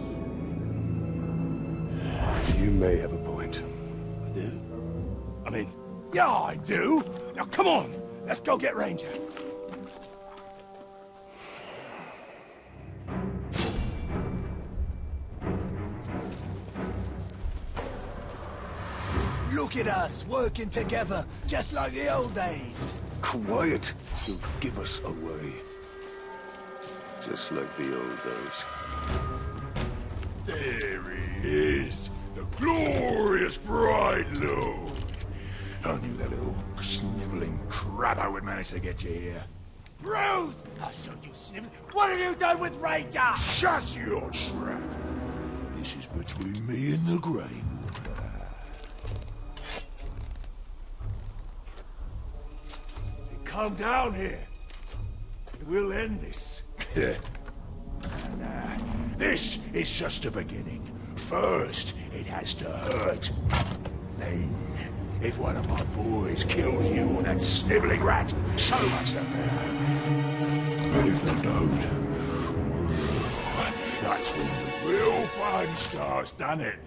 You may have a point. I do? I mean, yeah, I do! Now come on, let's go get Ranger. Look at us, working together, just like the old days. Quiet! You'll give us away. Just like the old days. There he is! The glorious bride lord! I knew that little sniveling crab I would manage to get you here. Bruce! I'll show you, snivel. What have you done with Ranger? Shut your trap! This is between me and the Grey. Come down here. We'll end this. Nah, this is just the beginning. First, it has to hurt. Then, if one of my boys kills you or that sniveling rat, so much the better. But if they don't, that's when the real fun starts, doesn't it?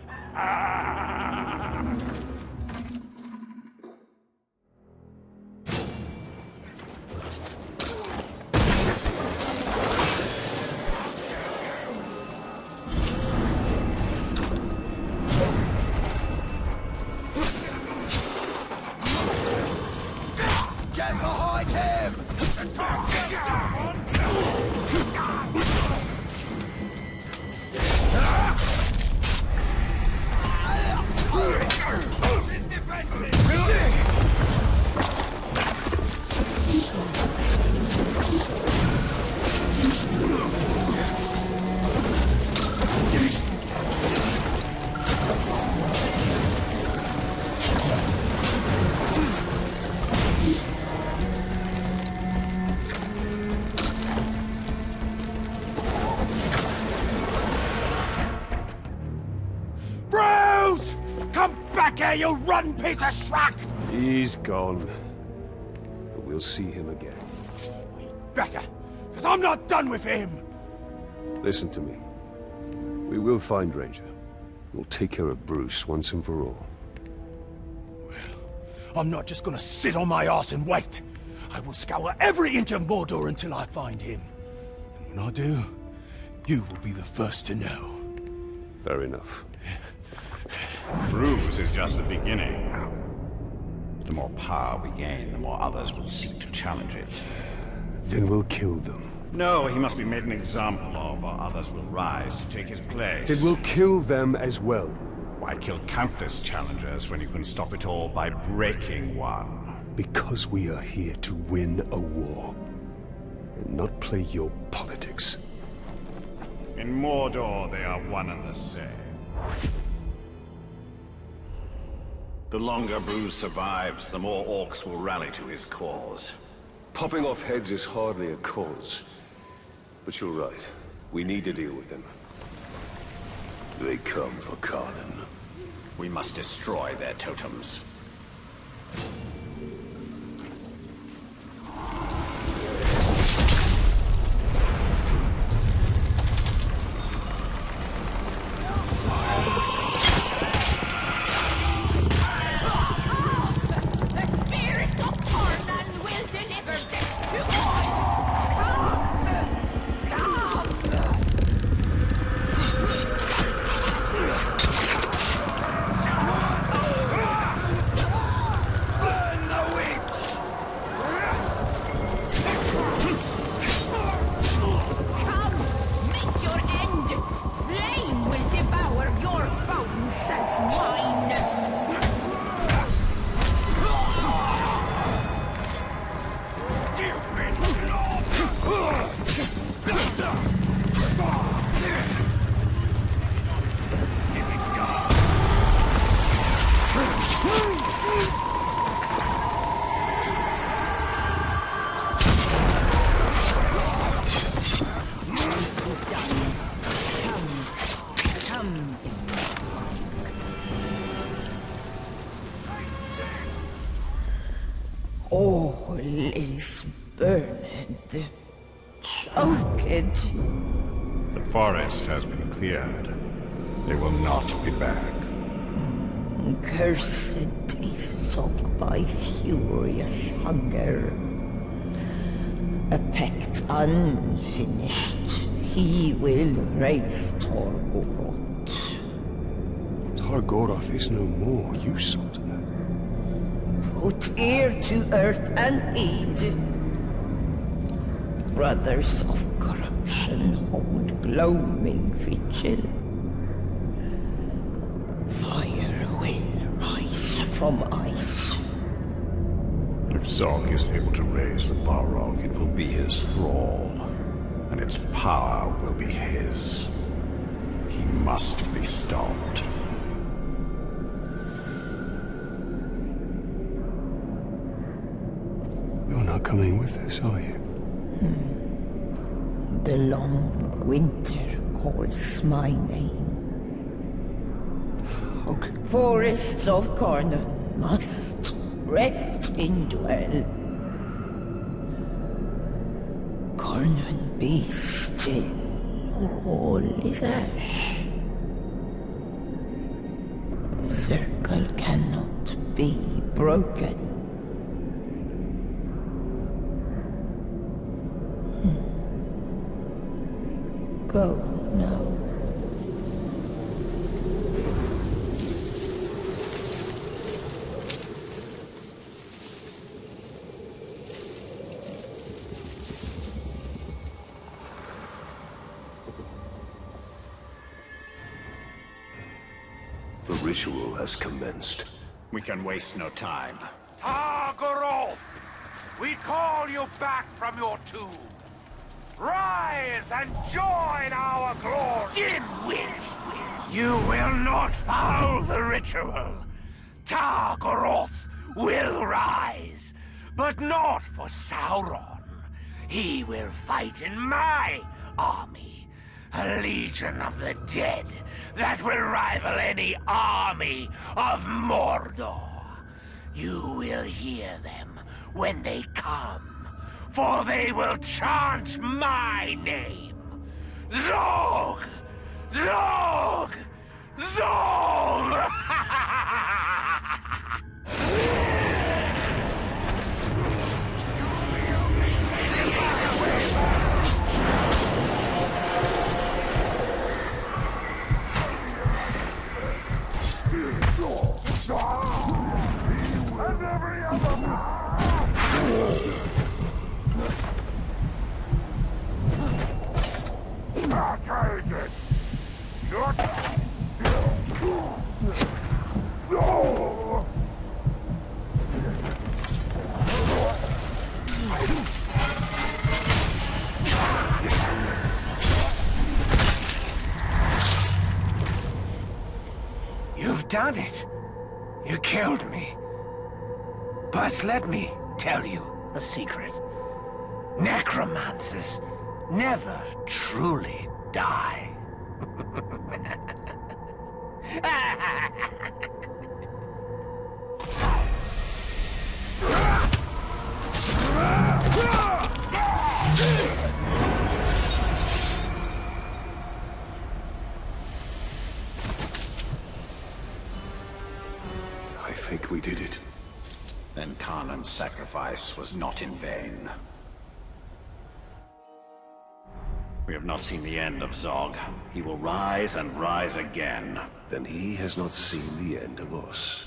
You run, piece of schmuck! He's gone. But we'll see him again. Better, because I'm not done with him! Listen to me. We will find Ranger. We'll take care of Bruce once and for all. Well, I'm not just gonna sit on my arse and wait. I will scour every inch of Mordor until I find him. And when I do, you will be the first to know. Fair enough. Bruce is just the beginning. The more power we gain, the more others will seek to challenge it. Then we'll kill them. No, he must be made an example of, or others will rise to take his place. Then we'll kill them as well. Why kill countless challengers when you can stop it all by breaking one? Because we are here to win a war, and not play your politics. In Mordor, they are one and the same. The longer Bruce survives, the more orcs will rally to his cause. Popping off heads is hardly a cause. But you're right. We need to deal with them. They come for Carlin. We must destroy their totems. All is burned, choked. The forest has been cleared. They will not be back. Cursed is Zog by furious hunger. A pact unfinished, he will raise Gorgoroth. Gorgoroth is no more, you saw to that. Put ear to earth and heed. Brothers of corruption hold gloaming vigil. Fire will rise from ice. If Zog is able to raise the Balrog, it will be his thrall, and its power will be his. He must be stopped. You're not coming with us, are you? The long winter calls my name. Forests of Carnon must rest in dwell. Carnon be still, all is ash. The circle cannot be broken. Go now. The ritual has commenced. We can waste no time. Gorgoroth! We call you back from your tomb. Rise and join our glory! Dimwit! You will not foul the ritual. Gorgoroth will rise, but not for Sauron. He will fight in my army, a legion of the dead that will rival any army of Mordor. You will hear them when they come, for they will chant my name. Zog! Zog! Zog! And every other No! You've done it. You killed me. But let me tell you a secret. Necromancers never truly die. I think we did it. Then Carnon's sacrifice was not in vain. We have not seen the end of Zog. He will rise and rise again. Then he has not seen the end of us.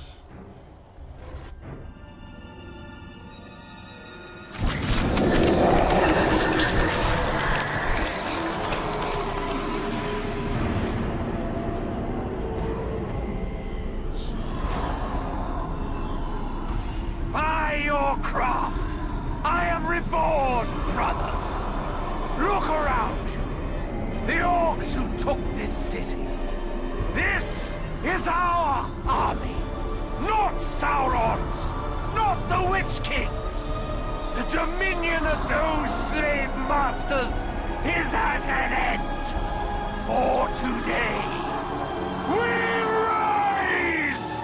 By your craft, I am reborn, brothers. Look around you. The orcs who took this city. This is our army. Not Sauron's. Not the Witch King's. The dominion of those slave masters is at an end. For today, we rise!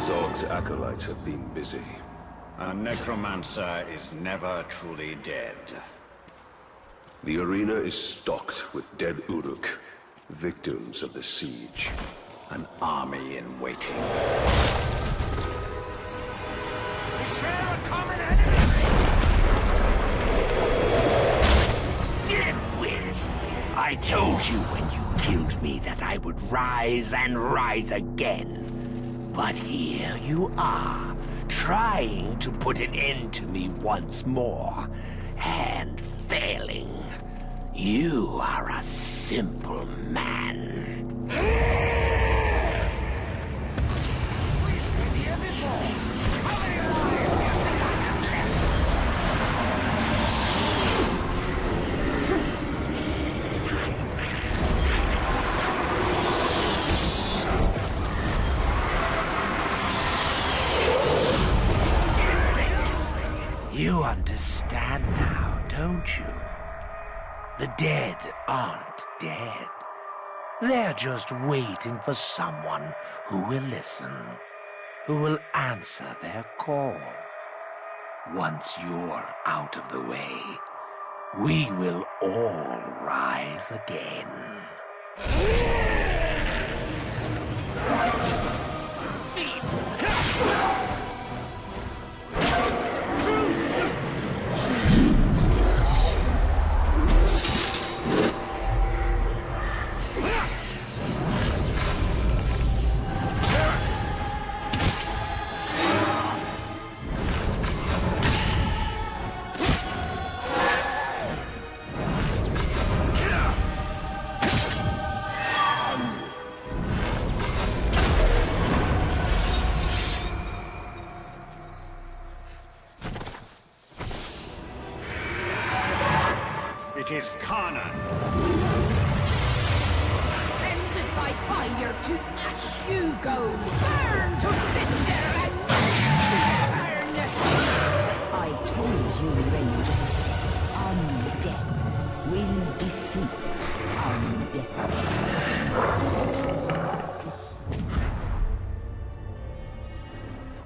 Zog's acolytes have been busy. A necromancer is never truly dead. The arena is stocked with dead Uruk, victims of the siege. An army in waiting. We share a common enemy! Dimwit! I told you when you killed me that I would rise and rise again. But here you are, trying to put an end to me once more, and failing. You are a simple man. You understand now, don't you? The dead aren't dead. They're just waiting for someone who will listen, who will answer their call. Once you're out of the way, we will all rise again. It is Kana. Frenzied by fire to ash you go. Burn to cinder and turn. I told you, Ranger. Undead will defeat undead.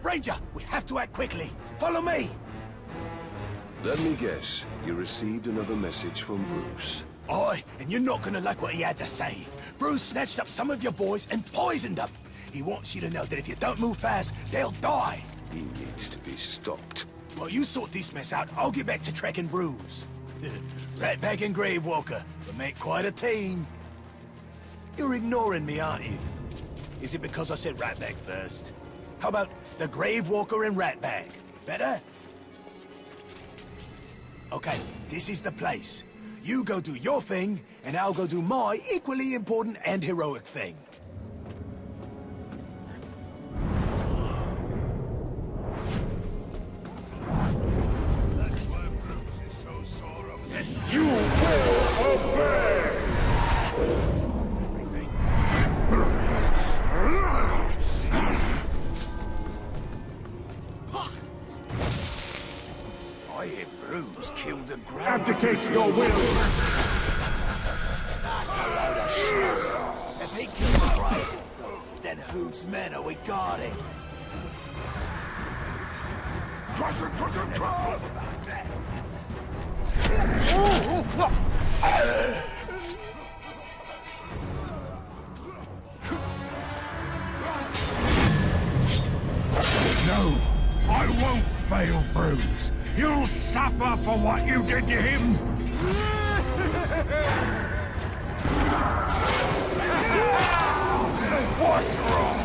Ranger, we have to act quickly. Follow me. Let me guess, you received another message from Bruce. Aye, and you're not gonna like what he had to say. Bruce snatched up some of your boys and poisoned them. He wants you to know that if you don't move fast, they'll die. He needs to be stopped. While you sort this mess out, I'll get back to Trek and Bruce. Ratbag and Gravewalker, we make quite a team. You're ignoring me, aren't you? Is it because I said Ratbag first? How about the Gravewalker and Ratbag? Better? Okay, this is the place. You go do your thing, and I'll go do my equally important and heroic thing. That's why Bruce is so sore. And you will obey! I hear Bruce killed the ground. Abdicate your will! That's a load of shit. If he killed the Grave, then whose men are we guarding? No, I won't fail Bruce. You'll suffer for what you did to him. What's wrong?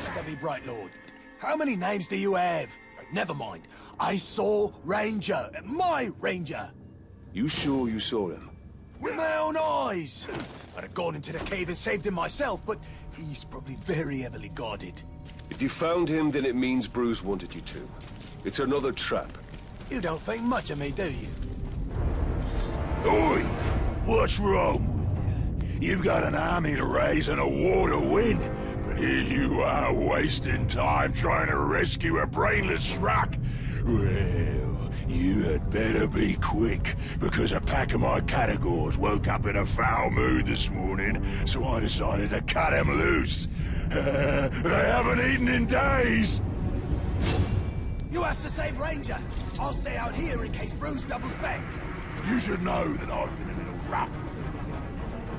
Should that be right, Lord? How many names do you have? Never mind. I saw Ranger. My Ranger. You sure you saw him? With my own eyes. I'd have gone into the cave and saved him myself, but he's probably very heavily guarded. If you found him, then it means Bruce wanted you to. It's another trap. You don't think much of me, do you? Oi! What's wrong with you? You've got an army to raise and a war to win, but here you are wasting time trying to rescue a brainless schmuck. Well, you had better be quick, because a pack of my categories woke up in a foul mood this morning, so I decided to cut them loose. They haven't eaten in days. You have to save Ranger. I'll stay out here in case Bruce doubles back. You should know that I've been a little rough.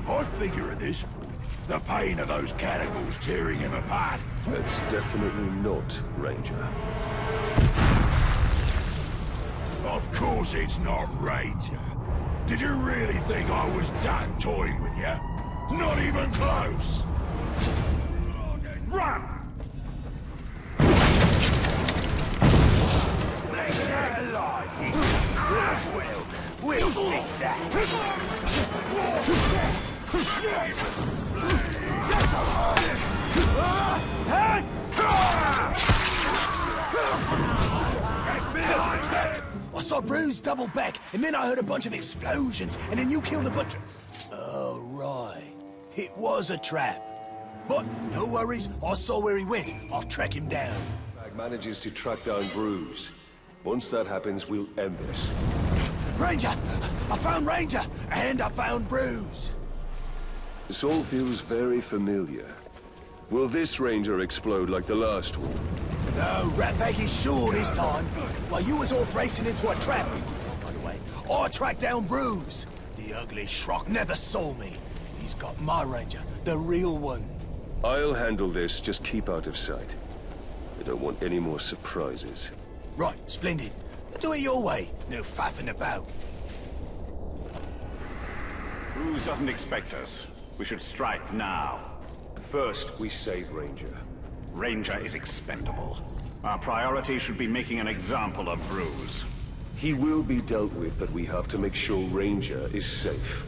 I figure at this point, the pain of those cataclysms tearing him apart. That's definitely not Ranger. Of course it's not Ranger. Did you really think I was done toying with you? Not even close! Run! Make that alive! We'll fix that! I saw Bruce double back, and then I heard a bunch of explosions, and then you killed a bunch of... Oh, right. It was a trap. But no worries, I saw where he went. I'll track him down. Manages to track down Bruce. Once that happens, we'll end this. Ranger! I found Ranger! And I found Bruce! This all feels very familiar. Will this Ranger explode like the last one? No, Ratbag is sure this time. While you was off racing into a trap, by the way, I tracked down Bruce. The ugly schrock never saw me. He's got my Ranger, the real one. I'll handle this, just keep out of sight. I don't want any more surprises. Right, splendid. Do it your way. No faffing about. Bruce doesn't expect us. We should strike now. First, we save Ranger. Ranger is expendable. Our priority should be making an example of Bruce. He will be dealt with, but we have to make sure Ranger is safe.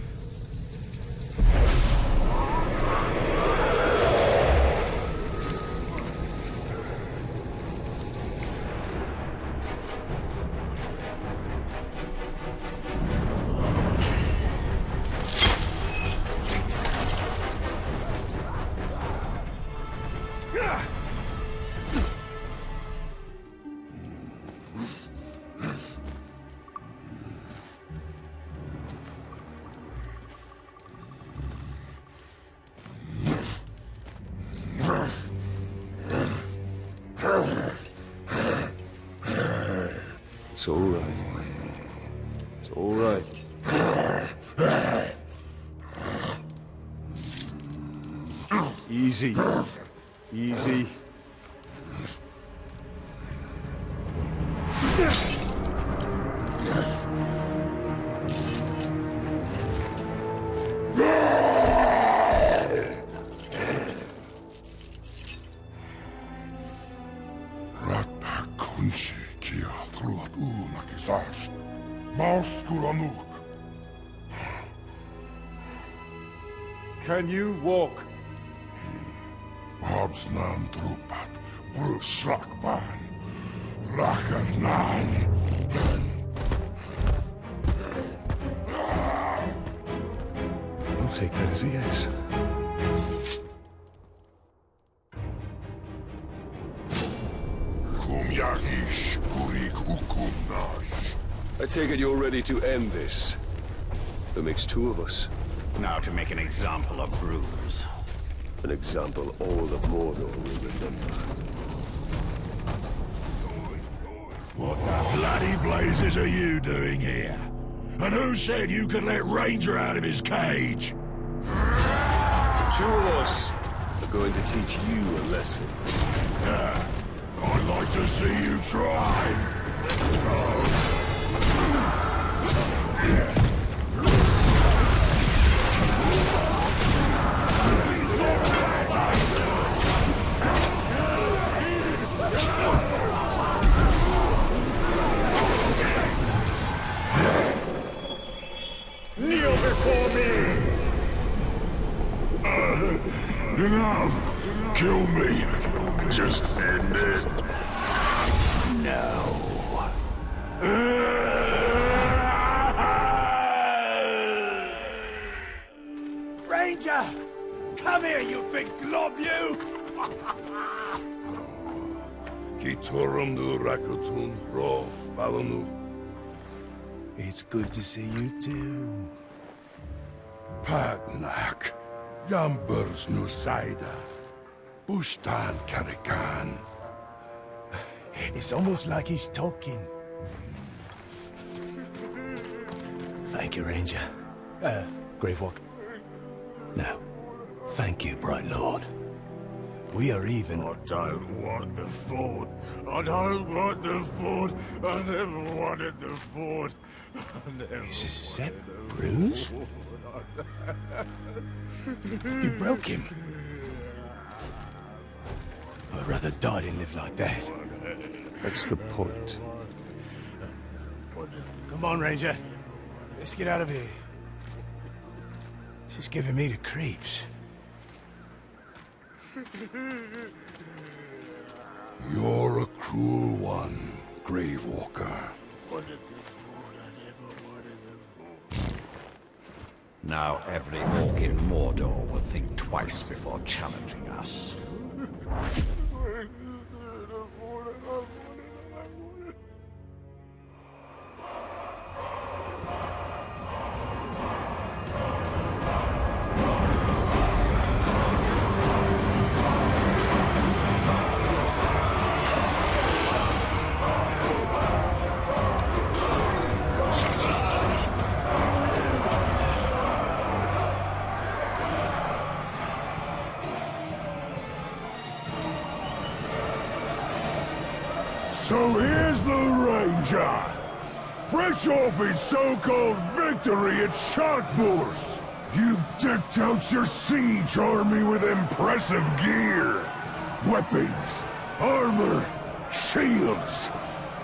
It's all right. It's all right. Easy. Easy. Can you walk? Habsnan trupat, Bruslakban, Rakarnan. I'll take that as a yes. Kumyahish kurik hukumnash. I take it you're ready to end this. That makes two of us. Now to make an example of Bruce. An example all of Mordor will remember. What the bloody blazes are you doing here? And who said you could let Ranger out of his cage? The two of us are going to teach you a lesson. I'd like to see you try. Kneel before me! Enough! Kill me! Just end it! No. Ranger! Come here, you big glob, you! Kiturum du rakutun ro balanu. It's good to see you too. Pagnak, Yambers Nusaida, Bustan Karikan. It's almost like he's talking. Thank you, Ranger. Gravewalk. No. Thank you, Bright Lord. We are even... I don't want the fort. I don't want the fort. I never wanted the fort. Is that Bruce? You broke him. I'd rather die than live like that. That's the point. Come on, Ranger. Let's get out of here. She's giving me the creeps. You're a cruel one, Gravewalker. Now every orc in Mordor will think twice before challenging us. So here's the Ranger! Fresh off his so-called victory at Shotburst! You've decked out your siege army with impressive gear! Weapons, armor, shields!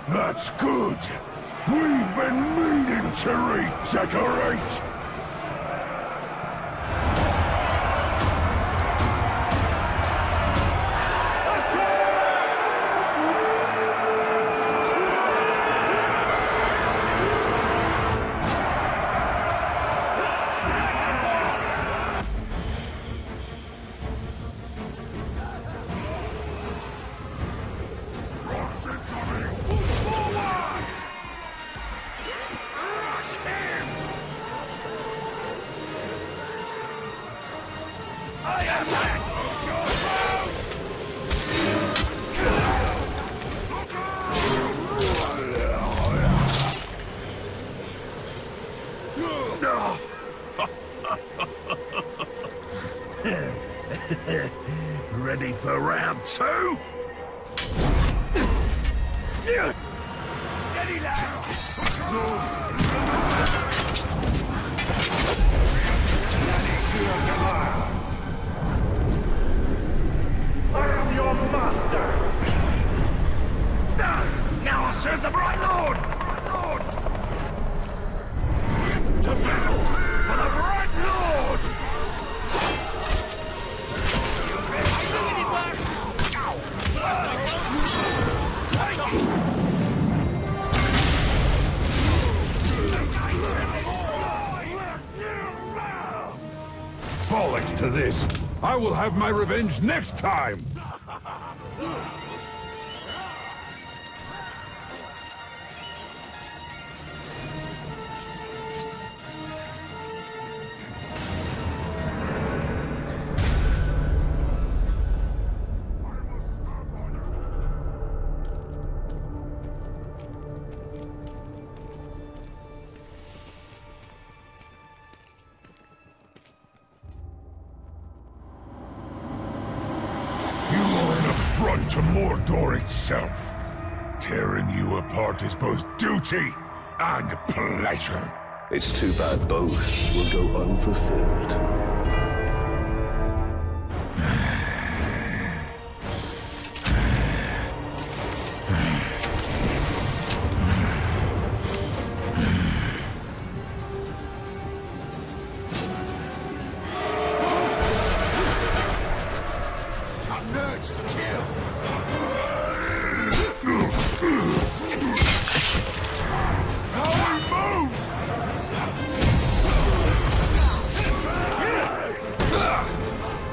That's good! We've been meaning to redecorate! Ready for round two? Steady, I am your master! Now I serve the Bright Lord! To battle for the Bright Lord! Bollocks to this! I will have my revenge next time! To Mordor itself. Tearing you apart is both duty and pleasure. It's too bad both will go unfulfilled.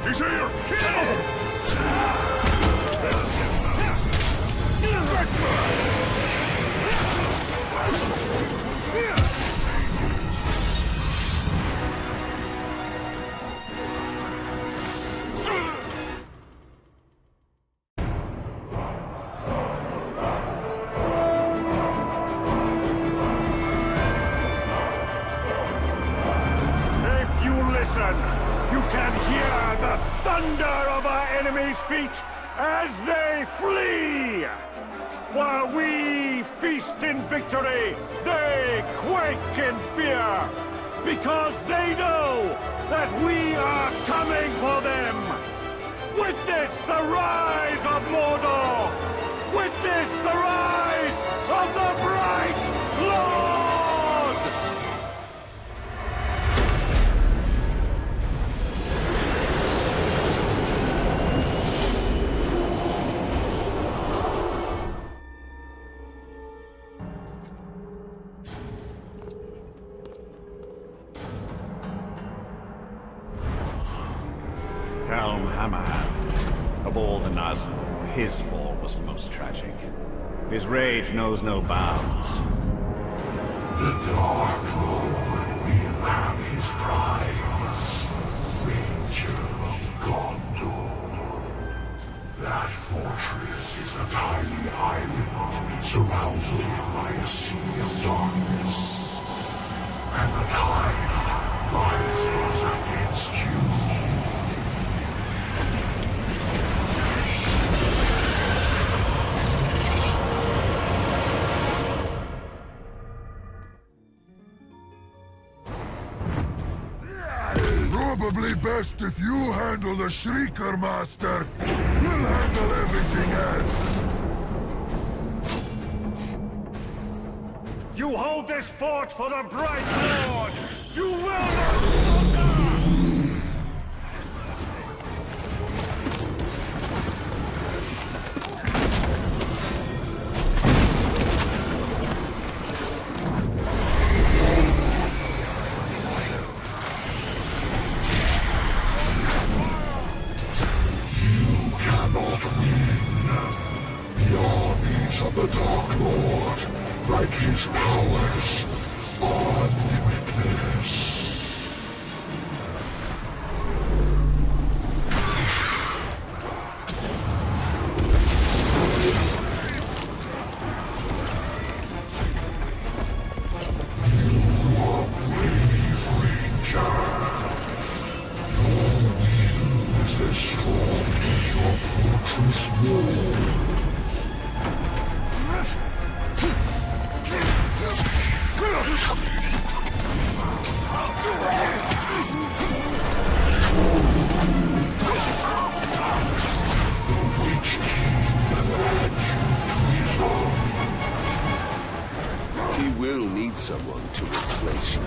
He's here! thunder of our enemies' feet as they flee! While we feast in victory, they quake in fear! Because they know that we are coming for them! Witness the rise of Mordor! Witness the rise of the Bright Lord! Helm Hammerhand. Of all the Nazgûl, his fall was most tragic. His rage knows no bounds. The Dark Lord will have his prize. Ranger of Gondor. That fortress is a tiny island surrounded by a sea of darkness. And the tide rises against you. Probably best if you handle the Shrieker, Master. We'll handle everything else. You hold this fort for the Bright Lord! You will not falter! Of the Dark Lord, like his powers, are limitless. You are brave, Ranger. Your will is as strong as your fortress wall. He will need someone to replace you.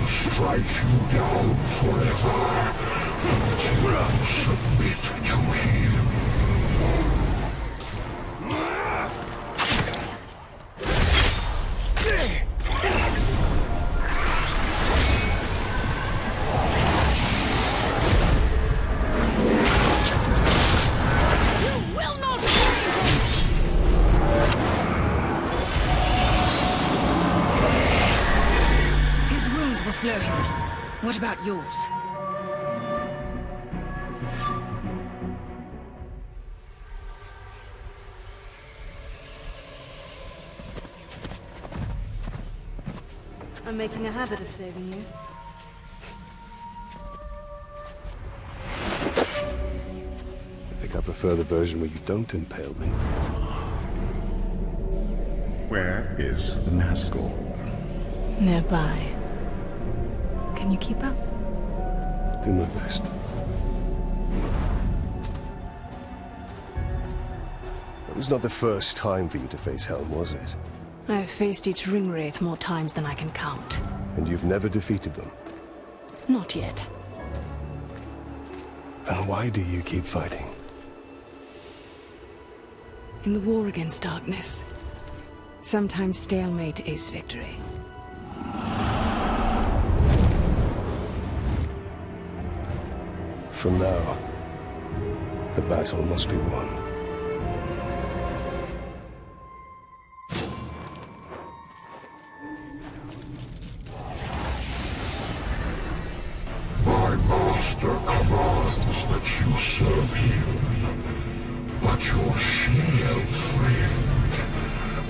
Strike you down forever until you submit to him. You will not His wounds will slow him. What about yours? I'm making a habit of saving you. I think I prefer the version where you don't impale me. Where is the Nazgûl? Nearby. Can you keep up? Do my best. It was not the first time for you to face Helm, was it? I've faced each ringwraith more times than I can count. And you've never defeated them? Not yet. Then why do you keep fighting? In the war against darkness, sometimes stalemate is victory. For now, the battle must be won. My master commands. serve him, but your she-elf friend,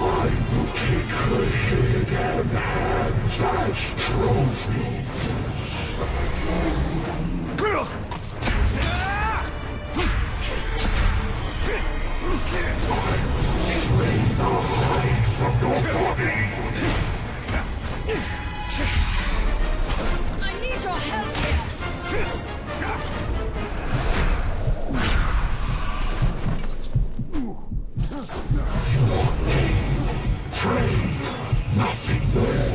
I will take her head and hands as trophies. Slay the hide from your body! I need your help here! You ordained, trained, nothing more.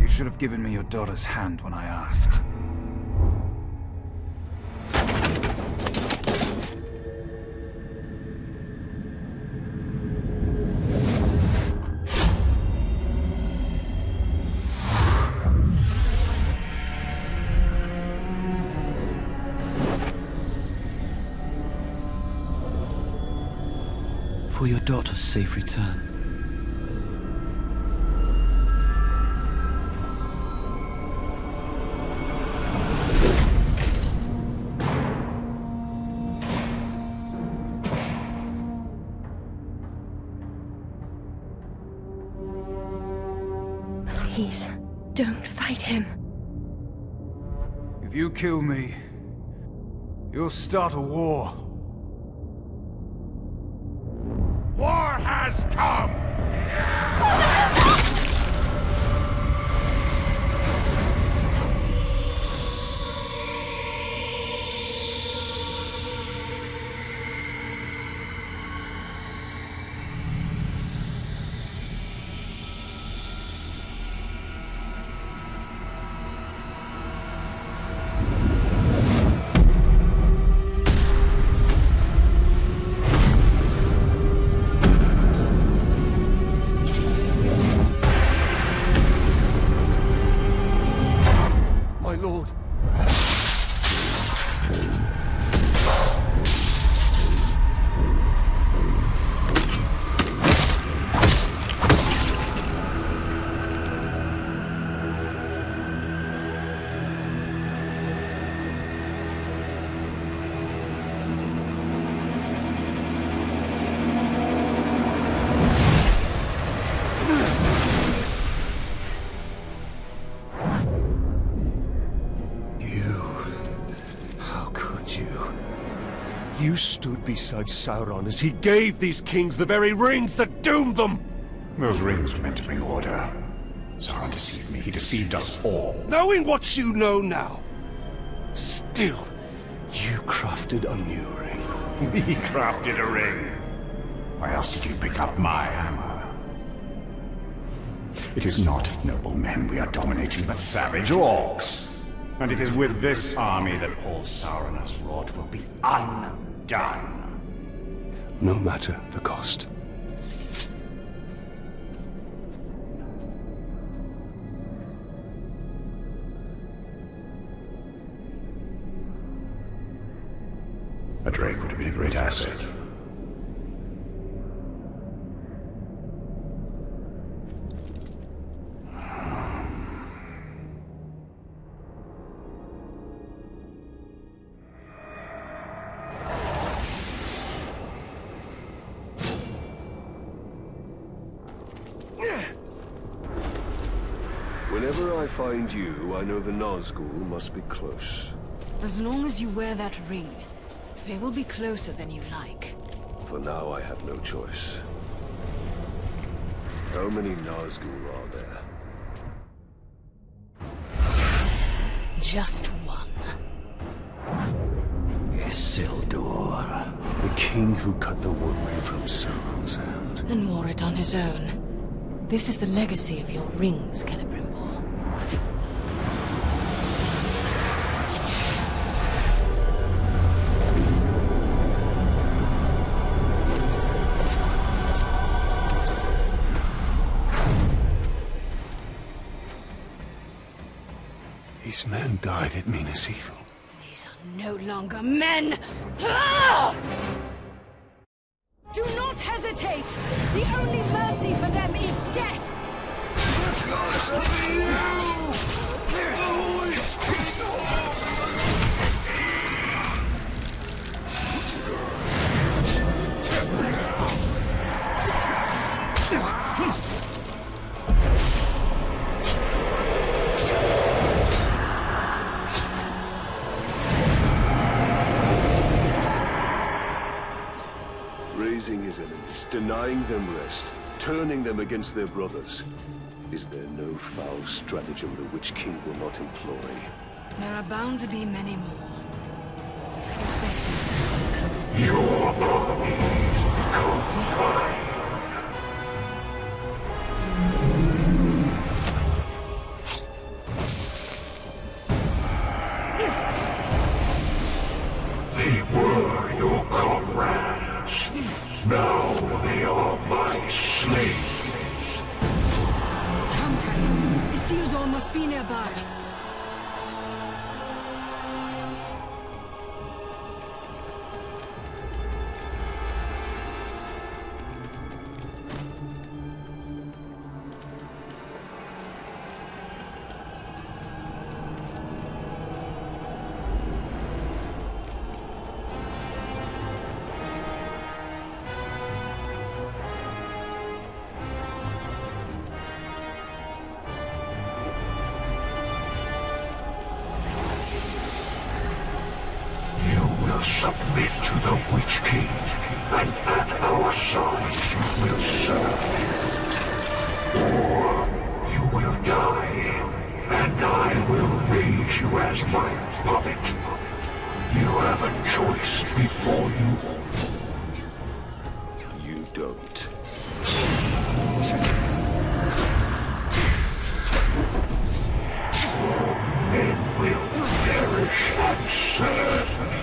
You should have given me your daughter's hand when I asked. For your daughter's safe return. Please, don't fight him. If you kill me, you'll start a war. War has come! You stood beside Sauron as he gave these kings the very rings that doomed them! Those rings were meant to bring order. Sauron deceived me. He deceived us all. Knowing what you know now, still, you crafted a new ring. He crafted a ring. Why else did you pick up my hammer? It is not noble men we are dominating, but savage orcs. And it is with this army that all Sauron has wrought will be undone. No matter the cost. A Drake would have been a great asset. Whenever I find you, I know the Nazgûl must be close. As long as you wear that ring, they will be closer than you like. For now, I have no choice. How many Nazgûl are there? Just one. Isildur, the king. king who cut the woodwind from Sauron's hand. And wore it on his own. This is the legacy of your rings, Celebrimbor. These men died at Minas Ithil. These are no longer men! Ah! Do not hesitate! The only mercy for them is death! Raising his enemies, denying them rest, turning them against their brothers. Is there no foul stratagem the Witch King will not employ? There are bound to be many more. It's best that let us come. Your armies become mine. They were your comrades. Now they are my slaves. Come, Talion. Isildur must be nearby. Submit to the Witch King, and at our side you will serve. Or you will die, and I will raise you as my puppet. You have a choice before you. You don't. Men will perish and serve me.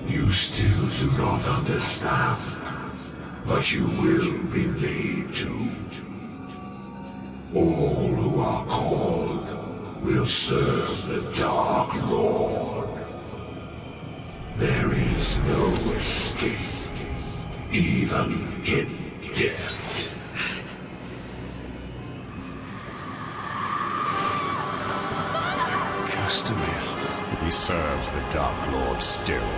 You still do not understand, but you will be made to. All who are called will serve the Dark Lord. There is no escape, even in death. Castamere. He serves the Dark Lord still.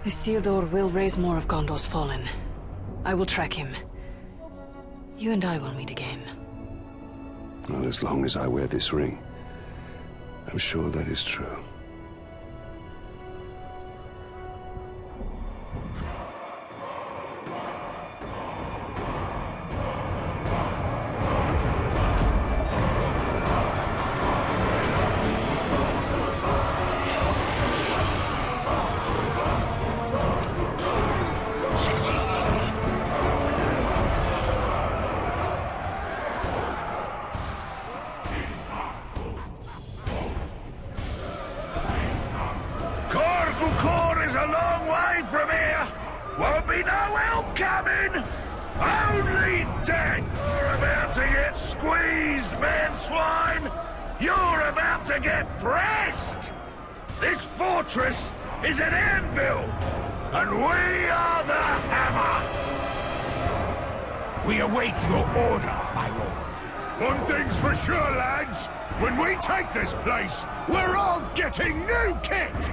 Isildur will raise more of Gondor's fallen. I will track him. You and I will meet again. Well, as long as I wear this ring, I'm sure that is true. Is an anvil, and we are the hammer! We await your order, my lord. One thing's for sure, lads. When we take this place, we're all getting new kit!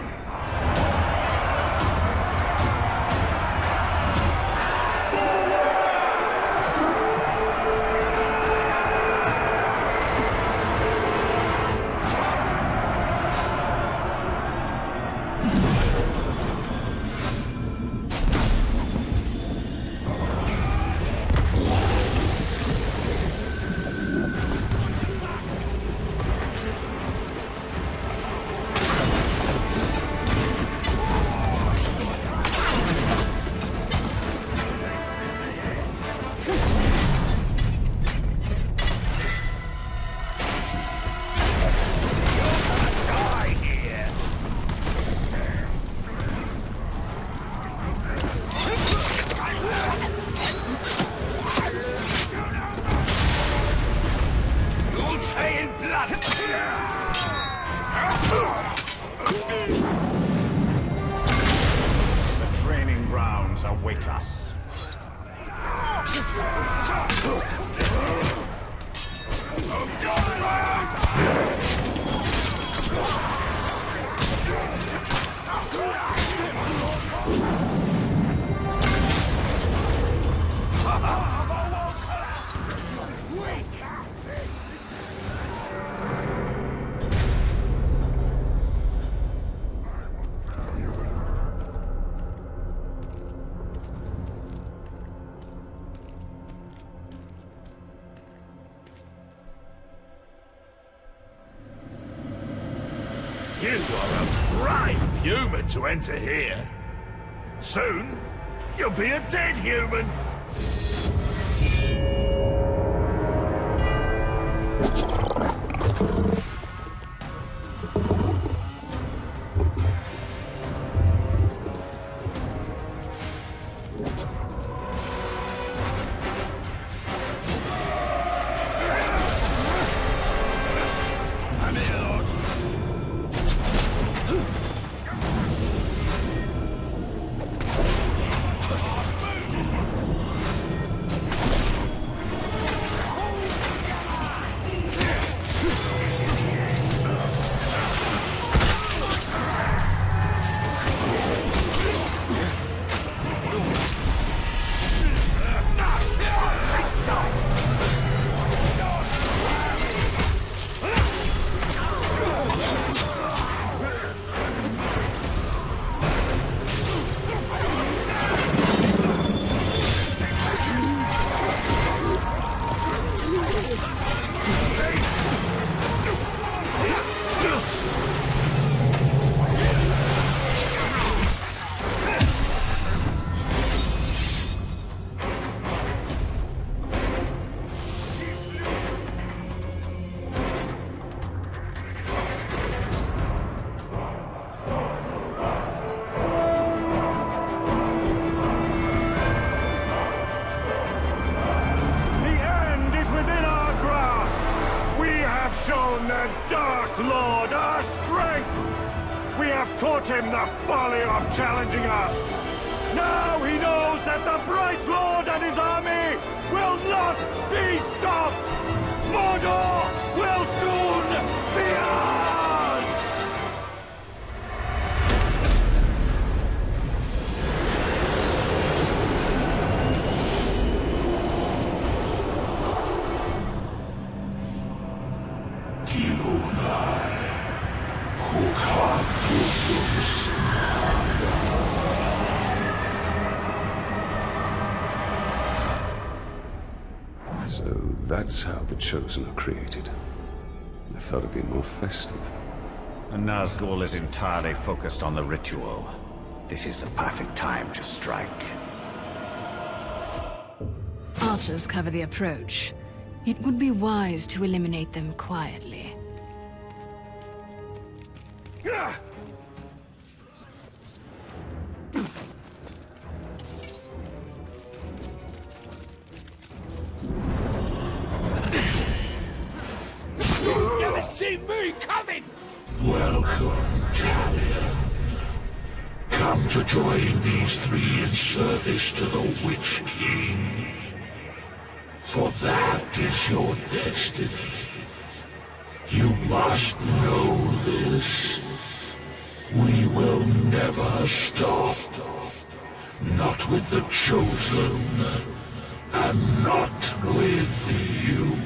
You are a brave human to enter here. Soon, you'll be a dead human. Taught him the folly of challenging us. Now he knows that the Bright Lord and his army will not So that's how the Chosen are created. I thought it'd be more festive. The Nazgûl is entirely focused on the ritual. This is the perfect time to strike. Archers cover the approach. It would be wise to eliminate them quietly. You never see me coming! Welcome, Talion. Come to join these three in service to the Witch King. For that is your destiny. You must know this. We will never stop. Not with the Chosen, and not with you.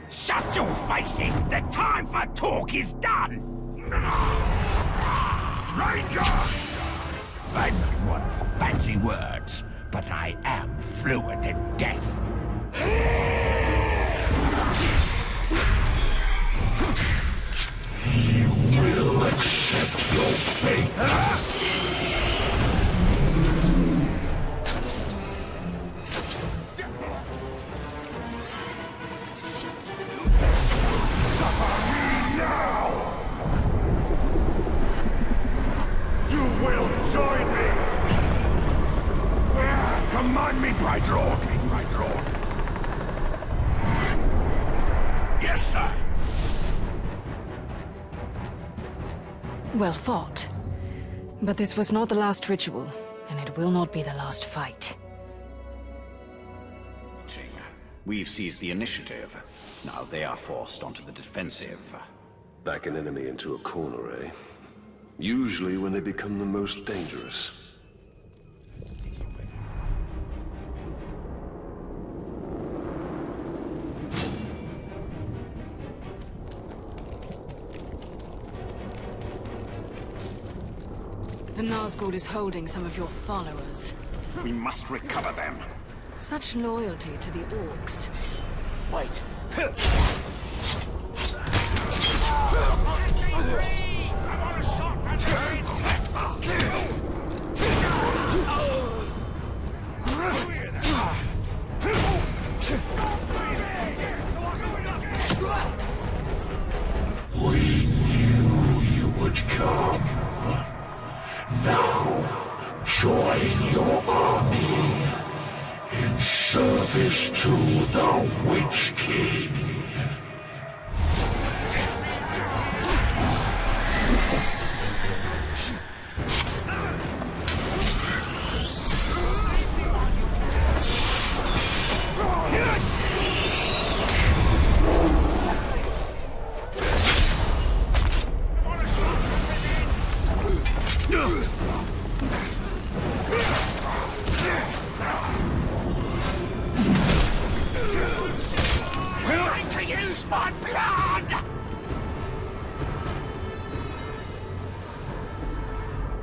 Shut your faces! The time for talk is done! Ranger! I'm not one for fancy words, but I am fluent in death. You will accept your fate. Command me, Bright Lord. Bright Lord. Yes, sir. Well fought. But this was not the last ritual, and it will not be the last fight. We've seized the initiative. Now they are forced onto the defensive. Back an enemy into a corner, eh? Usually when they become the most dangerous. The Nazgûl is holding some of your followers. We must recover them. Such loyalty to the orcs. Wait. We knew you would come. Now, join your army in service to the Witch King.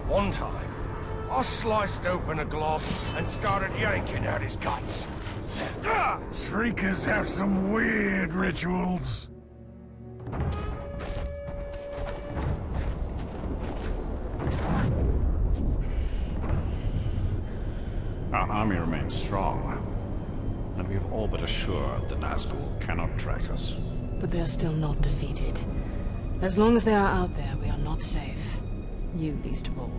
One time, I sliced open a glove and started yanking out his guts. Shriekers have some weird rituals. Our army remains strong, and we have all but assured the Nazgûl cannot track us. But they are still not defeated. As long as they are out there, we are not safe. You least of all.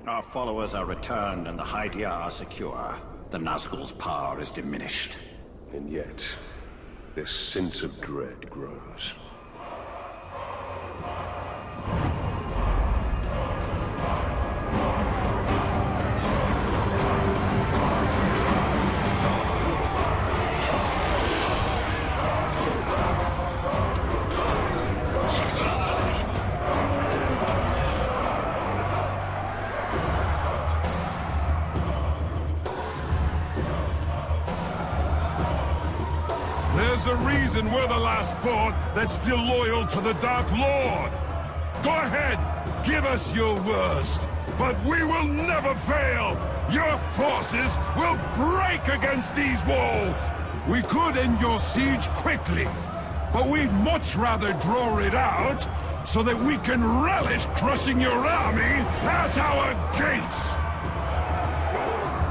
Our followers are returned and the Haedir are secure. The Nazgûl's power is diminished. And yet, their sense of dread grows. There's a reason we're the last fort that's still loyal to the Dark Lord. Go ahead! Give us your worst! But we will never fail! Your forces will break against these walls! We could end your siege quickly, but we'd much rather draw it out so that we can relish crushing your army at our gates!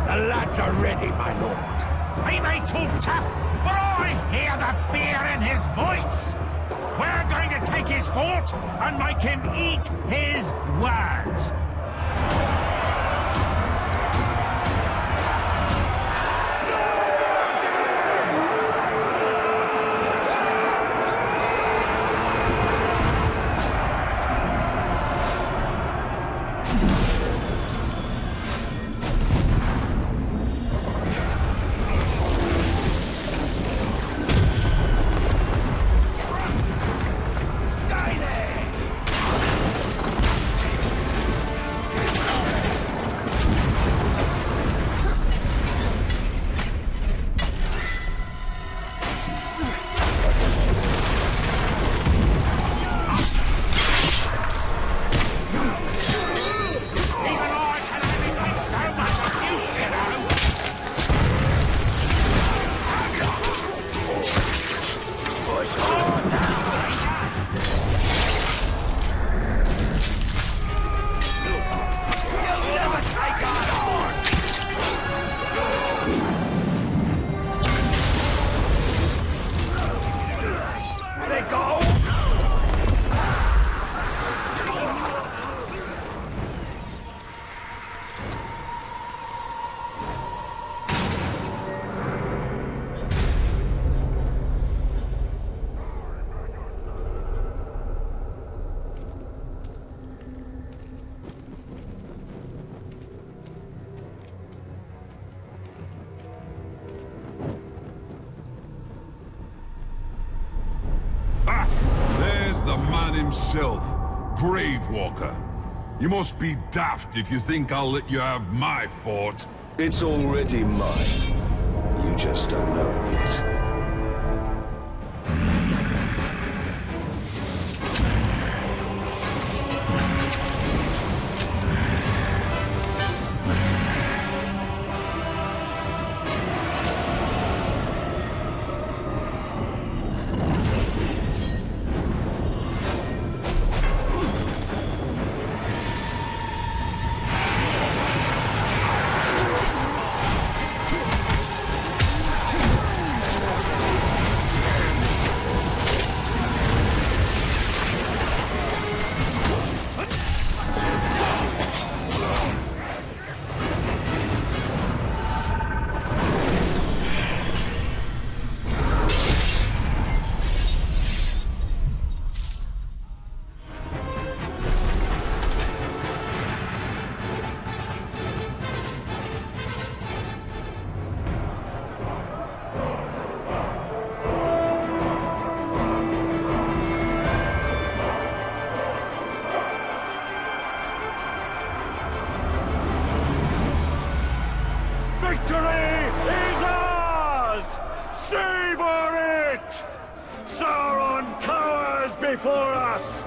The lads are ready, my lord. He may talk tough, but I hear the fear in his voice! We're going to take his fort and make him eat his words! Himself, Gravewalker. You must be daft if you think I'll let you have my fort. It's already mine. You just don't know it yet. before us!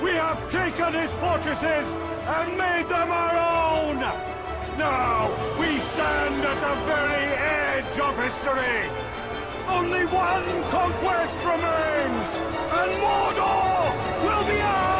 We have taken his fortresses and made them our own! Now, we stand at the very edge of history! Only one conquest remains, and Mordor will be ours!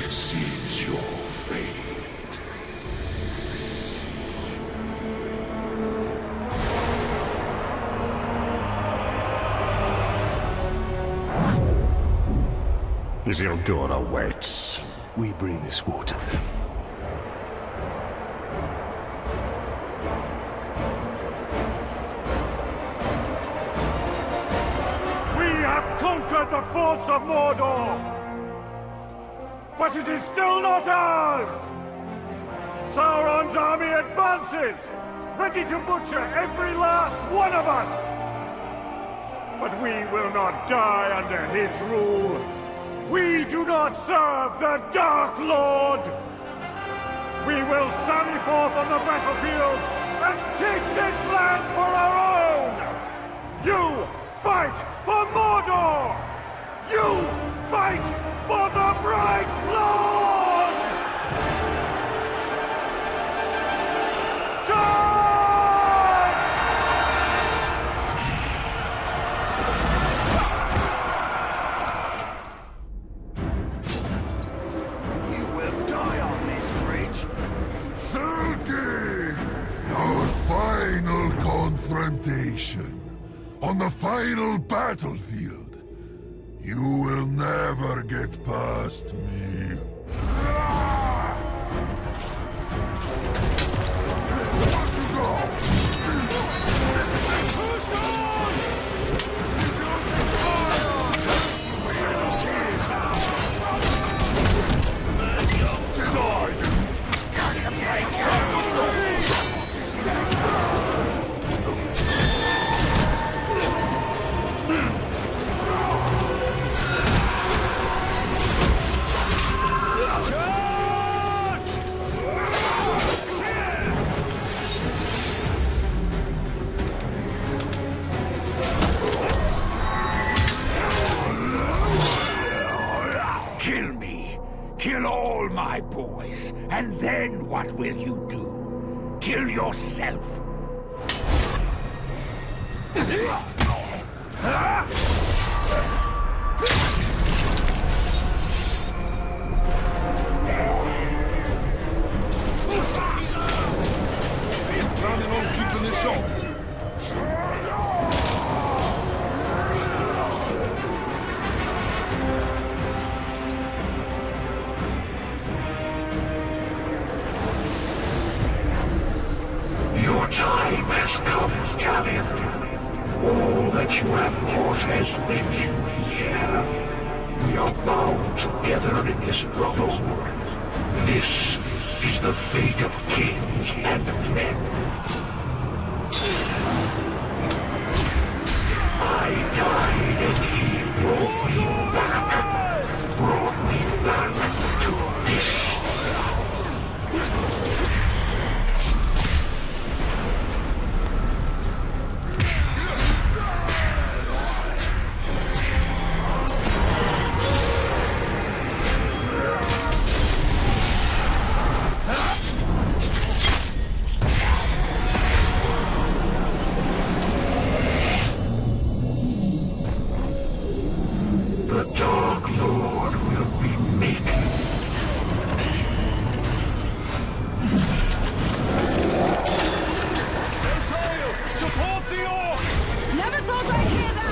This is your fate. Isildur awaits. We bring this water. conquered the forts of Mordor! But it is still not ours! Sauron's army advances, ready to butcher every last one of us! But we will not die under his rule. We do not serve the Dark Lord! We will sally forth on the battlefield and take this land for our own! You fight for Mordor! You fight for the Bright Lord! Charge! You will die on this bridge. Selkie! Our final confrontation. On the final battlefield. You will never get past me. Kill me. Kill all my boys. And then what will you do? Kill yourself. Planning on keeping this up. Your time has come, Talion. All that you have wrought has led you here. We are bound together in this brotherhood. This is the fate of kings and men. I died and he brought me back. Brought me back to this. The Dark Lord will remake you. Betrayal! Support the orcs! Never thought I'd hear that!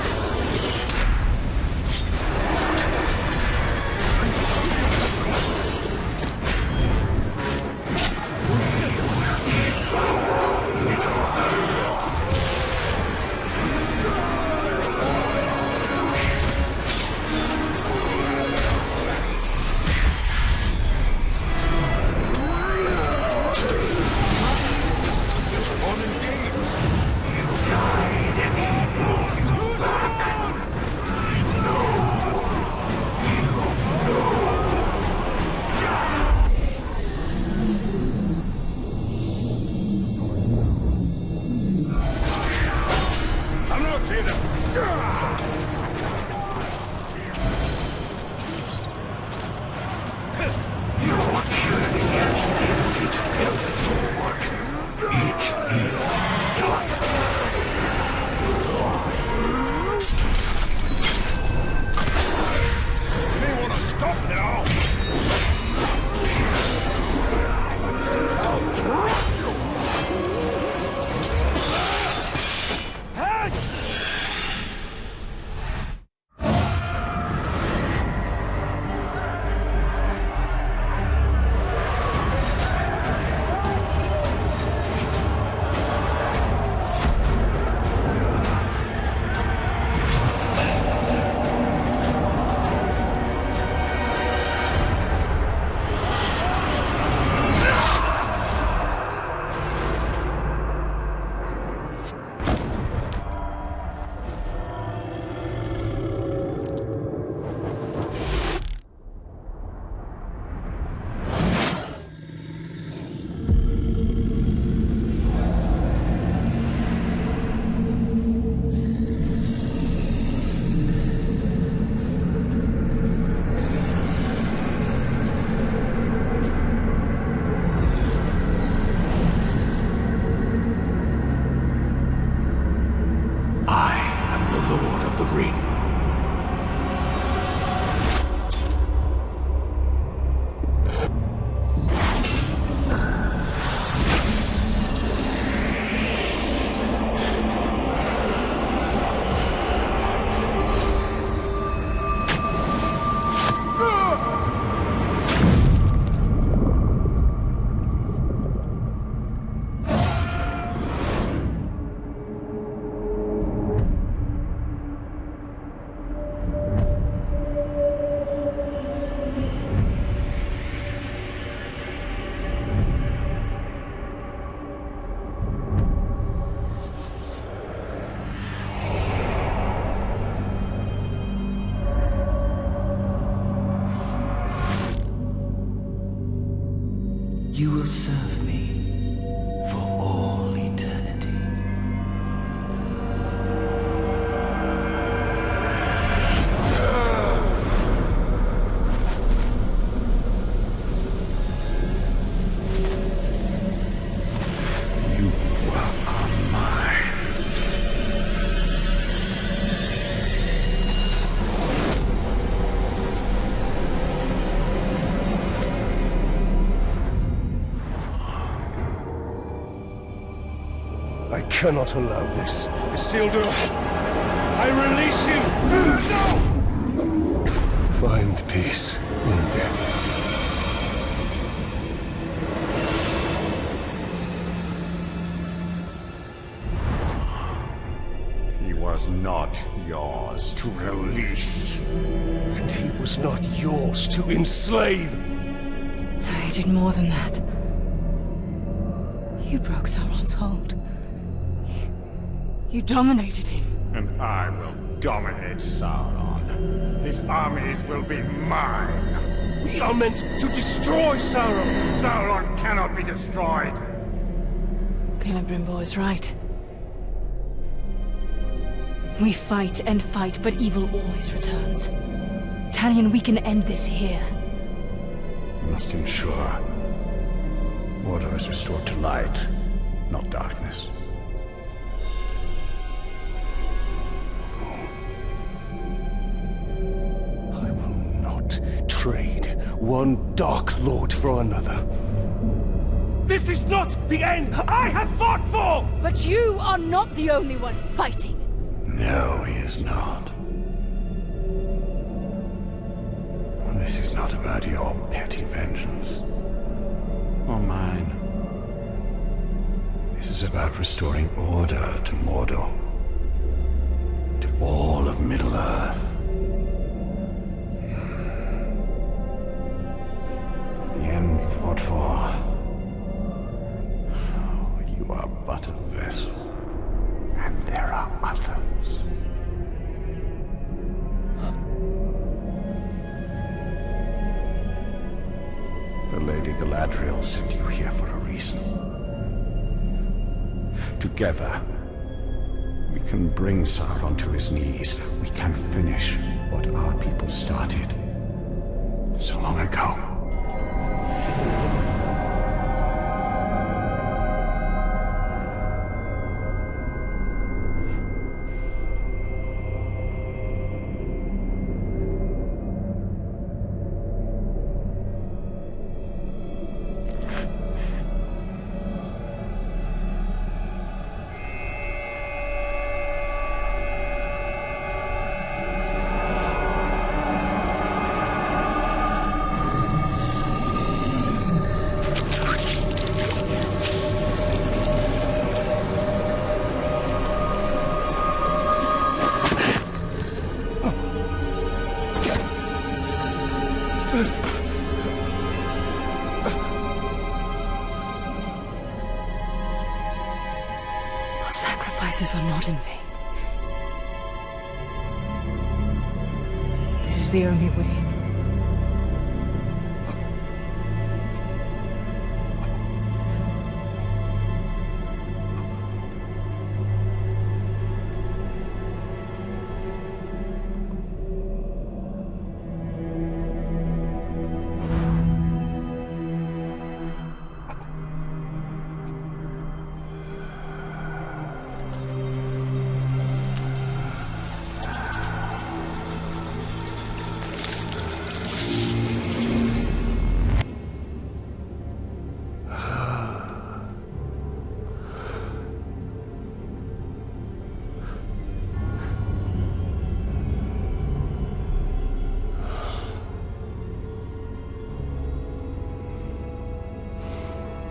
will serve me for all eternity. You are mine. I cannot allow this. Isildur, I release you! No! Find peace in death. He was not yours to release. And he was not yours to enslave! I did more than that. You broke Sauron's hold. You dominated him. And I will dominate Sauron. His armies will be mine. We are meant to destroy Sauron! Sauron cannot be destroyed! Celebrimbor is right. We fight and fight, but evil always returns. Talion, we can end this here. We must ensure order is restored to light, not darkness. I will not trade one Dark Lord for another. This is not the end I have fought for! But you are not the only one fighting. No, he is not. This is not about your petty vengeance. Or mine. This is about restoring order to Mordor. To all of Middle-earth. The end you fought for. You are but a vessel. And there are others. The Lady Galadriel sent you here for a reason. Together, we can bring Sauron to his knees. We can finish what our people started so long ago. Our sacrifices are not in vain. This is the only way.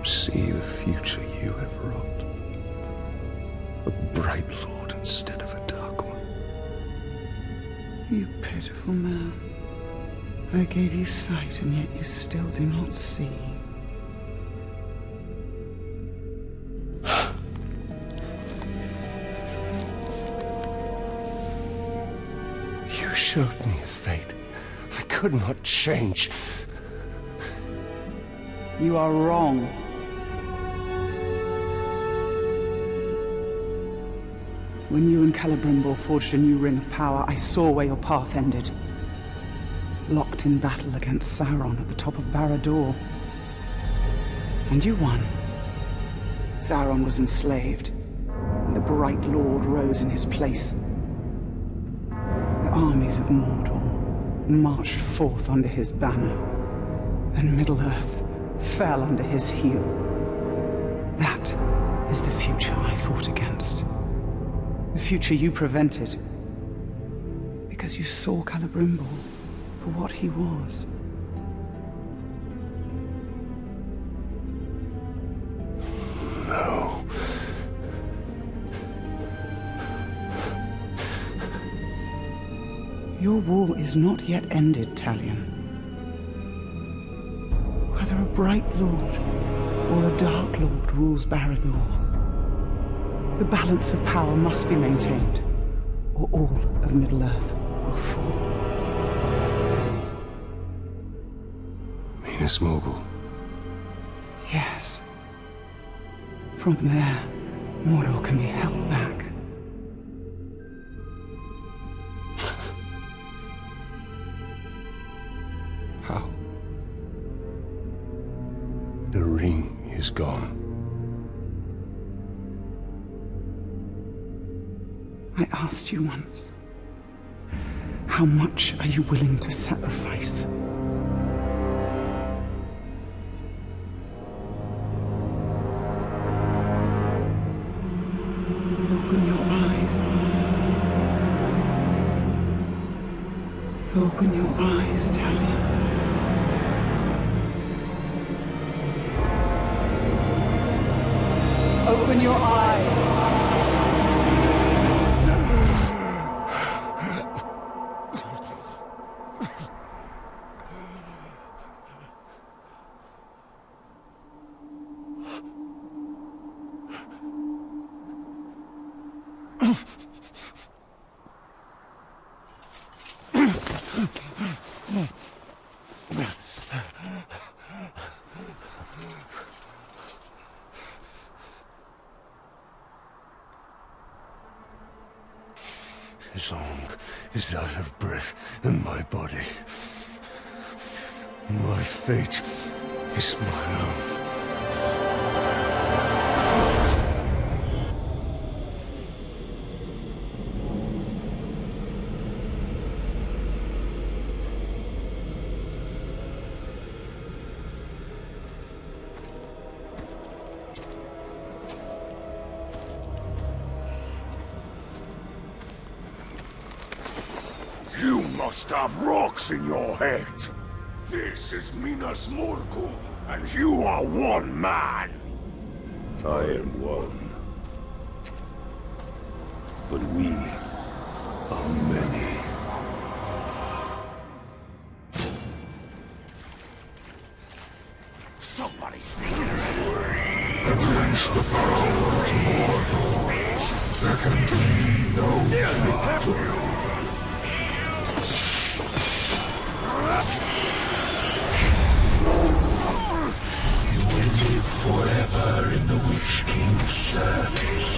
See the future you have wrought. A bright lord instead of a dark one. You pitiful man. I gave you sight, and yet you still do not see. You showed me a fate I could not change. You are wrong. When you and Celebrimbor forged a new ring of power, I saw where your path ended. Locked in battle against Sauron at the top of Barad-dûr. And you won. Sauron was enslaved, and the Bright Lord rose in his place. The armies of Mordor marched forth under his banner, and Middle-earth fell under his heel. That is the future I fought against. The future you prevented. Because you saw Celebrimbor for what he was. No. Your war is not yet ended, Talion. Whether a Bright Lord or a Dark Lord rules Barad-dûr, the balance of power must be maintained, or all of Middle-earth will fall. Minas Morgul. Yes. From there, Mordor can be held back. How? The ring is gone. I asked you once, how much are you willing to sacrifice? Open your eyes. Open your eyes, Talion. Open your eyes. As long as I have breath in my body, my fate is my own. You must have rocks in your head. This is Minas Morgul, and you are one man. I am one. But we are many. Somebody singing Against the barrows of Mordor, there can be no victory. You will live forever in the Witch King's service.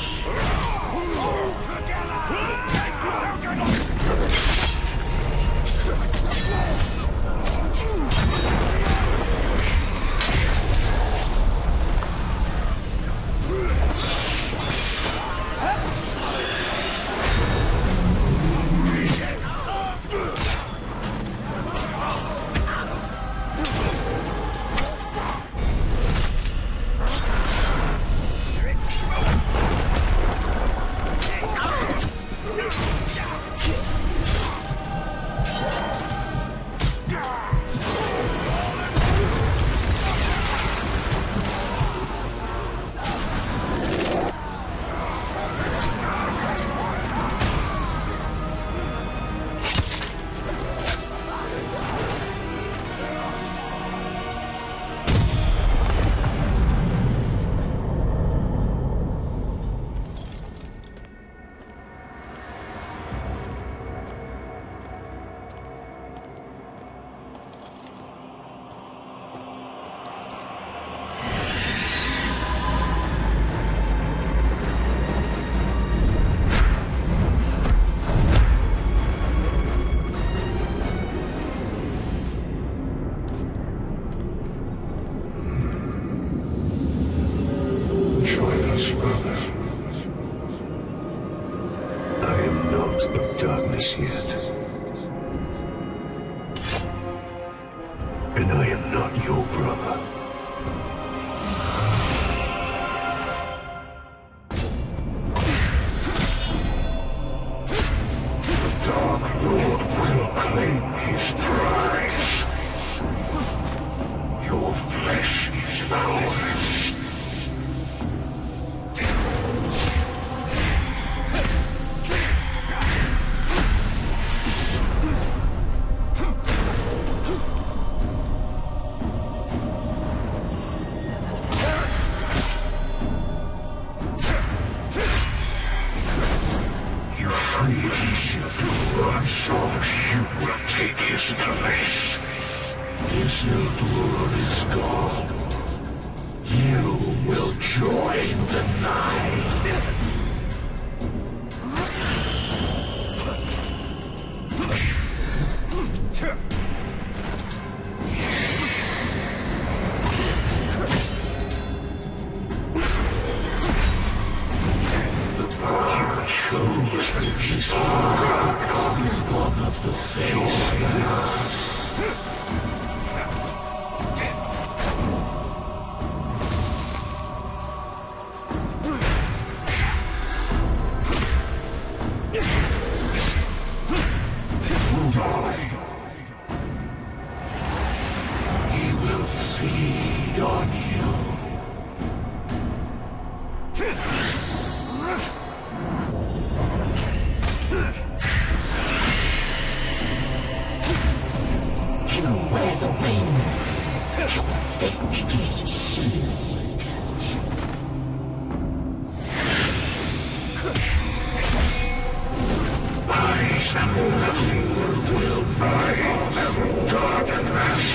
this yet. And I am not your brother. The Dark Lord will claim his prize. Your flesh is ours. Take his place. Isildur is gone. You will join the Nine. The path you chose is one of the face. He will feed on you. You wear the ring. Your fate is sealed. Eyes and nothing will bind them darkness.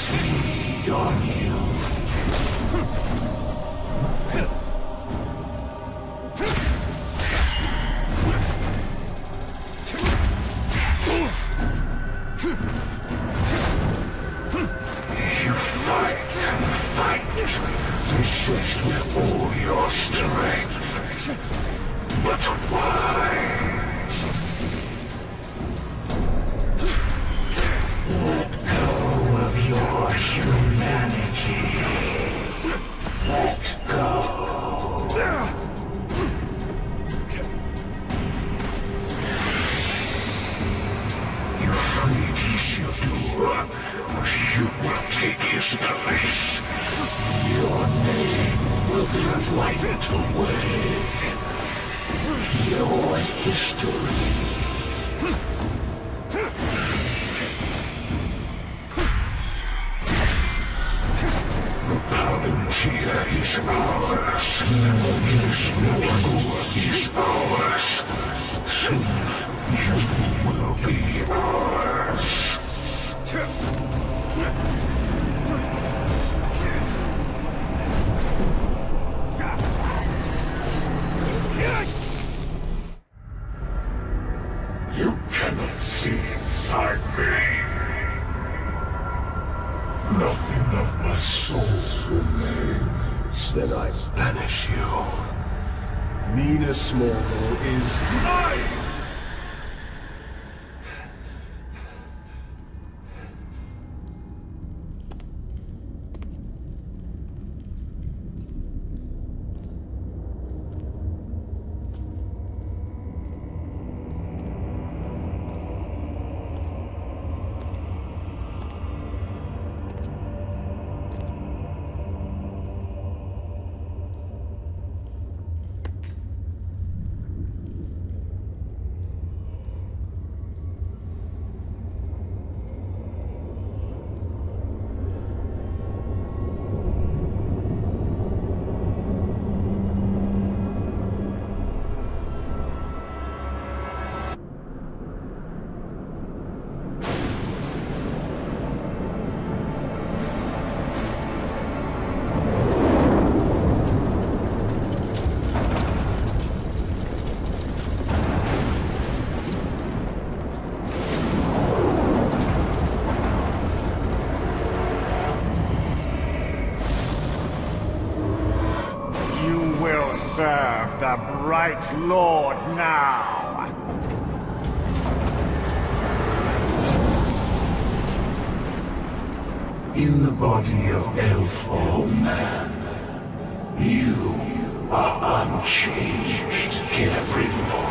Feed on you. You fight and fight. Resist with all your strength. But why? Let go of your humanity. Let go. You freed Isildur, but you will take his place. Your name will be wiped away. Your history. The Palantir is ours. This Morgul is ours. Soon you will be ours. You cannot see inside me. Nothing of my soul remains. Then I banish you. Minas Ithil is mine! Serve the Bright Lord now! in the body of elf or man. You are unchanged, Celebrimbor.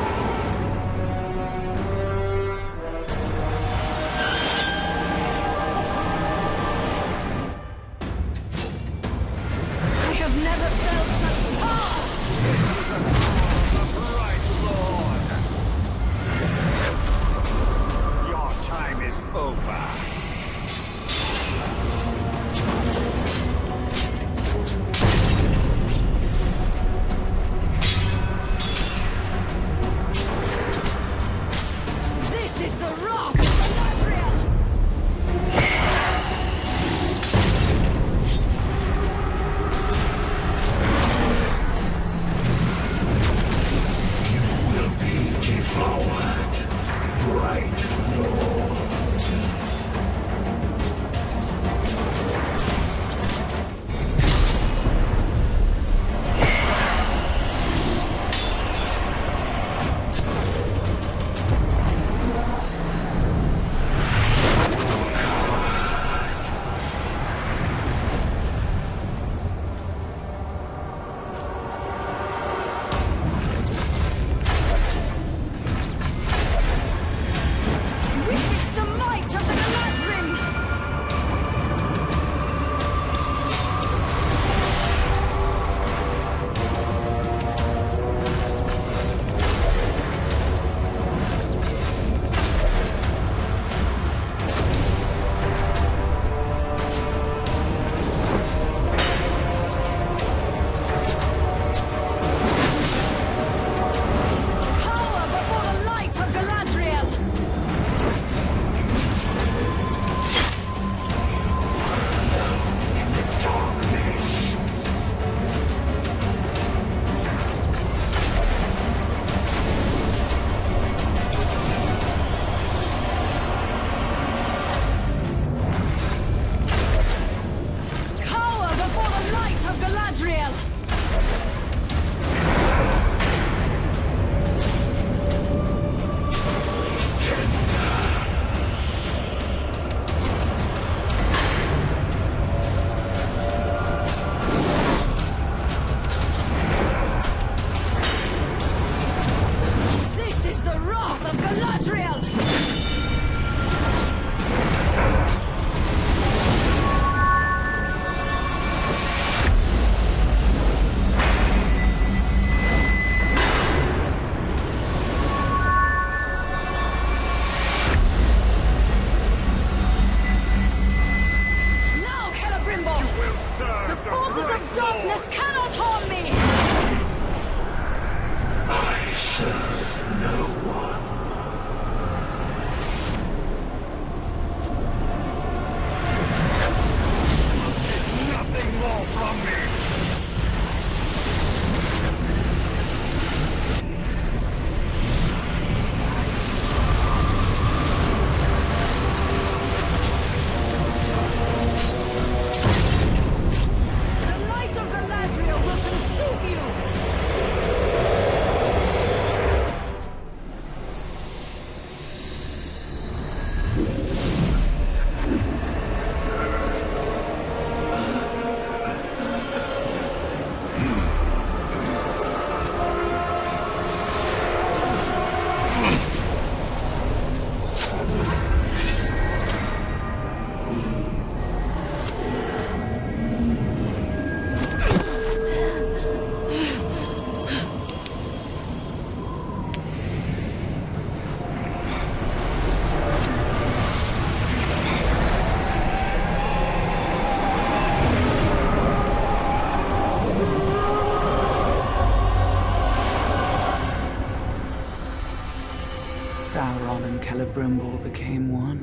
Sauron and Celebrimbor became one,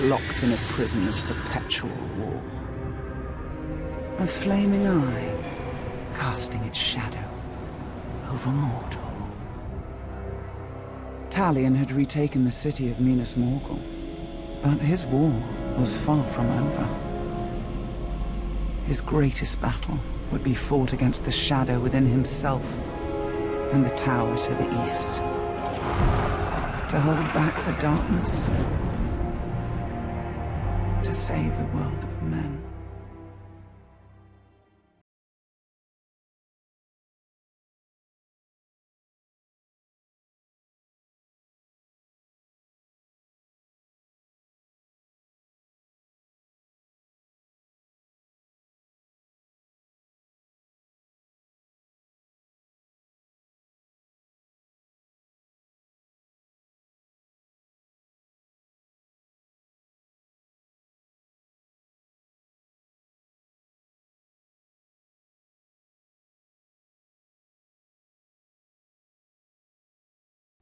locked in a prison of perpetual war. A flaming eye, casting its shadow over Mordor. Talion had retaken the city of Minas Morgul, but his war was far from over. His greatest battle would be fought against the shadow within himself and the tower to the east. To hold back the darkness. To to save the world of men.